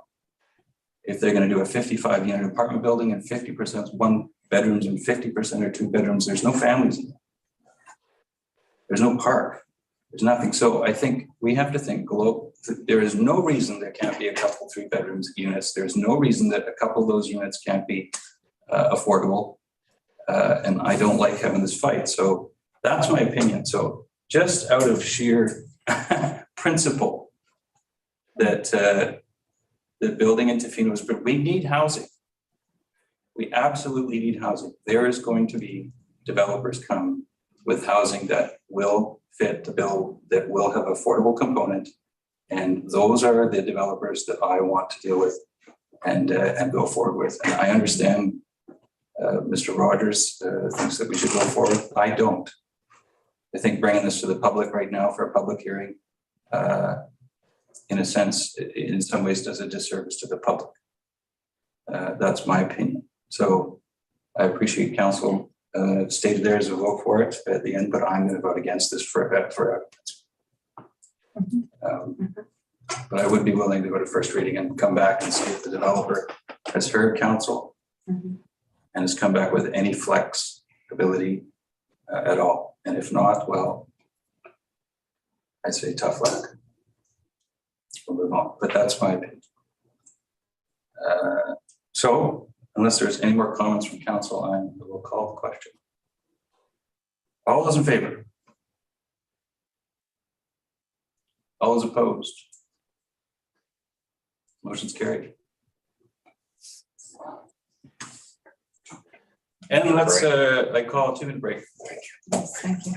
If they're going to do a 55 unit apartment building and 50% is 1 bedrooms and 50% are 2 bedrooms, there's no families in there. There's no park. There's nothing. So I think we have to think global. There is no reason there can't be a couple 3 bedrooms units. There's no reason that a couple of those units can't be affordable. And I don't like having this fight. So that's my opinion. So just out of sheer principle that the building in Tofino is, we need housing. We absolutely need housing. There is going to be developers come with housing that will fit the bill, that will have affordable component. And those are the developers that I want to deal with and go forward with. And I understand Mr. Rogers thinks that we should go forward. I don't. I think bringing this to the public right now for a public hearing, in a sense, in some ways does a disservice to the public. That's my opinion. So I appreciate council stated there as a vote for it at the end, but I'm going to vote against this for evidence. But I would be willing to go to first reading and come back and see if the developer has heard council and has come back with any flexibility at all. And if not, well, I'd say tough luck. We'll move on, but that's my opinion. So unless there's any more comments from council, I will call the question. All those in favor? All those opposed? Motion's carried. And let's, I call a 2-minute break. Thank you.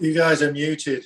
You guys are muted.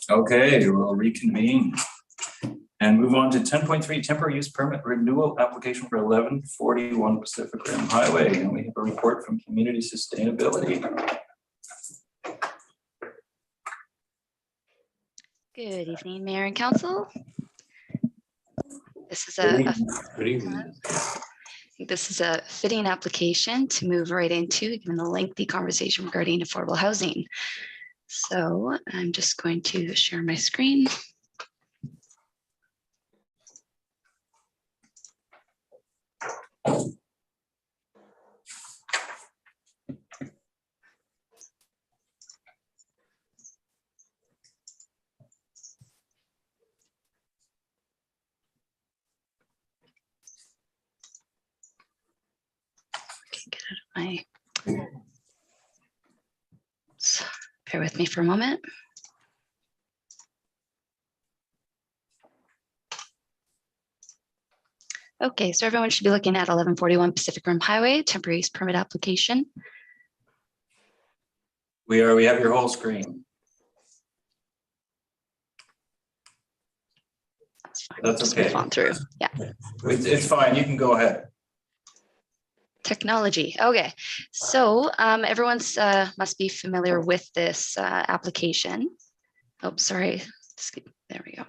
Okay, we'll reconvene and move on to 10.3 temporary use permit renewal application for 1141 Pacific Rim Highway. And we have a report from Community Sustainability. Good evening, Mayor and Council. This is Good evening. this is a fitting application to move right into, given the lengthy conversation regarding affordable housing. So I'm just going to share my screen. Get out of my, so bear with me for a moment. Okay, so everyone should be looking at 1141 Pacific Rim Highway, temporary use permit application. We have your whole screen. That's fine. That's Just okay. move on through. Yeah. It's fine, you can go ahead. Technology. Okay, so everyone's must be familiar with this application. Oh, sorry. There we go.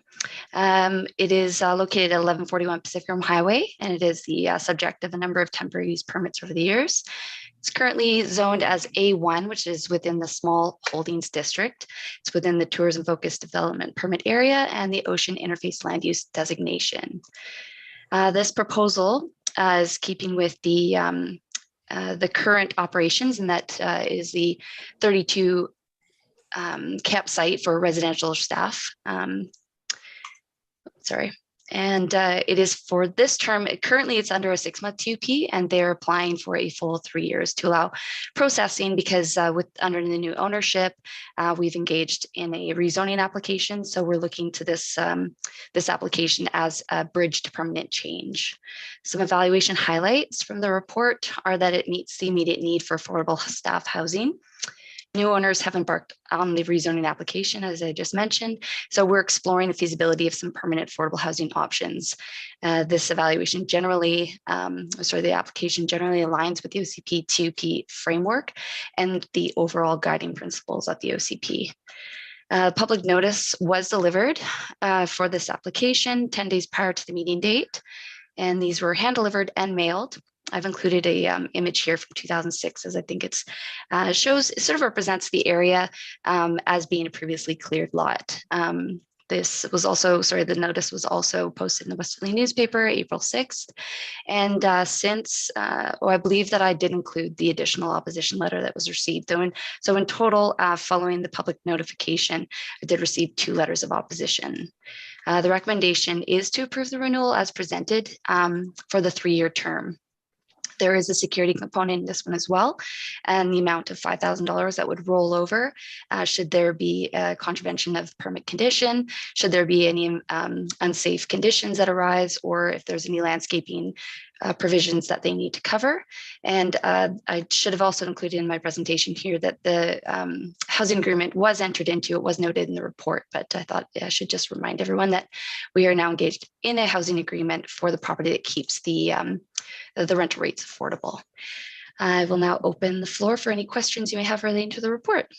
It is located at 1141 Pacific Rim Highway, and it is the subject of a number of temporary use permits over the years. It's currently zoned as A1, which is within the Small Holdings District. It's within the Tourism Focused Development Permit Area and the Ocean Interface Land Use Designation. This proposal is keeping with the current operations, and that is the 32 campsite for residential staff. Sorry. And it is for this term. Currently, it's under a 6-month TUP, and they're applying for a full 3 years to allow processing because under the new ownership, we've engaged in a rezoning application. So we're looking to this application as a bridge to permanent change. Some evaluation highlights from the report are that it meets the immediate need for affordable staff housing. New owners have embarked on the rezoning application, as I just mentioned. So we're exploring the feasibility of some permanent affordable housing options. This evaluation generally, the application generally aligns with the OCP 2P framework and the overall guiding principles of the OCP. Public notice was delivered for this application 10 days prior to the meeting date, and these were hand delivered and mailed. I've included a image here from 2006, as I think it sort of represents the area as being a previously cleared lot. This was also, the notice was also posted in the Westerly newspaper, April 6th. And I believe that I did include the additional opposition letter that was received. So in total, following the public notification, I did receive 2 letters of opposition. The recommendation is to approve the renewal as presented for the 3-year term. There is a security component in this one as well, and the amount of $5,000 that would roll over should there be a contravention of permit condition, should there be any unsafe conditions that arise, or if there's any landscaping provisions that they need to cover. And I should have also included in my presentation here that the housing agreement was entered into. It was noted in the report, but I thought I should just remind everyone that we are now engaged in a housing agreement for the property that keeps the rental rates affordable. I will now open the floor for any questions you may have relating to the report.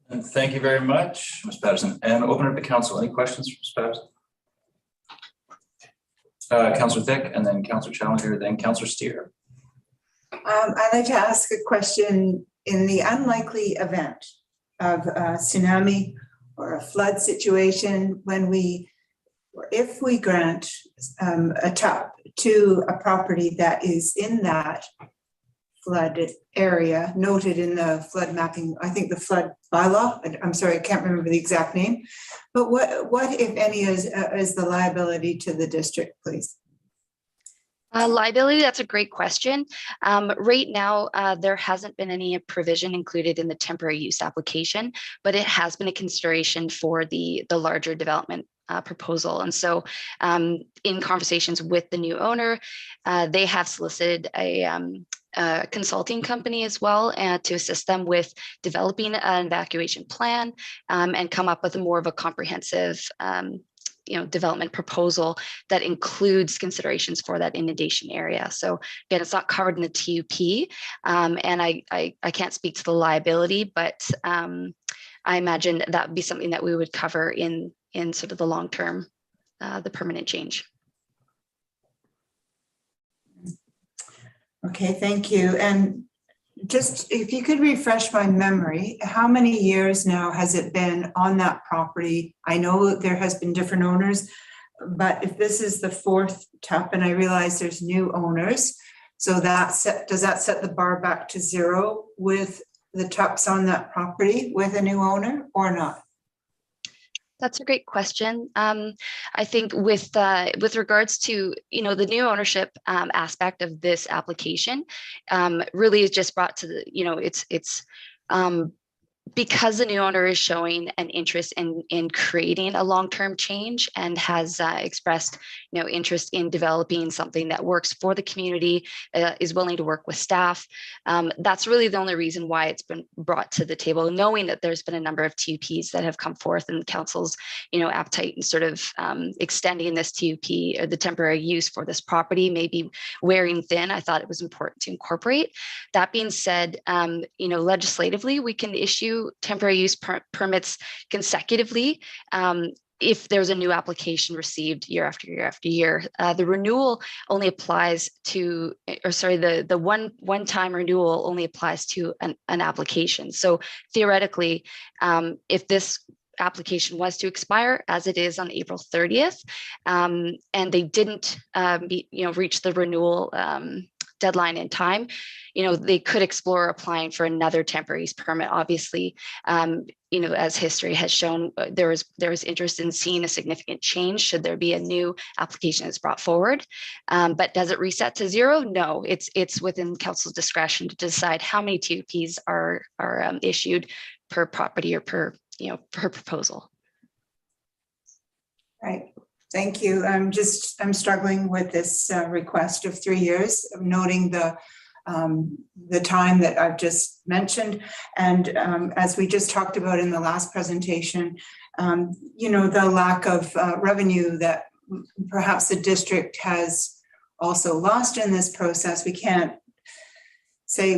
And thank you very much, Ms. Patterson. And open it to council. Any questions for Ms. Patterson? Councillor Thick, and then Councillor Challenger, then Councillor Steer. I'd like to ask a question. In the unlikely event of a tsunami or a flood situation, if we grant a TUP to a property that is in that flood area noted in the flood mapping, I think the flood bylaw, I'm sorry, I can't remember the exact name, but what if any is the liability to the district, please? Liability, that's a great question. Right now, there hasn't been any provision included in the temporary use application, but it has been a consideration for the larger development proposal. And so in conversations with the new owner, they have solicited a consulting company as well to assist them with developing an evacuation plan and come up with more of a comprehensive development proposal that includes considerations for that inundation area. So again, it's not covered in the TUP, and I can't speak to the liability, but I imagine that would be something that we would cover in sort of the long term, the permanent change. Okay, thank you. And just if you could refresh my memory, how many years now has it been on that property? I know there has been different owners, but if this is the fourth TUP, and I realize there's new owners, so does that set the bar back to zero with the TUPs on that property with a new owner or not? That's a great question. I think with regards to the new ownership aspect of this application, really is just brought to the it's because the new owner is showing an interest in creating a long-term change and has expressed interest in developing something that works for the community, is willing to work with staff. That's really the only reason why it's been brought to the table, knowing that there's been a number of TUPs that have come forth and council's appetite in sort of extending this TUP or the temporary use for this property maybe wearing thin. I thought it was important to incorporate. That being said, legislatively we can issue temporary use permits consecutively if there's a new application received year after year after year. The renewal only applies to, the one-time renewal only applies to an application. So theoretically, if this application was to expire as it is on April 30th, and they didn't reach the renewal deadline in time, they could explore applying for another temporary use permit. Obviously, as history has shown, there is interest in seeing a significant change should there be a new application that's brought forward. But does it reset to zero? No, it's within council's discretion to decide how many TUPs are issued per property or per proposal. Right. Thank you. I'm struggling with this request of 3 years, noting the time that I've just mentioned. And as we just talked about in the last presentation, the lack of revenue that perhaps the district has also lost in this process. We can't say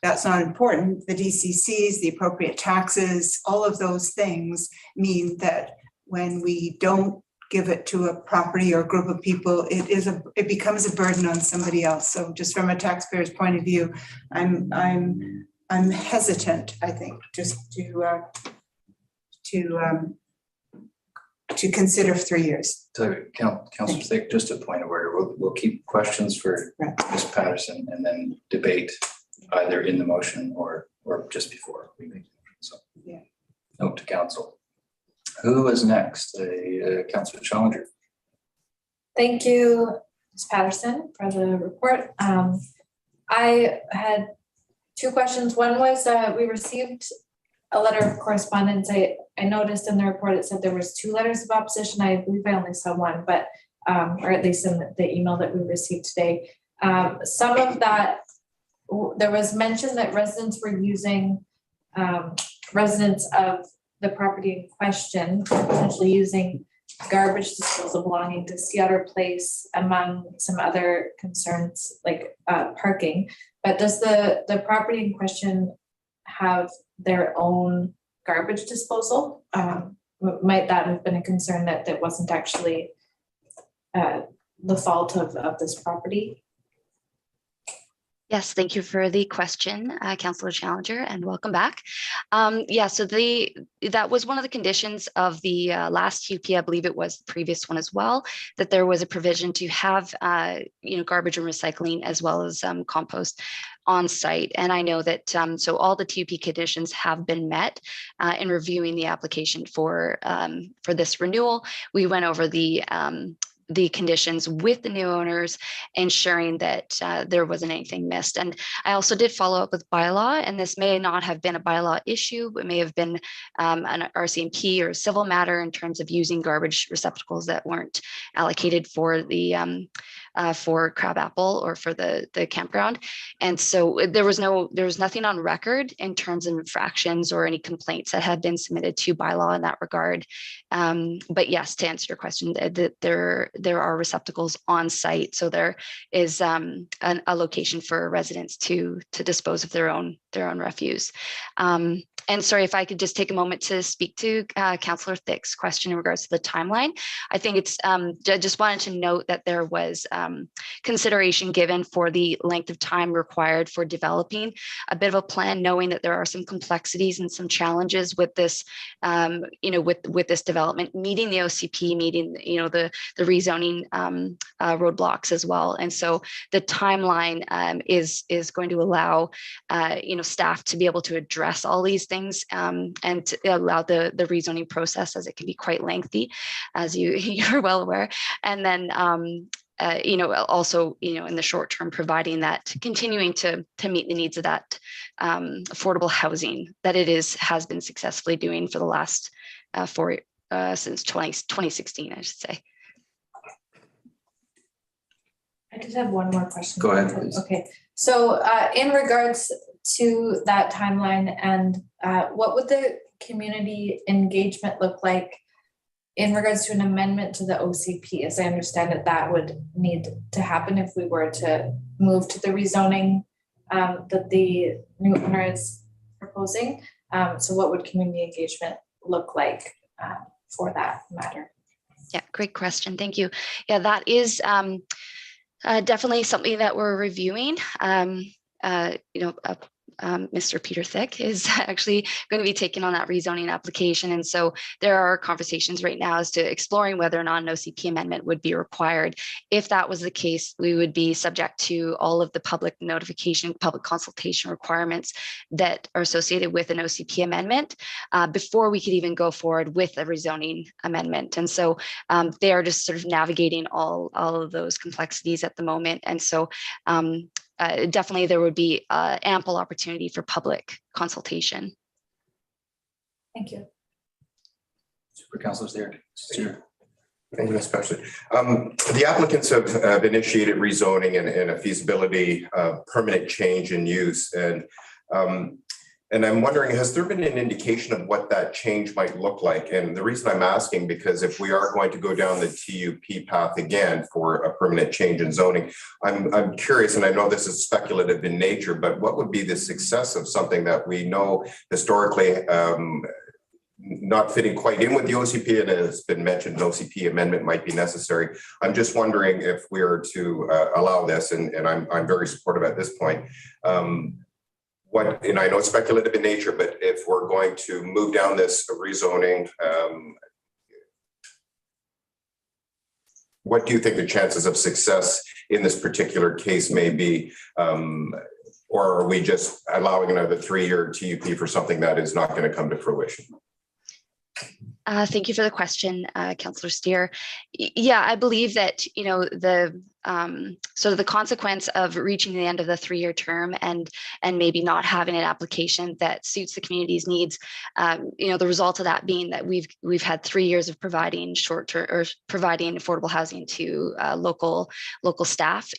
that's not important. The DCCs, the appropriate taxes, all of those things mean that when we don't give it to a property or a group of people, it becomes a burden on somebody else. So just from a taxpayer's point of view, I'm hesitant, I think, just to consider 3 years. So Councillor Thick, just a point of order. We'll keep questions for Ms. Patterson and then debate either in the motion or just before we make the motion. So note to council. Who is next? Councillor Challenger. Thank you, Ms. Patterson, for the report. I had two questions. One was we received a letter of correspondence. I noticed in the report it said there was 2 letters of opposition. I believe I only saw one, but or at least in the email that we received today. Some of that, there was mention that residents were using, residents of the property in question, potentially using garbage disposal belonging to Seattle Place, among some other concerns like parking. But does the property in question have their own garbage disposal? Might that have been a concern that wasn't actually the fault of this property? Yes, thank you for the question, Councillor Challenger, and welcome back. Yeah, so that was one of the conditions of the last UP, I believe it was the previous one as well, that there was a provision to have garbage and recycling as well as compost on site. And I know that so all the TUP conditions have been met. In reviewing the application for this renewal, we went over the conditions with the new owners, ensuring that there wasn't anything missed. And I also did follow up with bylaw, and this may not have been a bylaw issue, but may have been an RCMP or a civil matter in terms of using garbage receptacles that weren't allocated for the for crabapple or for the campground. And so there was nothing on record in terms of infractions or any complaints that had been submitted to bylaw in that regard. But yes, to answer your question, that there are receptacles on site. So there is a location for residents to dispose of their own refuse. And sorry, if I could just take a moment to speak to Councillor Thick's question in regards to the timeline. I think it's I just wanted to note that there was consideration given for the length of time required for developing a bit of a plan, knowing that there are some complexities and some challenges with this, with this development, meeting the OCP, meeting the rezoning roadblocks as well. And so the timeline is going to allow staff to be able to address all these things and to allow the rezoning process, as it can be quite lengthy, as you're well aware. And then also in the short term, providing that, continuing to meet the needs of that affordable housing that has been successfully doing for the last since 2016, I should say. I just have one more question. Go ahead, please. Okay, so in regards to that timeline, and what would the community engagement look like in regards to an amendment to the OCP? As I understand it, that would need to happen if we were to move to the rezoning that the new owner is proposing. So what would community engagement look like for that matter? Yeah, great question. Thank you. Yeah, that is definitely something that we're reviewing. Mr. Peter Thick is actually going to be taking on that rezoning application. And so there are conversations right now as to exploring whether or not an OCP amendment would be required. If that was the case, we would be subject to all of the public notification, public consultation requirements that are associated with an OCP amendment before we could even go forward with a rezoning amendment. And so they are just sort of navigating all of those complexities at the moment. And so definitely there would be ample opportunity for public consultation. Thank you. Super Councillors there. Thank you, Ms. President. The applicants have initiated rezoning and a feasibility permanent change in use. And I'm wondering, has there been an indication of what that change might look like? And the reason I'm asking, because if we are going to go down the TUP path again for a permanent change in zoning, I'm curious, and I know this is speculative in nature, but what would be the success of something that we know historically not fitting quite in with the OCP, and has been mentioned an OCP amendment might be necessary. I'm just wondering if we are to allow this, and I'm very supportive at this point. And I know it's speculative in nature, but if we're going to move down this rezoning, what do you think the chances of success in this particular case may be? Or are we just allowing another 3-year TUP for something that is not going to come to fruition? Thank you for the question, Councillor Steer. Yeah, I believe that sort of the consequence of reaching the end of the 3-year term and maybe not having an application that suits the community's needs. The result of that being that we've had 3 years of providing short-term or providing affordable housing to local staff.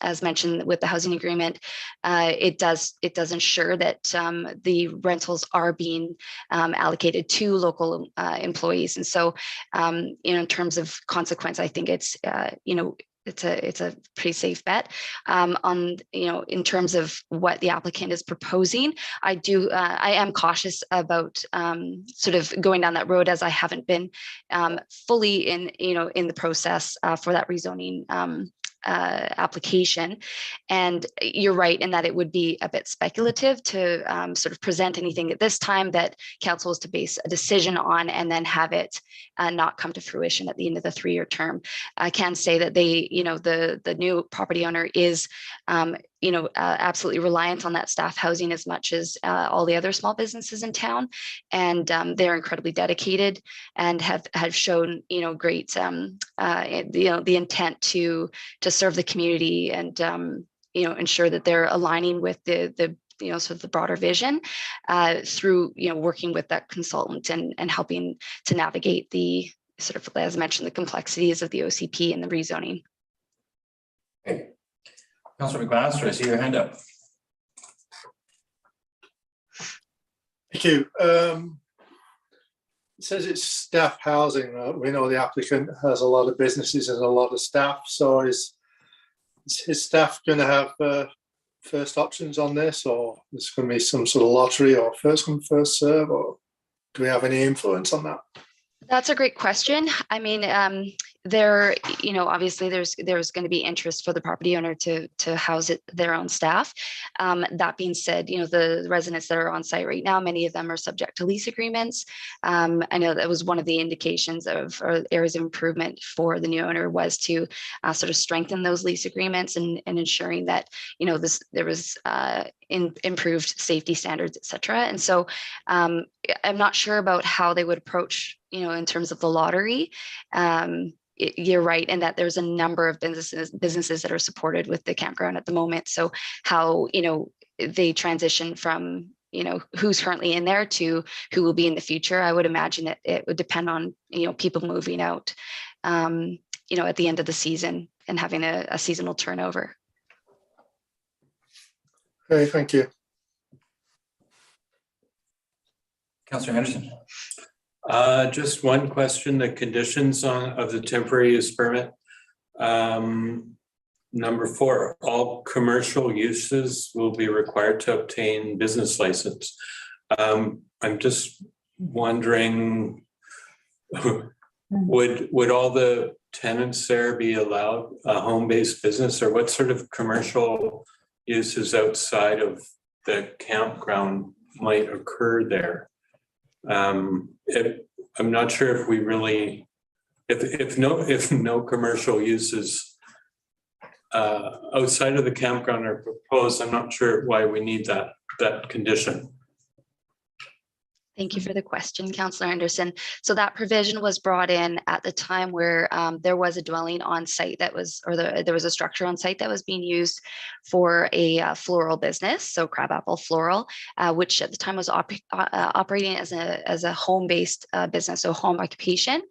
As mentioned with the housing agreement, it does ensure that the rentals are being allocated to local employees. And so, in terms of consequence, I think it's a pretty safe bet. In terms of what the applicant is proposing, I am cautious about sort of going down that road, as I haven't been fully in the process for that rezoning application. And you're right in that it would be a bit speculative to sort of present anything at this time that council is to base a decision on and then have it not come to fruition at the end of the 3-year term. I can say that the new property owner is absolutely reliant on that staff housing as much as all the other small businesses in town, and they're incredibly dedicated and have shown great the intent to serve the community and ensure that they're aligning with the sort of the broader vision through working with that consultant and helping to navigate the sort of, as I mentioned, the complexities of the OCP and the rezoning. Okay. Councillor McMaster, I see your hand up. Thank you. It says it's staff housing. We know the applicant has a lot of businesses and a lot of staff. So is his staff going to have first options on this, or is it going to be some sort of lottery or first come, first serve, or do we have any influence on that? That's a great question. I mean, obviously there's going to be interest for the property owner to house their own staff. That being said, the residents that are on site right now, many of them are subject to lease agreements. I know that was one of the indications of or areas of improvement for the new owner was to sort of strengthen those lease agreements and ensuring that there was improved safety standards, et cetera. And so I'm not sure about how they would approach in terms of the lottery. You're right in that there's a number of businesses that are supported with the campground at the moment. So how they transition from who's currently in there to who will be in the future, I would imagine it would depend on people moving out at the end of the season and having a seasonal turnover. Okay, thank you. Councillor Henderson. Just one question, the conditions of the temporary use permit. Number 4, all commercial uses will be required to obtain business license. I'm just wondering, would all the tenants there be allowed a home-based business, or what sort of commercial uses outside of the campground might occur there? I'm not sure if we really, if no commercial uses outside of the campground are proposed, I'm not sure why we need that condition. Thank you for the question, Councillor Anderson. So that provision was brought in at the time where there was a dwelling on site that was, or there was a structure on site that was being used for a floral business, so crabapple floral, which at the time was operating as a home-based business, so home occupation.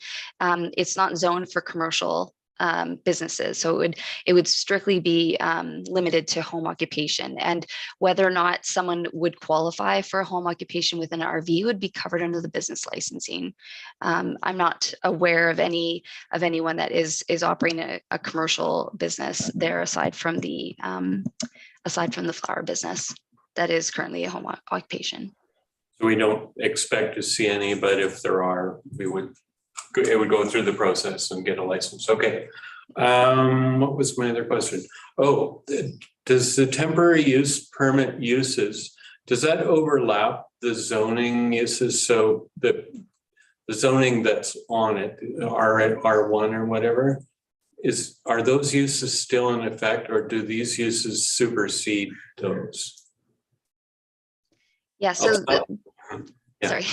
It's not zoned for commercial businesses, so it would strictly be limited to home occupation, and whether or not someone would qualify for a home occupation within an RV would be covered under the business licensing. I'm not aware of anyone that is operating a commercial business there aside from the flower business that is currently a home occupation. So we don't expect to see any, but if there are, it would go through the process and get a license. Okay. What was my other question? Oh, does the temporary use permit uses, does that overlap the zoning uses? So the zoning that's on it, R1 or whatever, are those uses still in effect, or do these uses supersede those? Yeah, so sorry.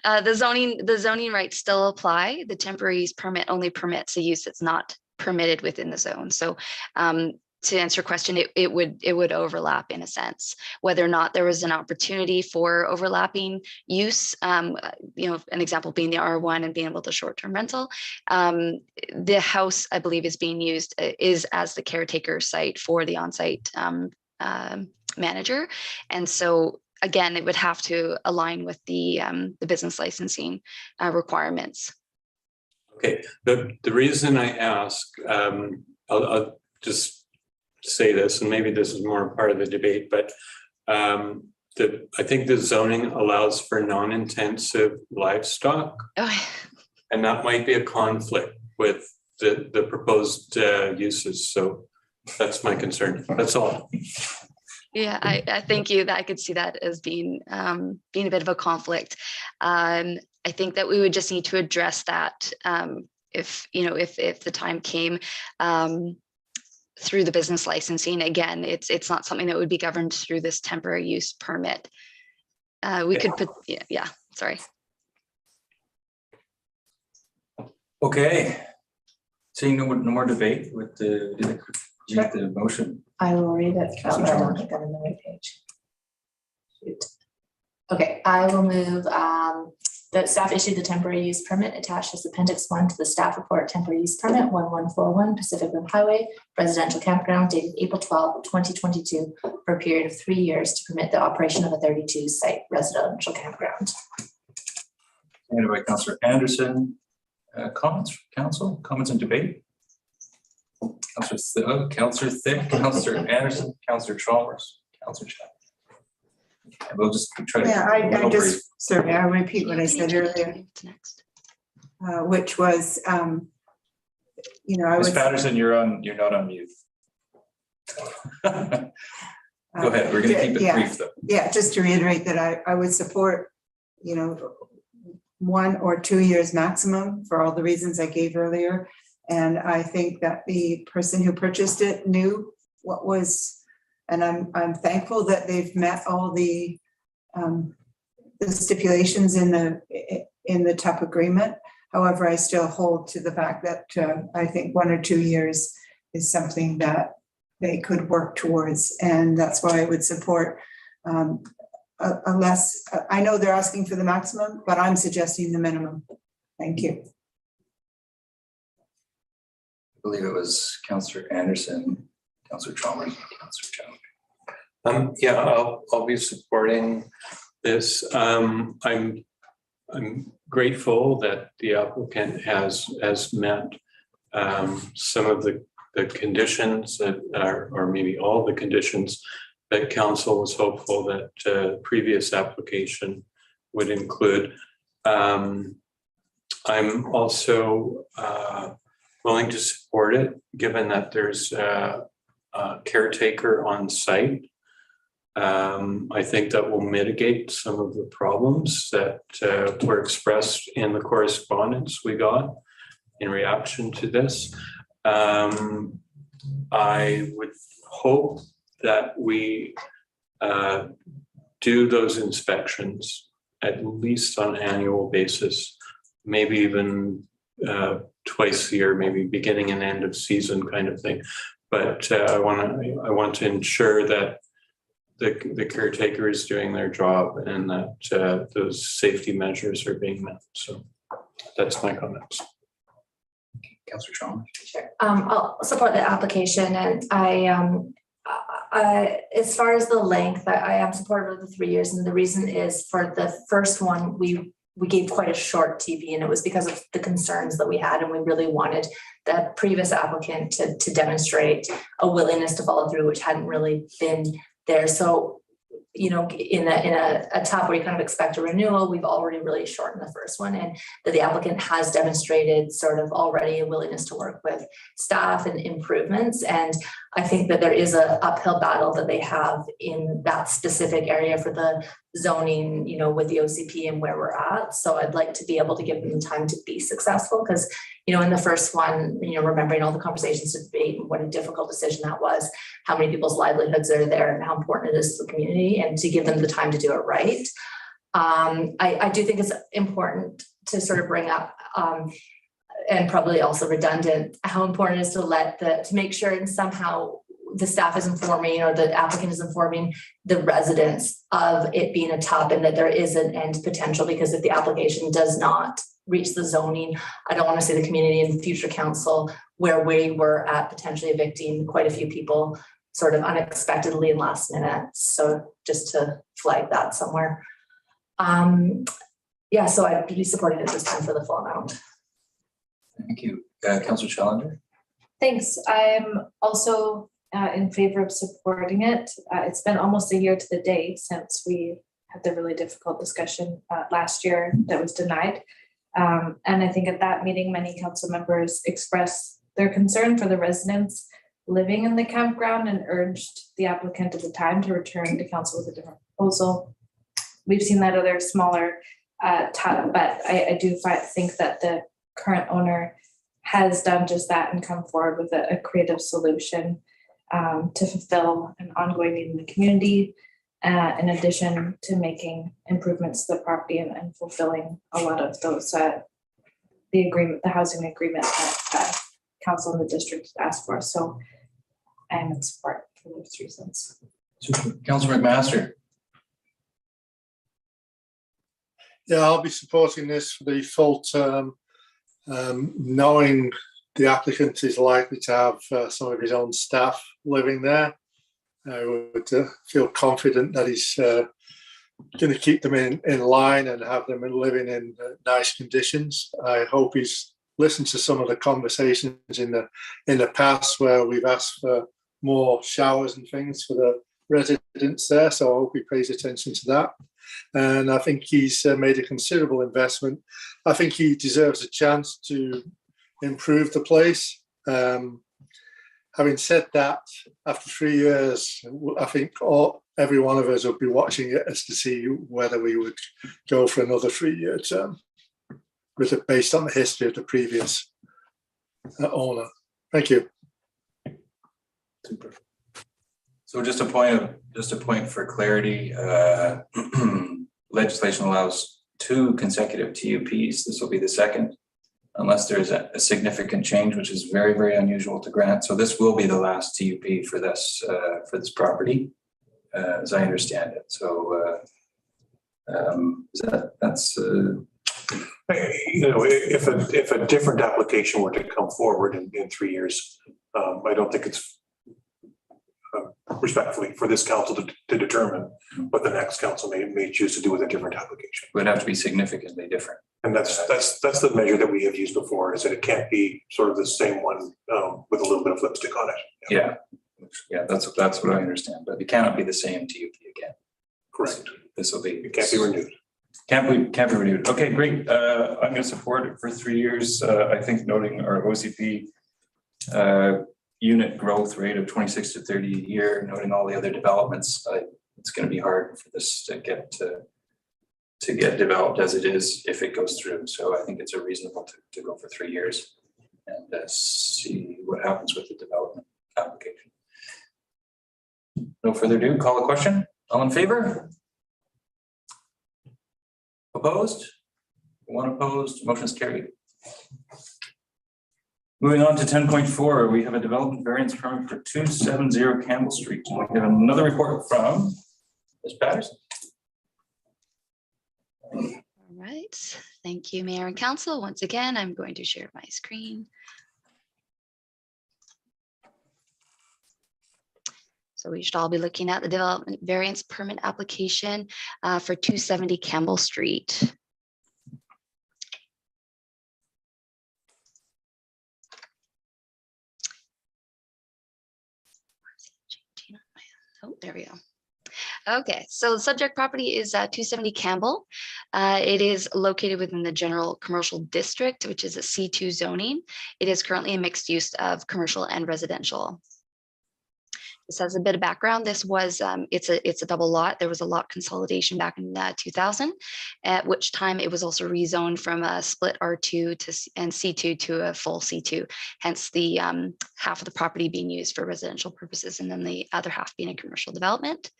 The zoning rights still apply. The temporary use permit only permits a use that's not permitted within the zone. So to answer your question, it would overlap in a sense. Whether or not there was an opportunity for overlapping use, an example being the R1 and being able to short-term rental, the house, I believe, is being used is as the caretaker site for the on-site manager. And so again, it would have to align with the business licensing requirements. Okay, the reason I ask, I'll just say this, and maybe this is more part of the debate, but I think the zoning allows for non-intensive livestock, and that might be a conflict with the proposed uses. So that's my concern. That's all. Yeah, I thank you. That I could see that as being a bit of a conflict. I think that we would just need to address that if the time came. Through the business licensing. Again, it's not something that would be governed through this temporary use permit. We could put, yeah, sorry. Okay. Seeing no more debate with the motion. I will read it. I don't think I'm on the right page. Shoot. Okay, I will move that staff issued the temporary use permit attached as Appendix 1 to the staff report temporary use permit 1141 Pacific Rim Highway residential campground dated April 12, 2022 for a period of 3 years to permit the operation of a 32 site residential campground. Seconded by Councillor Anderson. Comments from council? Comments and debate? Councillor Thick, Councillor Anderson, Councillor Chalmers, Councillor Chapman. We'll just try to. Yeah, I'll repeat what I said earlier. Which was, I was. Ms. Patterson, you're not on mute. Go ahead. We're going to keep it brief, though. Yeah, just to reiterate that I would support, 1 or 2 years maximum for all the reasons I gave earlier, and I think that the person who purchased it knew what was. And I'm thankful that they've met all the stipulations in the TUP agreement. However, I still hold to the fact that I think 1 or 2 years is something that they could work towards, and that's why I would support a less. I know they're asking for the maximum, but I'm suggesting the minimum. Thank you. I believe it was Councillor Anderson, Councillor Chalmers, and Councillor Chapman. Yeah, I'll be supporting this. I'm grateful that the applicant has met some of the conditions that are, or maybe all the conditions that council was hopeful that previous application would include. I'm also willing to support it, given that there's a caretaker on site. I think that will mitigate some of the problems that were expressed in the correspondence we got in reaction to this. I would hope that we do those inspections at least on an annual basis, maybe even twice a year, maybe beginning and end of season kind of thing. But I want to ensure that the caretaker is doing their job and that those safety measures are being met. So that's my comments. Councillor Chalmers. Sure. I'll support the application, and I as far as the length, I am supportive of the 3 years, and the reason is for the first one we gave quite a short TP, and it was because of the concerns that we had, and we really wanted the previous applicant to demonstrate a willingness to follow through, which hadn't really been there. So, in a TUP where you kind of expect a renewal, we've already really shortened the first one, and that the applicant has demonstrated sort of already a willingness to work with staff and improvements. And I think that there is an uphill battle that they have in that specific area for the zoning, with the OCP and where we're at. So I'd like to be able to give them the time to be successful, because, in the first one, remembering all the conversations to debate and what a difficult decision that was, how many people's livelihoods are there and how important it is to the community, and to give them the time to do it right. I do think it's important to sort of bring up, and probably also redundant, how important it is to make sure and somehow the staff is informing or the applicant is informing the residents of it being a tub and that there is an end potential, because if the application does not reach the zoning, I don't want to see the community in future council where we were at potentially evicting quite a few people sort of unexpectedly and last minute. So just to flag that somewhere. Yeah, so I'd be supporting it this time for the full amount. Thank you. Councillor Challenger? Thanks. I'm also in favor of supporting it. It's been almost a year to the day since we had the really difficult discussion last year that was denied. And I think at that meeting, many council members expressed their concern for the residents living in the campground and urged the applicant at the time to return to council with a different proposal. We've seen that other smaller tub, but I do think that the current owner has done just that and come forward with a creative solution to fulfill an ongoing need in the community, in addition to making improvements to the property and fulfilling a lot of those, the housing agreement that council and the district asked for. So I am in support for those reasons. Councillor McMaster? Yeah, I'll be supporting this for the full term, knowing the applicant is likely to have some of his own staff living there. I would feel confident that he's going to keep them in line and have them living in nice conditions. I hope he's listened to some of the conversations in the past where we've asked for more showers and things for the residents there. So I hope he pays attention to that. And I think he's made a considerable investment. I think he deserves a chance to improve the place. Having said that, after 3 years, I think every one of us would be watching it as to see whether we would go for another 3-year term, based on the history of the previous owner. Thank you. Super. So just a point for clarity, legislation allows 2 consecutive TUPs. This will be the second, unless there's a significant change, which is very, very unusual to grant. So this will be the last TUP for this property, as I understand it. So that's. If a different application were to come forward in 3 years, I don't think it's respectfully for this council to determine what the next council may choose to do with a different application. It would have to be significantly different. And that's the measure that we have used before, is that it can't be sort of the same one with a little bit of lipstick on it. Yeah, that's what I understand, but it cannot be the same TUP again. Correct. This will be. It can't be renewed. Can't be renewed. Okay, great. I'm going to support it for 3 years. I think noting our OCP unit growth rate of 26 to 30 a year, noting all the other developments, it's going to be hard for this to get developed as it is if it goes through. So I think it's a reasonable to go for 3 years and see what happens with the development application. No further ado, call the question. All in favor? Opposed? 1 opposed. Motion is carried. Moving on to 10.4, we have a development variance permit for 270 Campbell Street. We have another report from Ms. Patterson. All right. Thank you, Mayor and Council. Once again, I'm going to share my screen. So we should all be looking at the development variance permit application for 270 Campbell Street. Oh, there we go. Okay, so the subject property is 270 Campbell. It is located within the general commercial district, which is a C2 zoning. It is currently a mixed use of commercial and residential. This has a bit of background. This was, it's a double lot. There was a lot consolidation back in 2000, at which time it was also rezoned from a split R2 and C2 to a full C2, hence the half of the property being used for residential purposes and then the other half being a commercial development.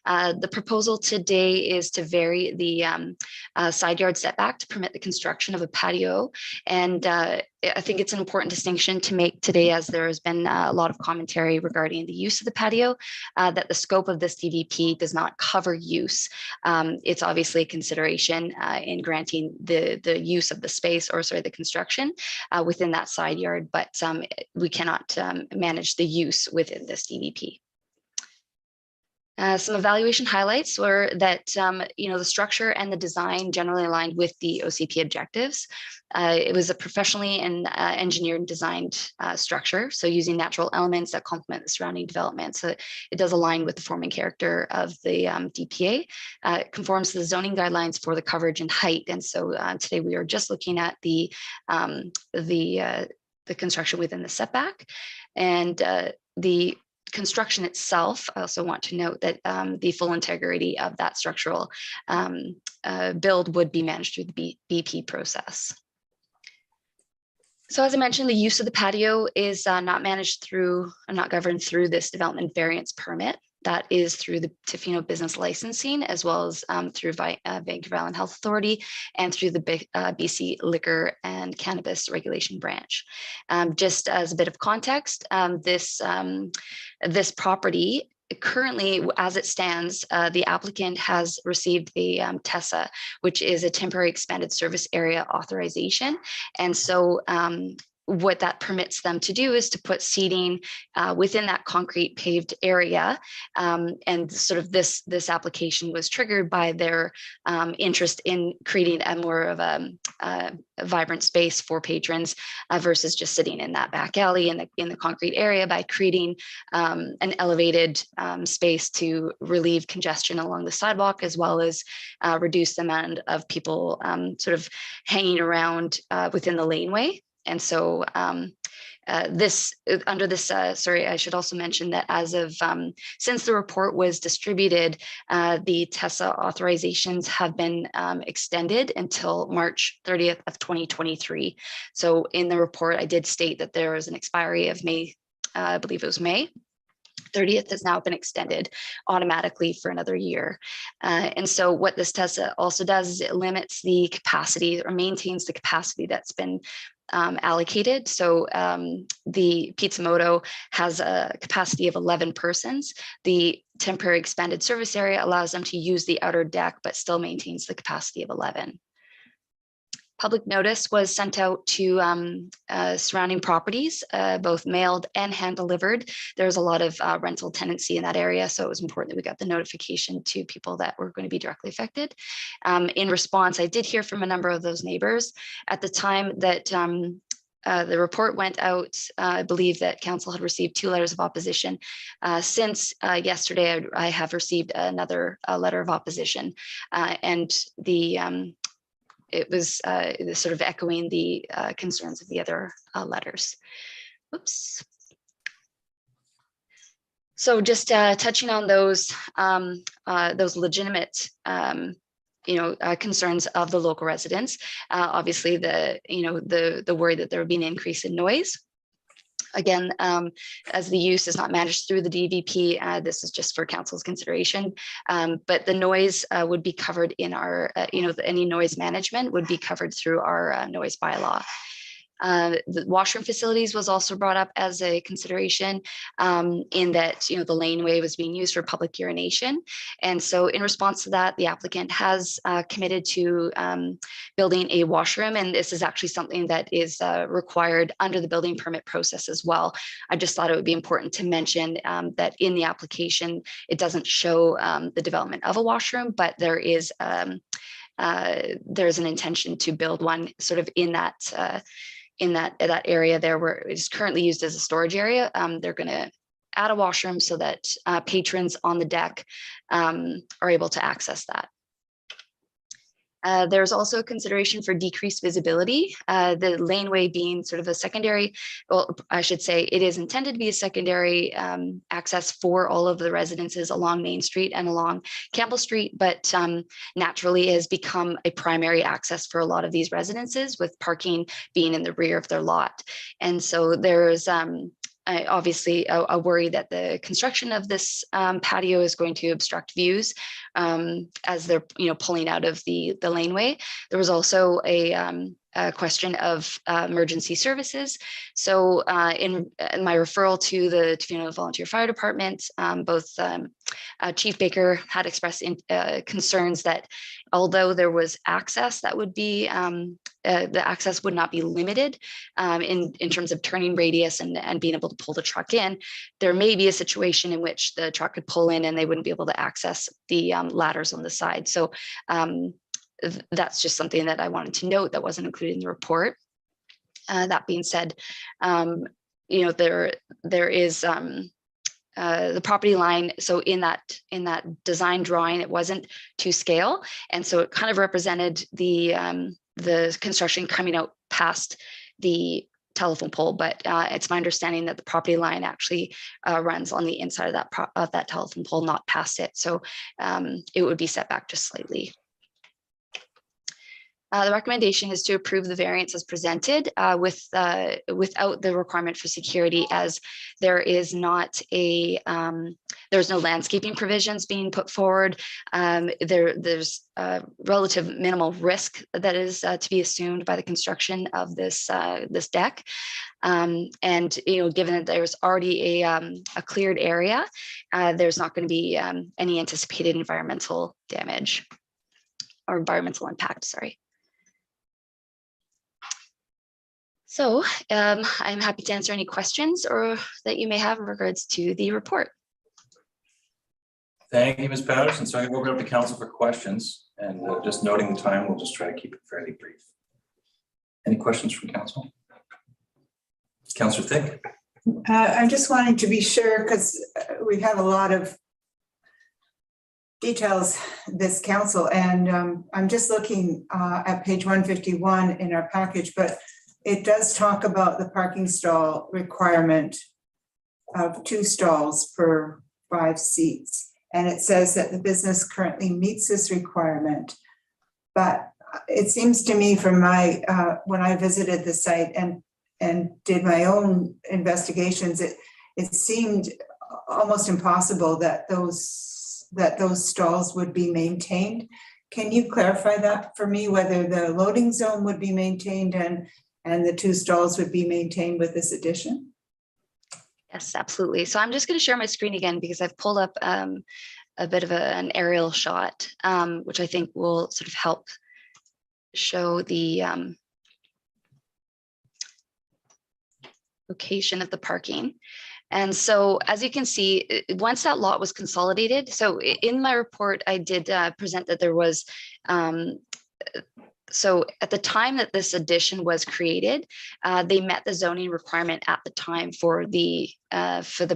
The proposal today is to vary the side yard setback to permit the construction of a patio and I think it's an important distinction to make today, as there has been a lot of commentary regarding the use of the patio, that the scope of this DVP does not cover use. It's obviously a consideration in granting the use of the space, or sorry, the construction within that side yard, but we cannot manage the use within this DVP. Some evaluation highlights were that the structure and the design generally aligned with the OCP objectives. It was a professionally and engineered and designed structure, so using natural elements that complement the surrounding development. So it does align with the forming character of the DPA. It conforms to the zoning guidelines for the coverage and height. And so today we are just looking at the construction within the setback, and the construction itself. I also want to note that the full integrity of that structural build would be managed through the BP process. So as I mentioned, the use of the patio is not governed through this development variance permit. That is through the Tofino business licensing, as well as through Vancouver Island Health Authority and through the BC Liquor and Cannabis Regulation Branch. Just as a bit of context, this property currently, as it stands, the applicant has received the TESA, which is a temporary expanded service area authorization. And so what that permits them to do is to put seating within that concrete paved area. And sort of this application was triggered by their interest in creating a more of a vibrant space for patrons versus just sitting in that back alley in the concrete area, by creating an elevated space to relieve congestion along the sidewalk, as well as reduce the amount of people sort of hanging around within the laneway. And so under this, sorry, I should also mention that as of since the report was distributed, the TESA authorizations have been extended until March 30th of 2023. So in the report, I did state that there was an expiry of May, I believe it was May 30th, has now been extended automatically for another year. And so what this TESA also does is it limits the capacity, or maintains the capacity that's been allocated. So the Pizza Moto has a capacity of 11 persons. The temporary expanded service area allows them to use the outer deck, but still maintains the capacity of 11. Public notice was sent out to surrounding properties, both mailed and hand delivered. There's a lot of rental tenancy in that area, so it was important that we got the notification to people that were going to be directly affected. In response, I did hear from a number of those neighbors. At the time that the report went out, I believe that council had received 2 letters of opposition. Since yesterday, I have received another letter of opposition, and it was sort of echoing the concerns of the other letters. Oops. So just touching on those legitimate concerns of the local residents. Obviously, the worry that there would be an increase in noise. Again, as the use is not managed through the DVP, this is just for council's consideration, but the noise would be covered in our, any noise management would be covered through our noise bylaw. The washroom facilities was also brought up as a consideration in that, the laneway was being used for public urination. And so in response to that, the applicant has committed to building a washroom. And this is actually something that is required under the building permit process as well. I just thought it would be important to mention that in the application, it doesn't show the development of a washroom, but there is there's an intention to build one sort of in that area there where it is currently used as a storage area. They're going to add a washroom so that patrons on the deck are able to access that. There's also a consideration for decreased visibility, the laneway being sort of a secondary, well, I should say it is intended to be a secondary access for all of the residences along Main Street and along Campbell Street, but naturally has become a primary access for a lot of these residences, with parking being in the rear of their lot. And so there's obviously a worry that the construction of this patio is going to obstruct views as they're pulling out of the laneway. There was also a question of emergency services. So in my referral to the Tofino Volunteer Fire Department, both Chief Baker had expressed concerns that although there was access, that would be the access would not be limited in terms of turning radius and being able to pull the truck in. There may be a situation in which the truck could pull in and they wouldn't be able to access the ladders on the side. So that's just something that I wanted to note that wasn't included in the report. That being said, you know, there is the property line. So in that design drawing, it wasn't to scale, and so it kind of represented the construction coming out past the telephone pole. But it's my understanding that the property line actually runs on the inside of that telephone pole, not past it. So it would be set back just slightly. The recommendation is to approve the variance as presented without the requirement for security, as there is not a there's no landscaping provisions being put forward. There's relative minimal risk that is to be assumed by the construction of this this deck, and you know, given that there's already a cleared area, there's not going to be any anticipated environmental damage or environmental impact. Sorry. So I'm happy to answer any questions or that you may have in regards to the report. Thank you, Ms. Patterson. So I'm going to open up to council for questions, and just noting the time, we'll just try to keep it fairly brief. Any questions from council? Councillor Thick. I'm just wanting to be sure, because we have a lot of details this council, and I'm just looking at page 151 in our package, but it does talk about the parking stall requirement of 2 stalls per 5 seats. And it says that the business currently meets this requirement. But it seems to me from my, when I visited the site and did my own investigations, it seemed almost impossible that those stalls would be maintained. Can you clarify that for me, whether the loading zone would be maintained and the 2 stalls would be maintained with this addition? Yes, absolutely. So I'm just going to share my screen again because I've pulled up a bit of an aerial shot, which I think will sort of help show the location of the parking. And so, as you can see, once that lot was consolidated, so in my report, I did present that there was, so at the time that this addition was created, they met the zoning requirement at the time for the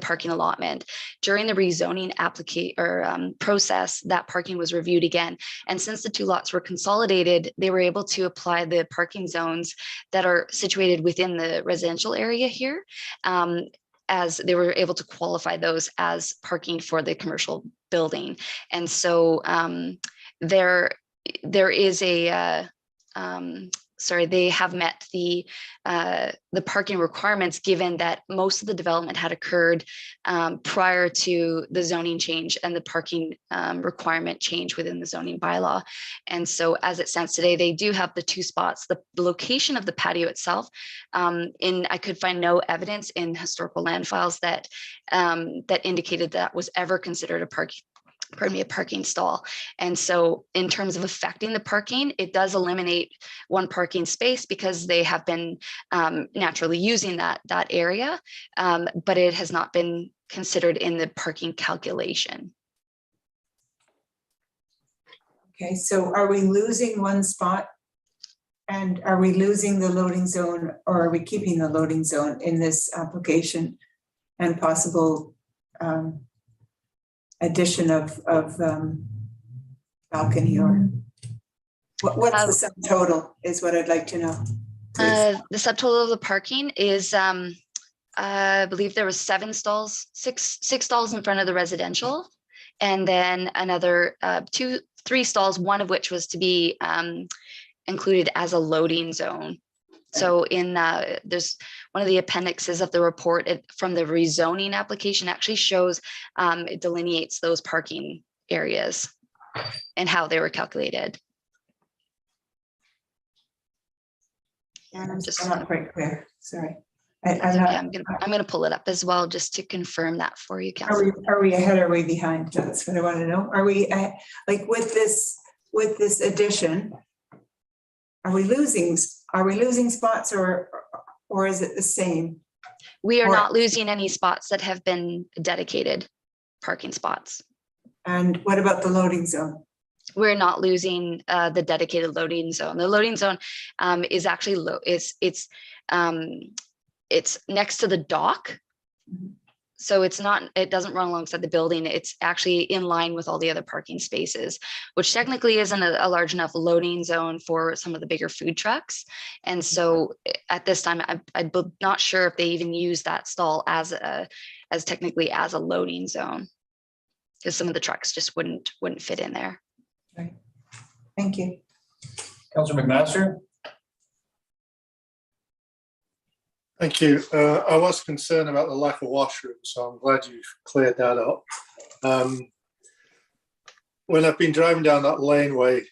parking allotment. During the rezoning process, that parking was reviewed again. And since the 2 lots were consolidated, they were able to apply the parking zones that are situated within the residential area here, as they were able to qualify those as parking for the commercial building. And so there is a they have met the parking requirements, given that most of the development had occurred prior to the zoning change and the parking requirement change within the zoning bylaw. And so as it stands today, they do have the 2 spots. The location of the patio itself, I could find no evidence in historical land files that indicated that was ever considered a parking stall. And so in terms of affecting the parking, it does eliminate 1 parking space because they have been naturally using that area, but it has not been considered in the parking calculation. Okay, so are we losing 1 spot? And are we losing the loading zone, or are we keeping the loading zone in this application and possible addition of balcony, or what's the subtotal is what I'd like to know. The subtotal of the parking is, I believe there was 7 stalls, six stalls in front of the residential, and then another 3 stalls, one of which was to be included as a loading zone. So in there's one of the appendixes of the report from the rezoning application actually shows, it delineates those parking areas and how they were calculated. And I'm just, I'm not quite clear, sorry. that's I'm okay. not, I'm gonna pull it up as well, just to confirm that for you, Councillor. are we ahead or are we behind? That's what I want to know. Are we, like with this addition, are we losing spots or is it the same? We are Or- not losing any spots that have been dedicated parking spots. And what about the loading zone? We're not losing the dedicated loading zone. The loading zone is actually low. It's next to the dock. So it's not, it doesn't run alongside the building. It's actually in line with all the other parking spaces, which technically isn't a large enough loading zone for some of the bigger food trucks. And so at this time, I'm not sure if they even use that stall as technically as a loading zone, because some of the trucks just wouldn't fit in there. Right. Thank you. Councillor McMaster? Thank you. I was concerned about the lack of washrooms, so I'm glad you've cleared that up. When I've been driving down that laneway,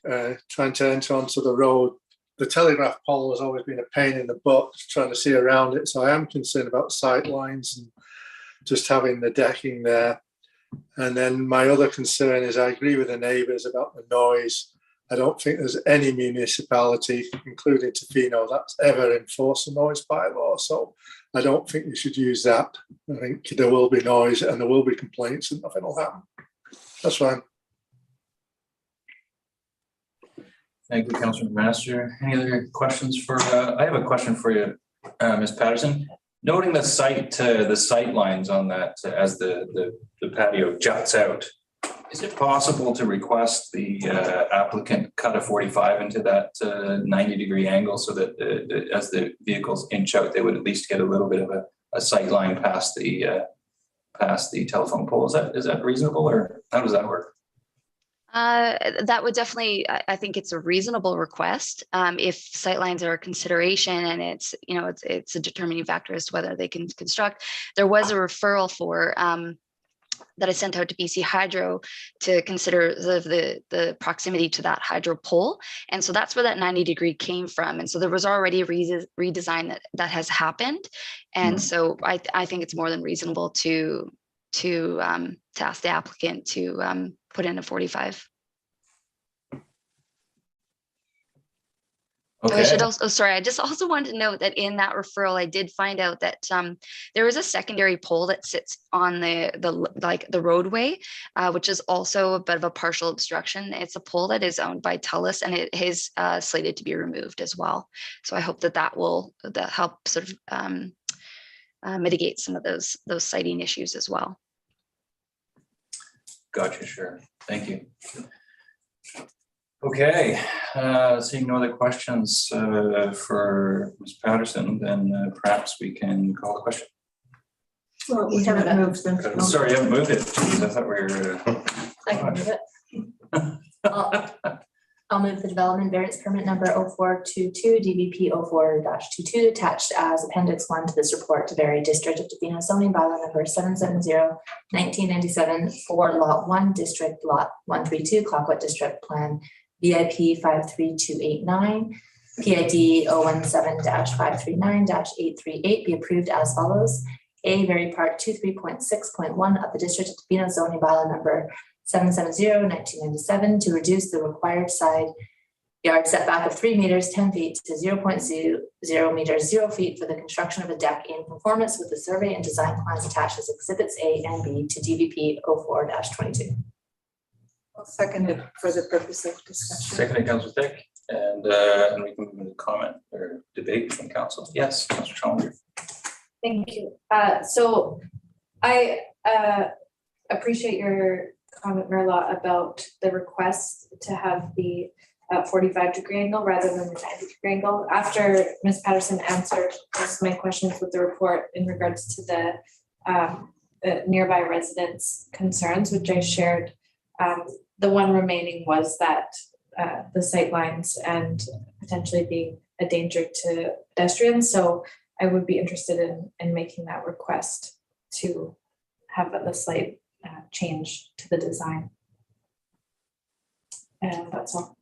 trying to enter onto the road, the telegraph pole has always been a pain in the butt trying to see around it. So I am concerned about sight lines and just having the decking there. And then my other concern is I agree with the neighbours about the noise. I don't think there's any municipality, including Tofino, that's ever enforced a noise bylaw. So I don't think you should use that. I think there will be noise and there will be complaints and nothing will happen. That's fine. Thank you, Councillor McMaster. Any other questions for, I have a question for you, Ms. Patterson. Noting the sight lines on that as the patio juts out, is it possible to request the applicant cut a 45 into that 90-degree angle so that as the vehicles inch out, they would at least get a little bit of a sight line past the telephone pole? Is that reasonable, or how does that work? That would definitely, I think it's a reasonable request. If sightlines are a consideration and it's a determining factor as to whether they can construct. There was a referral for that I sent out to BC Hydro to consider the proximity to that hydro pole. And so that's where that 90-degree came from. And so there was already a redesign that has happened. And so I think it's more than reasonable to ask the applicant to put in a 45. Okay. I should also, sorry, I just also wanted to note that in that referral, I did find out that there is a secondary pole that sits on the roadway, which is also a bit of a partial obstruction. It's a pole that is owned by TELUS, and it is slated to be removed as well. So I hope that will help sort of mitigate some of those sighting issues as well. Gotcha, sure. Thank you. Okay, seeing no other questions for Ms. Patterson, then perhaps we can call the question. Well, we haven't moved them. Oh, sorry, you haven't moved it. Jeez, I thought we were. I can move it. I'll move the development variance permit number 0422 DBP 04-22 attached as appendix 1 to this report to vary District of Tofino zoning bylaw number 770/1997 for lot 1 district lot 132 Clockwet district plan VIP 53289 PID 017-539-838 be approved as follows. A, vary part 23.6.1 of the District of Tofino zoning bylaw number 770/1997 to reduce the required side yard setback of 3 meters 10 feet to 0.00 meters 0 feet for the construction of a deck in conformance with the survey and design plans attached as exhibits A and B to DBP 04-22. I'll second it for the purpose of discussion. Seconded, Councillor Thick, and we can move into comment or debate from council. Yes, Councillor Challenger. Thank you. So I appreciate your comment, Merla, about the request to have the 45-degree angle rather than the 90-degree angle. After Ms. Patterson answered most of my questions with the report in regards to the nearby residents' concerns, which I shared, the one remaining was that the sight lines and potentially being a danger to pedestrians. So I would be interested in making that request to have a slight change to the design. And that's all.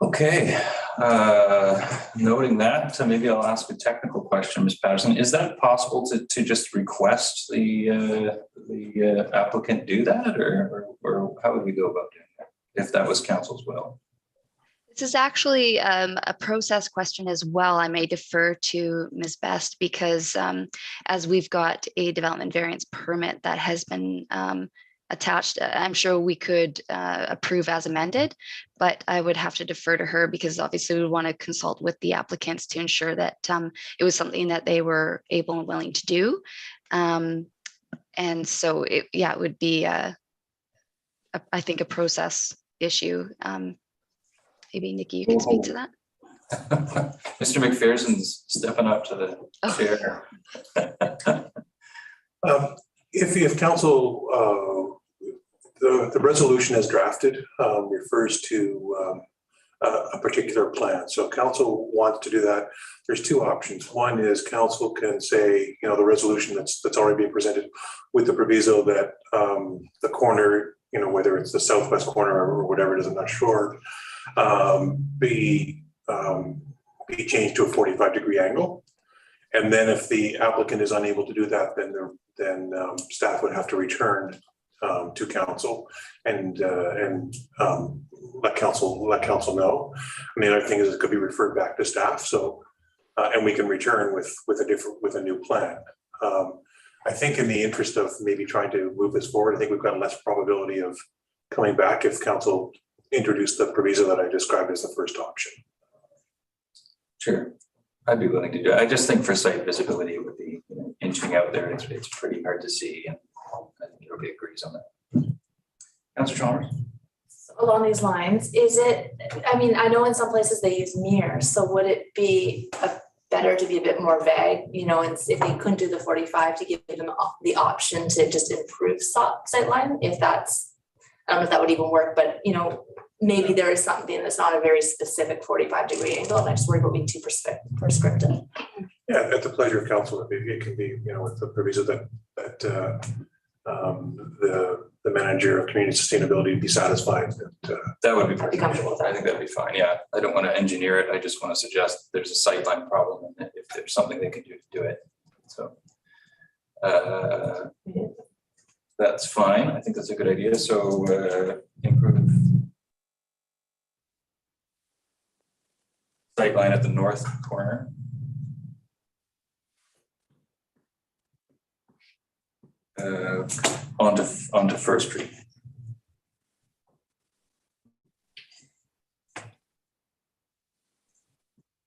Okay, Noting that, so maybe I'll ask a technical question, Ms. Patterson. Is that possible to just request the applicant do that, or how would we go about doing that if that was council's will? This is actually a process question as well. I may defer to Ms. Best because as we've got a development variance permit that has been attached, I'm sure we could approve as amended, but I would have to defer to her because obviously we want to consult with the applicants to ensure that it was something that they were able and willing to do. And so it would be, I think, a process issue. Maybe Nikki, you can speak to that. Mr. McPherson's stepping up to the chair. If council, the resolution as drafted refers to a particular plan. So if council wants to do that, there's two options. One is council can say, the resolution that's already being presented with the proviso that the corner, whether it's the southwest corner or whatever it is, I'm not sure, be changed to a 45-degree angle. And then if the applicant is unable to do that, then staff would have to return to council and let council know. And the other thing is it could be referred back to staff. So and we can return with a new plan. I think in the interest of maybe trying to move this forward, I think we've got less probability of coming back if council introduced the proviso that I described as the first option. Sure, I'd be willing to do it. I just think for site visibility with the inching out there, it's pretty hard to see, and I think everybody agrees on that. Councillor Chalmers? Along these lines, is it, I know in some places they use mirrors, so would it be better to be a bit more vague, and if they couldn't do the 45 to give them the option to just improve sightline, if that's, I don't know if that would even work, but maybe there is something that's not a very specific 45-degree angle, and I just worry about being too prescriptive. Yeah, at the pleasure of council, it can be, with the proviso that the manager of community sustainability would be satisfied that would be pretty comfortable with that. I think that'd be fine. Yeah, I don't want to engineer it. I just want to suggest there's a sightline problem, and if there's something they can do to do it. So that's fine. I think that's a good idea. So improve sightline at the north corner. Onto First Street.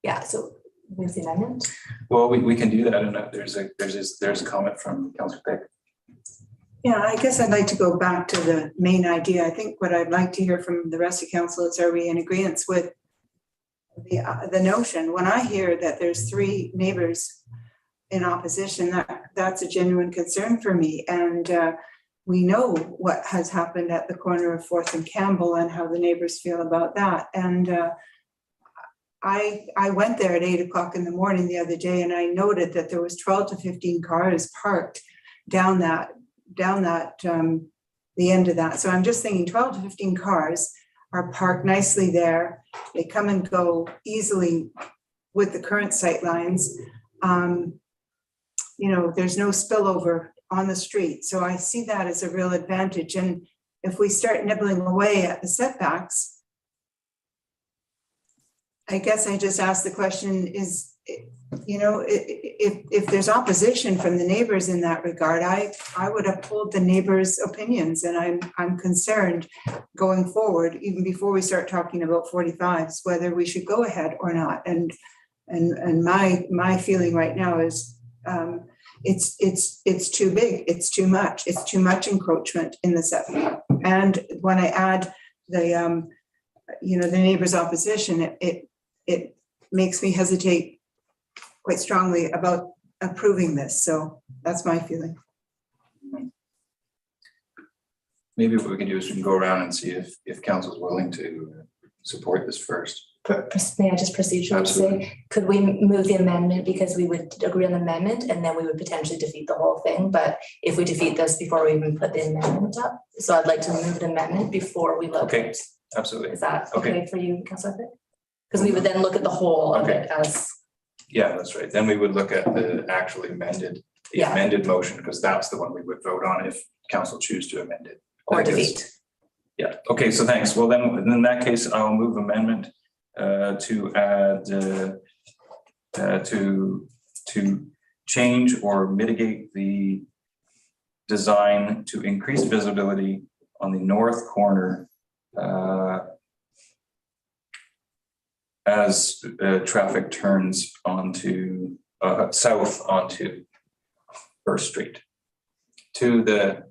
Yeah, so with the amendment. Well, we can do that, and there's a comment from Councillor Pick. Yeah, I guess I'd like to go back to the main idea. I think what I'd like to hear from the rest of council is, are we in agreement with the notion? When I hear that there's 3 neighbors in opposition, that's a genuine concern for me. And we know what has happened at the corner of 4th and Campbell and how the neighbors feel about that. And I went there at 8 o'clock in the morning the other day, and I noted that there was 12 to 15 cars parked down the end of that. So I'm just thinking 12 to 15 cars are parked nicely there. They come and go easily with the current sight lines. There's no spillover on the street. So I see that as a real advantage. And if we start nibbling away at the setbacks, I guess I just asked the question is, if there's opposition from the neighbors in that regard, I would uphold the neighbors' opinions, and I'm concerned going forward, even before we start talking about 45s, whether we should go ahead or not. And my feeling right now is it's too big, it's too much encroachment in the setback. And when I add the neighbors' opposition, it makes me hesitate quite strongly about approving this. So that's my feeling. Maybe what we can do is we can go around and see if council's willing to support this first. May I just procedurally say, could we move the amendment because we would agree on the amendment and then we would potentially defeat the whole thing? But if we defeat this before we even put the amendment up, so I'd like to move the amendment before we look. Okay, absolutely. Is that okay for you, Councillor? Because we would then look at the whole of it as, Yeah, that's right. Then we would look at the actually amended, the Yeah. amended motion, because that's the one we would vote on if council choose to amend it. or I guess. defeat. Yeah, okay, so thanks. Well, then in that case, I'll move amendment to add to change or mitigate the design to increase visibility on the north corner as traffic turns onto south onto First Street, to the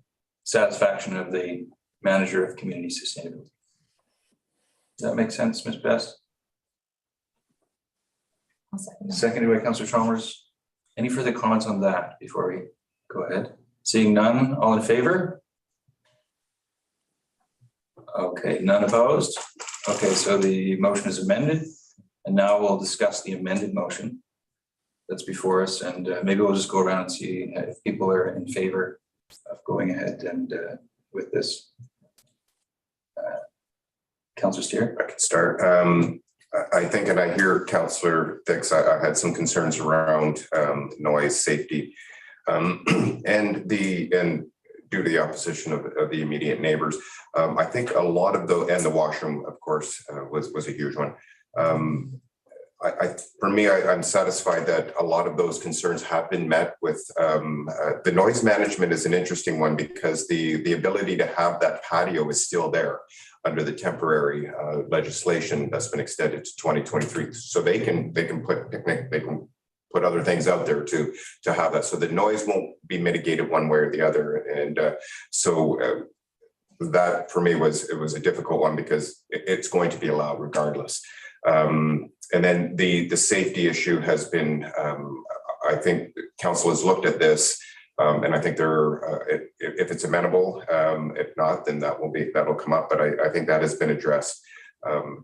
satisfaction of the manager of community sustainability. Does that make sense, Ms. Best? I'll second that. Seconded by Councillor Chalmers. Any further comments on that before we go ahead? Seeing none, all in favor? Okay, none opposed? Okay, so the motion is amended, and now we'll discuss the amended motion that's before us, and maybe we'll just go around and see if people are in favor of going ahead and with this. Councillor Steer? I could start. I think, and I hear Councillor Dix, I had some concerns around noise, safety, and due to the opposition of the immediate neighbors. I think a lot of and the washroom, of course, was a huge one. For me, I'm satisfied that a lot of those concerns have been met with the noise management is an interesting one, because the ability to have that patio is still there under the temporary legislation that's been extended to 2023. So they can put picnic, they can put other things out there to have that. So the noise won't be mitigated one way or the other. And that for me was a difficult one, because it's going to be allowed regardless. And then the safety issue has been, I think council has looked at this, and I think if it's amenable, if not, then that'll come up. But I think that has been addressed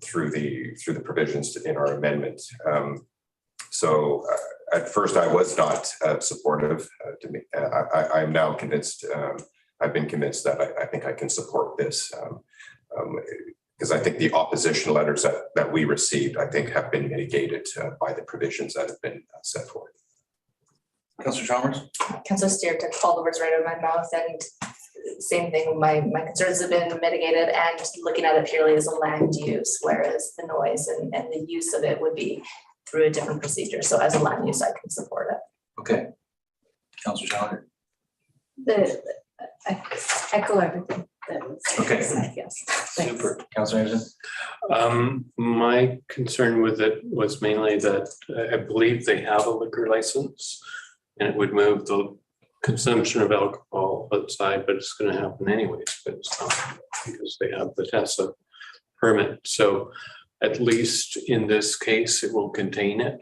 through the provisions in our amendment. So at first I was not supportive. To me, I'm now convinced. I've been convinced that I think I can support this. Because I think the opposition letters that we received, I think, have been mitigated by the provisions that have been set forth. Councillor Chalmers? Councillor Steer took all the words right out of my mouth, and same thing, my concerns have been mitigated, and looking at it purely as a land use, whereas the noise and the use of it would be through a different procedure. So as a land use, I can support it. Okay. Councillor Chalmers? I echo everything that was said, yes. Thanks. Super. Councillor Anderson? My concern with it was mainly that I believe they have a liquor license, and it would move the consumption of alcohol outside, but it's going to happen anyways, but it's not, because they have the TESA permit. So at least in this case, it will contain it.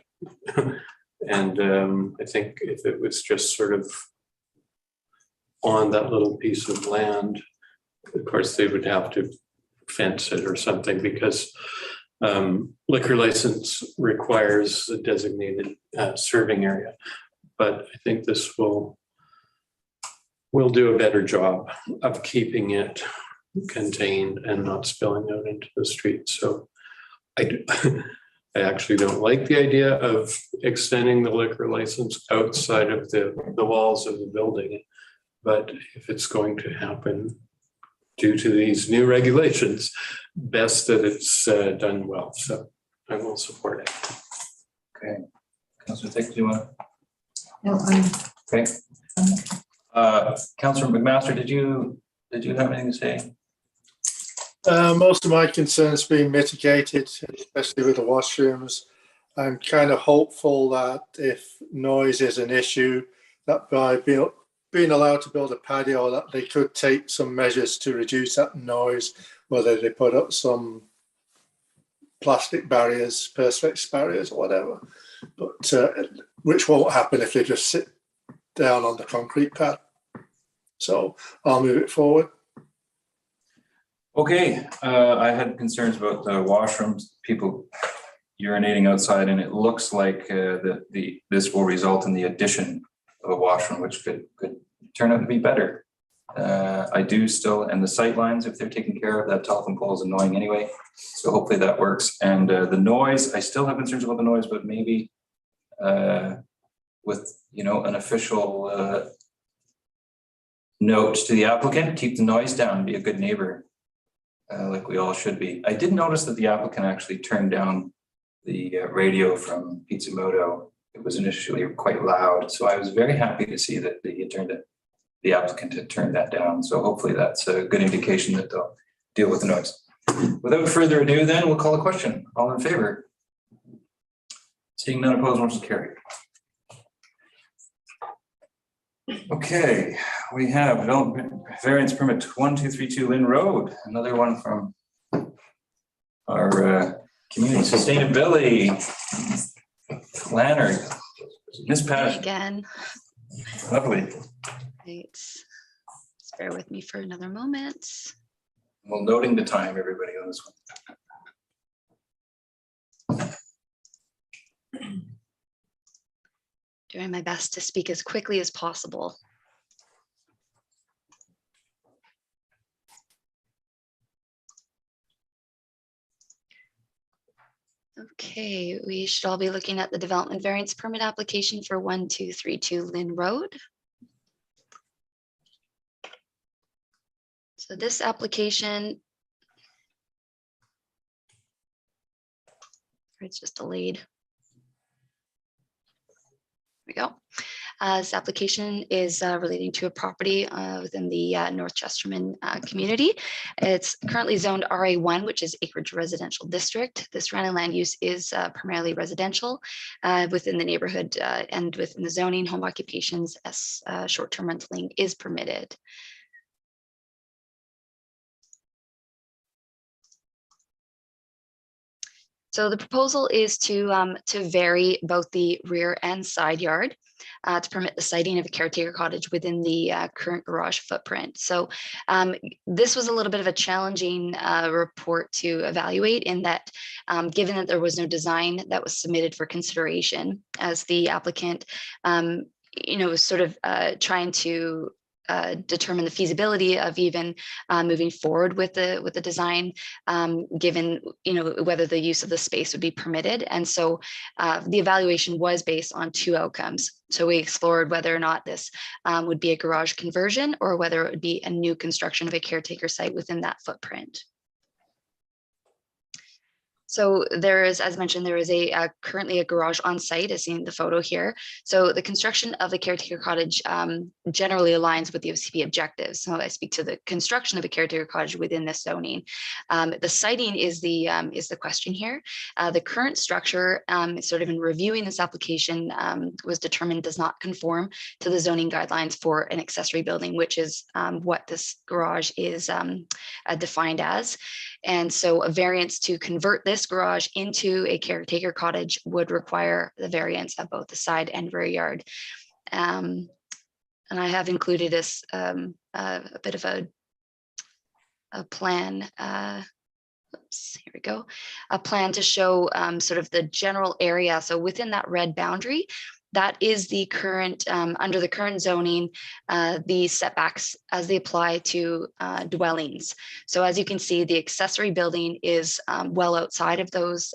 And I think if it was just sort of on that little piece of land, of course, they would have to fence it or something, because liquor license requires a designated serving area. But I think this will do a better job of keeping it contained and not spilling out into the street. So I actually don't like the idea of extending the liquor license outside of the walls of the building. But if it's going to happen due to these new regulations, best that it's done well. So I will support it. Okay. Councillor Dick, do you want? No, Okay. Councillor McMaster, did you have anything to say? Most of my concerns being mitigated, especially with the washrooms. I'm kind of hopeful that if noise is an issue, that by being allowed to build a patio, that they could take some measures to reduce that noise, whether they put up some plastic barriers, perspex barriers or whatever, but which won't happen if they just sit down on the concrete pad. So I'll move it forward. Okay, I had concerns about the washrooms, people urinating outside, and it looks like this will result in the addition of a washroom, which could turn out to be better I do still, and the sight lines, if they're taken care of, that telephone pole is annoying anyway. So hopefully that works. And the noise, I still have concerns about the noise, but maybe with, you know, an official note to the applicant, keep the noise down, be a good neighbor, like we all should be. I did notice that the applicant actually turned down the radio from Pizza Moto. It was initially quite loud, so I was very happy to see that the applicant had turned that down. So hopefully that's a good indication that they'll deal with the noise. Without further ado, then we'll call a question. All in favor? Seeing none opposed, motion is carried. Okay, we have development variance permit 1232 Lynn Road, another one from our community sustainability planner, Ms. Patterson. Again. Lovely. Right. Just bear with me for another moment. Well, noting the time, everybody, on this one. Doing my best to speak as quickly as possible. Okay, we should all be looking at the development variance permit application for 1232 Lynn Road. So this application, it's just delayed. There we go. This application is relating to a property within the North Chesterman community. It's currently zoned RA1, which is acreage residential district. This surrounding land use is primarily residential within the neighborhood and within the zoning. Home occupations as short-term rentaling is permitted. So the proposal is to vary both the rear and side yard to permit the siting of a caretaker cottage within the current garage footprint. So this was a little bit of a challenging report to evaluate in that given that there was no design that was submitted for consideration as the applicant, was sort of trying to determine the feasibility of even moving forward with the design, given whether the use of the space would be permitted. And so the evaluation was based on two outcomes. So we explored whether or not this would be a garage conversion or whether it would be a new construction of a caretaker site within that footprint. So there is, as mentioned, there is currently a garage on site, as seen in the photo here. So the construction of the caretaker cottage generally aligns with the OCP objectives. So I speak to the construction of a caretaker cottage within this zoning. The siting is the question here. The current structure, sort of in reviewing this application, was determined does not conform to the zoning guidelines for an accessory building, which is what this garage is defined as. And so a variance to convert this garage into a caretaker cottage would require the variance of both the side and rear yard. And I have included this a bit of a plan. Oops, here we go. A plan to show sort of the general area. So within that red boundary, that is the current, under the current zoning, the setbacks as they apply to dwellings. So as you can see, the accessory building is well outside of those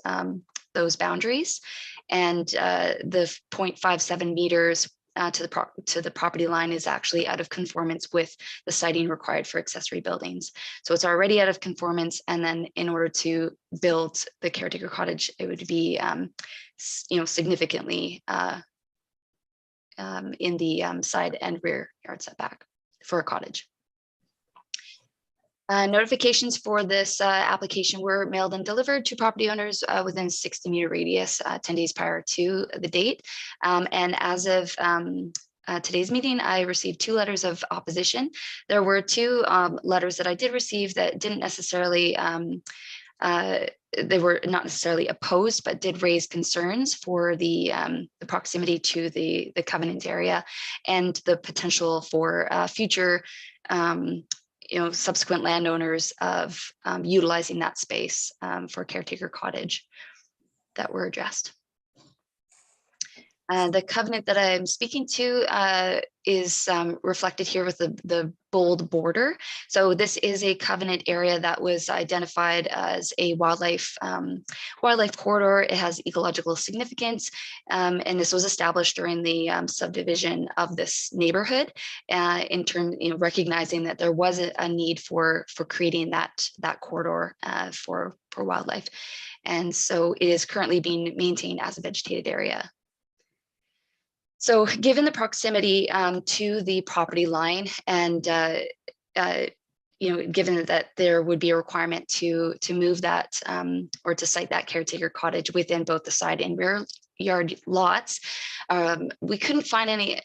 boundaries, and the 0.57 meters to the property line is actually out of conformance with the siting required for accessory buildings. So it's already out of conformance, and then in order to build the caretaker cottage, it would be significantly in the side and rear yard setback for a cottage. Notifications for this application were mailed and delivered to property owners within 60-meter radius 10 days prior to the date. And as of today's meeting, I received 2 letters of opposition. There were 2 letters that I did receive that didn't necessarily they were not necessarily opposed, but did raise concerns for the proximity to the covenant area and the potential for future, subsequent landowners of utilizing that space for caretaker cottage that were addressed. The covenant that I'm speaking to is reflected here with the bold border. So this is a covenant area that was identified as a wildlife corridor. It has ecological significance, and this was established during the subdivision of this neighborhood, in terms, recognizing that there was a need for creating that corridor for wildlife, and so it is currently being maintained as a vegetated area. So given the proximity to the property line and, given that there would be a requirement to move that or to site that caretaker cottage within both the side and rear yard lots, staff couldn't find any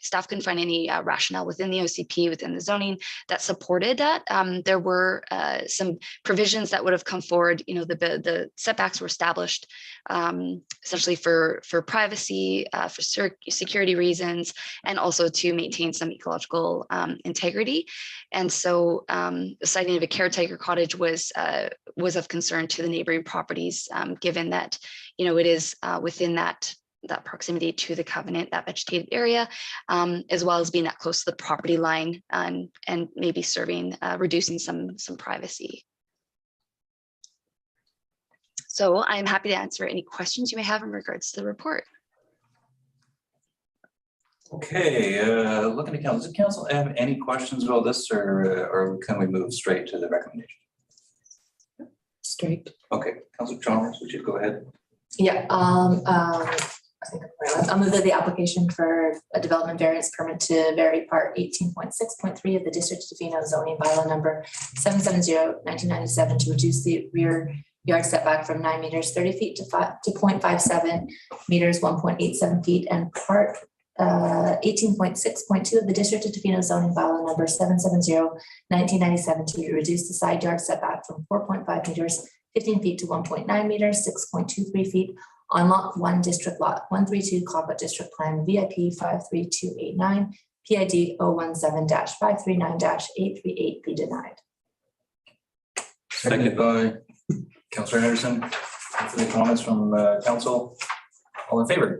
rationale within the OCP, within the zoning that supported that. There were some provisions that would have come forward. The setbacks were established essentially for privacy, for security reasons, and also to maintain some ecological integrity. And so the siting of a caretaker cottage was of concern to the neighboring properties, given that it is within that proximity to the covenant, that vegetated area, as well as being that close to the property line, and maybe reducing some privacy. So I'm happy to answer any questions you may have in regards to the report. Okay, looking at council, does council have any questions about this, or can we move straight to the recommendation? Straight. Okay, Councilor Chalmers, would you go ahead? Yeah, I'll move that the application for a development variance permit to vary part 18.6.3 of the District of Tofino zoning bylaw number 770/1997 to reduce the rear yard setback from 9 meters 30 feet to 0.57 meters 1.87 feet, and part 18.6.2 of the District of Tofino zoning bylaw number 770/1997 to reduce the side yard setback from 4.5 meters 15 feet to 1.9 meters 6.23 feet on lot 1, district lot 132, Clawfoot District Plan VIP 53289, PID 017-539-838 be denied. Seconded by Councilor Anderson. Any comments from council? All in favor?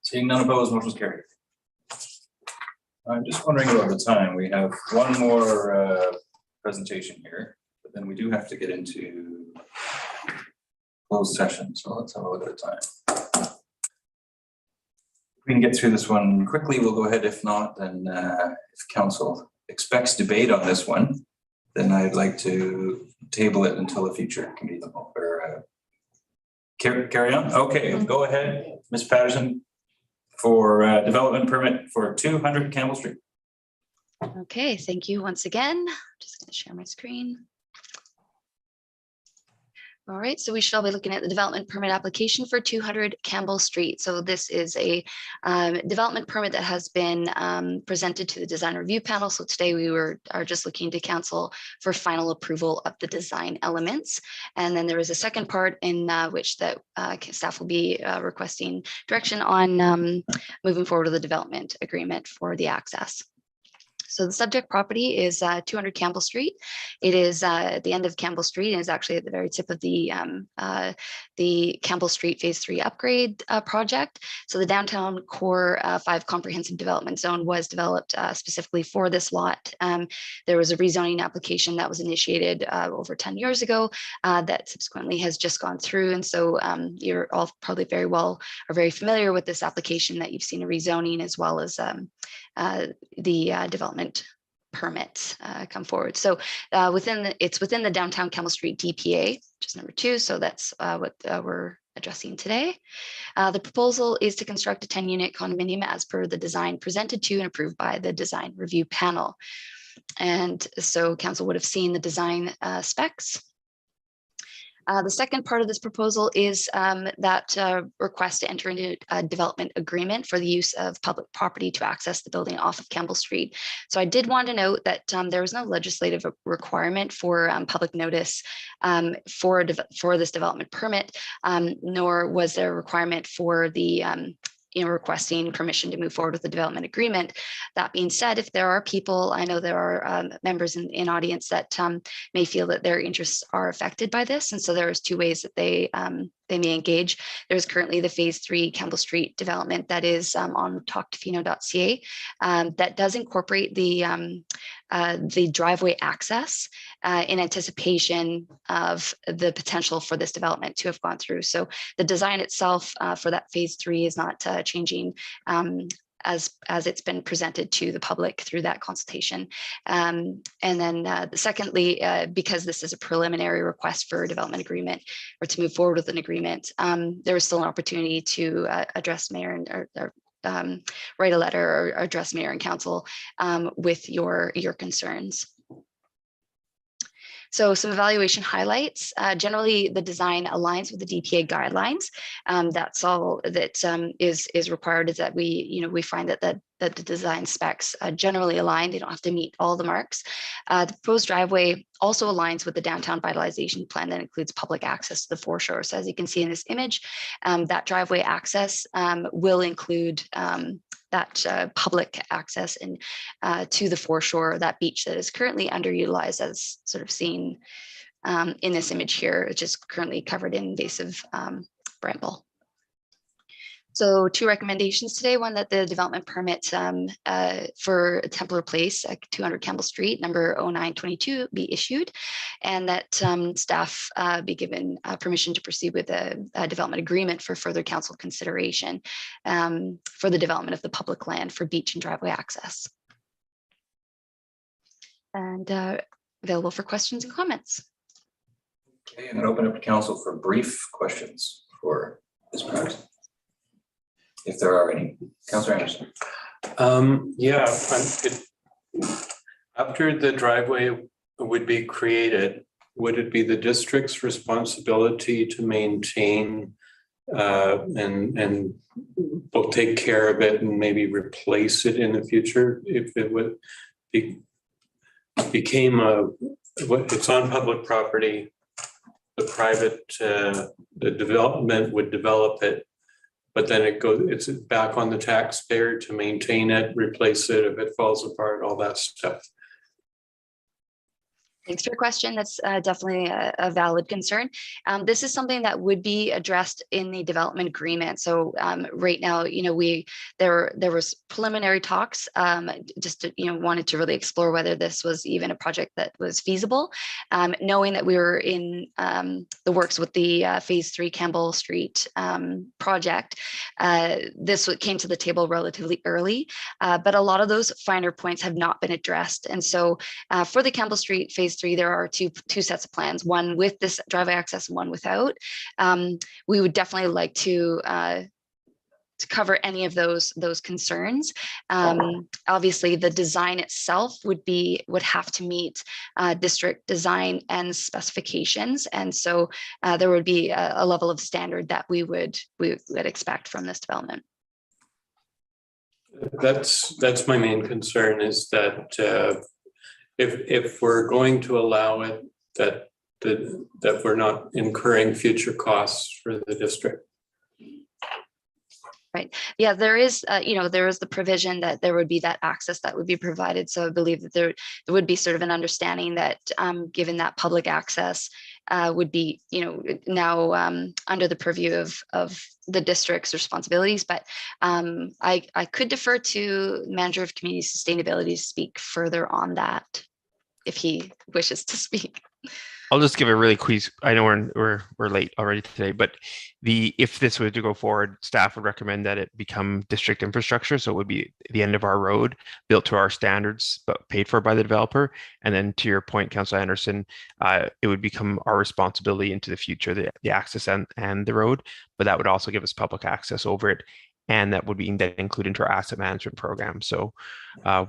Seeing none opposed, motion is carried. I'm just wondering about the time. We have one more presentation here, but then we do have to get into closed session. So let's have a look at the time. If we can get through this one quickly, we'll go ahead. If not, then if council expects debate on this one, then I'd like to table it until a future committee. Or carry on. Okay, go ahead, Ms. Patterson, for development permit for 200 Campbell Street. Okay, thank you once again. Just going to share my screen. All right, so we should all be looking at the development permit application for 200 Campbell Street. So this is a development permit that has been presented to the design review panel. So today we are just looking to council for final approval of the design elements. And then there is a second part in which that staff will be requesting direction on moving forward with the development agreement for the access. So the subject property is 200 Campbell Street. It is at the end of Campbell Street and is actually at the very tip of the Campbell Street Phase 3 upgrade project. So the downtown core 5 comprehensive development zone was developed specifically for this lot. There was a rezoning application that was initiated over 10 years ago that subsequently has just gone through. And so you're all probably very familiar with this application, that you've seen a rezoning as well as the development permits come forward. So it's within the downtown Campbell Street DPA, which is number 2. So that's what we're addressing today. The proposal is to construct a 10-unit condominium as per the design presented to and approved by the design review panel. And so council would have seen the design specs. The second part of this proposal is that request to enter into a development agreement for the use of public property to access the building off of Campbell Street. So I did want to note that there was no legislative requirement for public notice for this development permit, nor was there a requirement for the requesting permission to move forward with the development agreement. That being said, if there are people, I know there are members in audience that may feel that their interests are affected by this. And so there's 2 ways that they may engage. There's currently the phase 3 Campbell Street development that is on talktofino.ca that does incorporate the driveway access in anticipation of the potential for this development to have gone through. So the design itself for that phase 3 is not changing as it's been presented to the public through that consultation. And then secondly, because this is a preliminary request for a development agreement or to move forward with an agreement, there is still an opportunity to address mayor or write a letter or address mayor and council with your concerns. So some evaluation highlights. Generally, the design aligns with the DPA guidelines. That's all that is required, is that we find that the design specs generally align. They don't have to meet all the marks. The proposed driveway also aligns with the downtown vitalization plan that includes public access to the foreshore. So as you can see in this image, that driveway access will include that public access and to the foreshore, that beach that is currently underutilized, as sort of seen in this image here, which is currently covered in invasive bramble. So 2 recommendations today: one, that the development permit for Templar Place at 200 Campbell Street, number 0922, be issued, and that staff be given permission to proceed with a development agreement for further council consideration for the development of the public land for beach and driveway access. And available for questions and comments. Okay, I'm going to open up to council for brief questions for this part, if there are any. Councillor Anderson. After the driveway would be created, would it be the district's responsibility to maintain and both take care of it and maybe replace it in the future if it would became it's on public property? The private the development would develop it, but then it's back on the taxpayer to maintain it, replace it if it falls apart, all that stuff. Thanks for your question. That's definitely a valid concern. This is something that would be addressed in the development agreement. So right now, there was preliminary talks, just to, wanted to really explore whether this was even a project that was feasible. Knowing that we were in the works with the phase 3 Campbell Street project, this came to the table relatively early, but a lot of those finer points have not been addressed. And so for the Campbell Street phase 3, there are two sets of plans, one with this driveway access and one without. We would definitely like to cover any of those concerns. Obviously, the design itself would have to meet district design and specifications, and so there would be a level of standard that we would expect from this development. That's my main concern, is that if we're going to allow it, that we're not incurring future costs for the district. Right. Yeah, there is the provision that there would be that access that would be provided. So I believe that there would be sort of an understanding that given that public access would be, now under the purview of the district's responsibilities. But I could defer to Manager of Community Sustainability to speak further on that, if he wishes to speak. I'll just give a really quick. I know we're late already today, but if this were to go forward, staff would recommend that it become district infrastructure. So it would be the end of our road, built to our standards, but paid for by the developer. And then to your point, Councillor Anderson, it would become our responsibility into the future, the access and the road, but that would also give us public access over it. And that would be included into our asset management program. So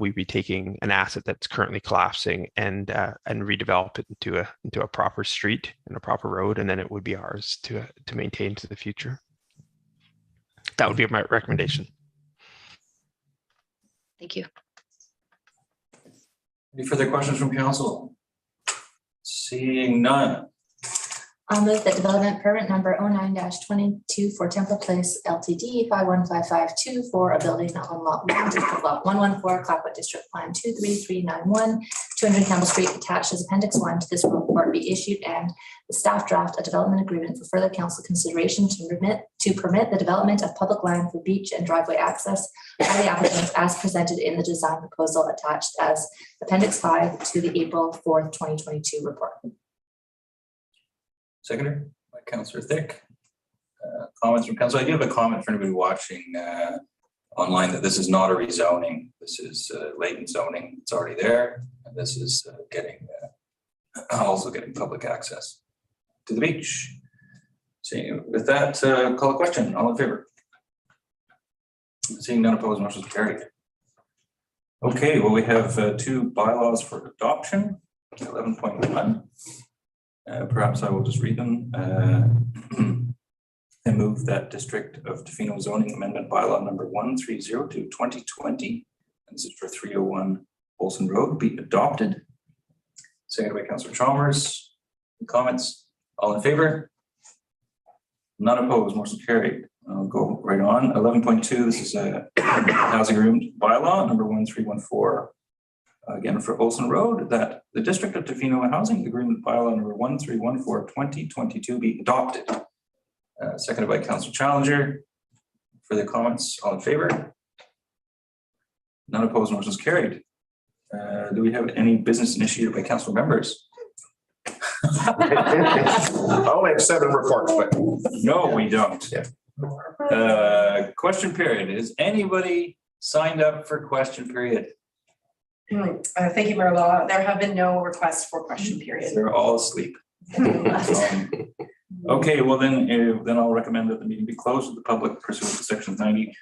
we'd be taking an asset that's currently collapsing and redevelop it into a proper street and a proper road, and then it would be ours to maintain to the future. That would be my recommendation. Thank you. Any further questions from council? Seeing none, I'll move that development permit number 09-22 for Temple Place LTD 51552 for a building on lot 1, district lot 114, Clapwood District Plan 23391, 200 Campbell Street, attached as Appendix 1 to this report be issued, and the staff draft a development agreement for further council consideration to permit the development of public land for beach and driveway access by the applicants as presented in the design proposal attached as Appendix 5 to the April 4th, 2022 report. Seconder by Councillor Thick. Comments from council. I do have a comment for anybody watching online that this is not a rezoning. This is latent zoning. It's already there. And this is also getting public access to the beach. So with that, call a question. All in favor? Seeing none opposed, motion is carried. Okay, well, we have two bylaws for adoption. 11.1. Perhaps I will just read them. I move that District of Tofino zoning amendment bylaw number 130/2020, and this is for 301 Olson Road, be adopted. Seconded by Councillor Chalmers. Comments? All in favor? None opposed, motion carried. I'll go right on. 11.2, this is a housing room bylaw number 1314. Again, for Olson Road, that the District of Tofino Housing Agreement bylaw number 1314/2022 be adopted. Seconded by Councillor Challenger. Further comments? All in favor? None opposed, motion is carried. Do we have any business initiated by council members? I only have 7 reports, but No, we don't. Yeah. Question period. Is anybody signed up for question period? Thank you, Mayor Law. There have been no requests for question period. They're all asleep. Okay, well then I'll recommend that the meeting be closed to the public pursuant to section 90,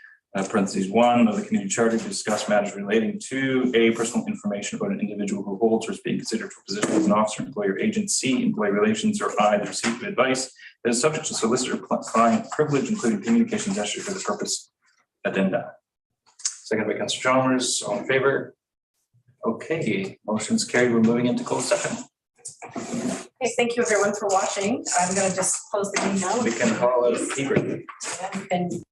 parentheses 1 of the community charter to discuss matters relating to A, personal information about an individual who holds or is being considered for position as an officer, employer, agent, C, employee relations, or I, the receipt of advice that is subject to solicitor client privilege, including communications necessary for the purpose addenda. Second by Councillor Chalmers. All in favor? Okay, motion's carried. We're moving into closed session. Okay, thank you everyone for watching. I'm going to just close the meeting now. We can call it a keeper. And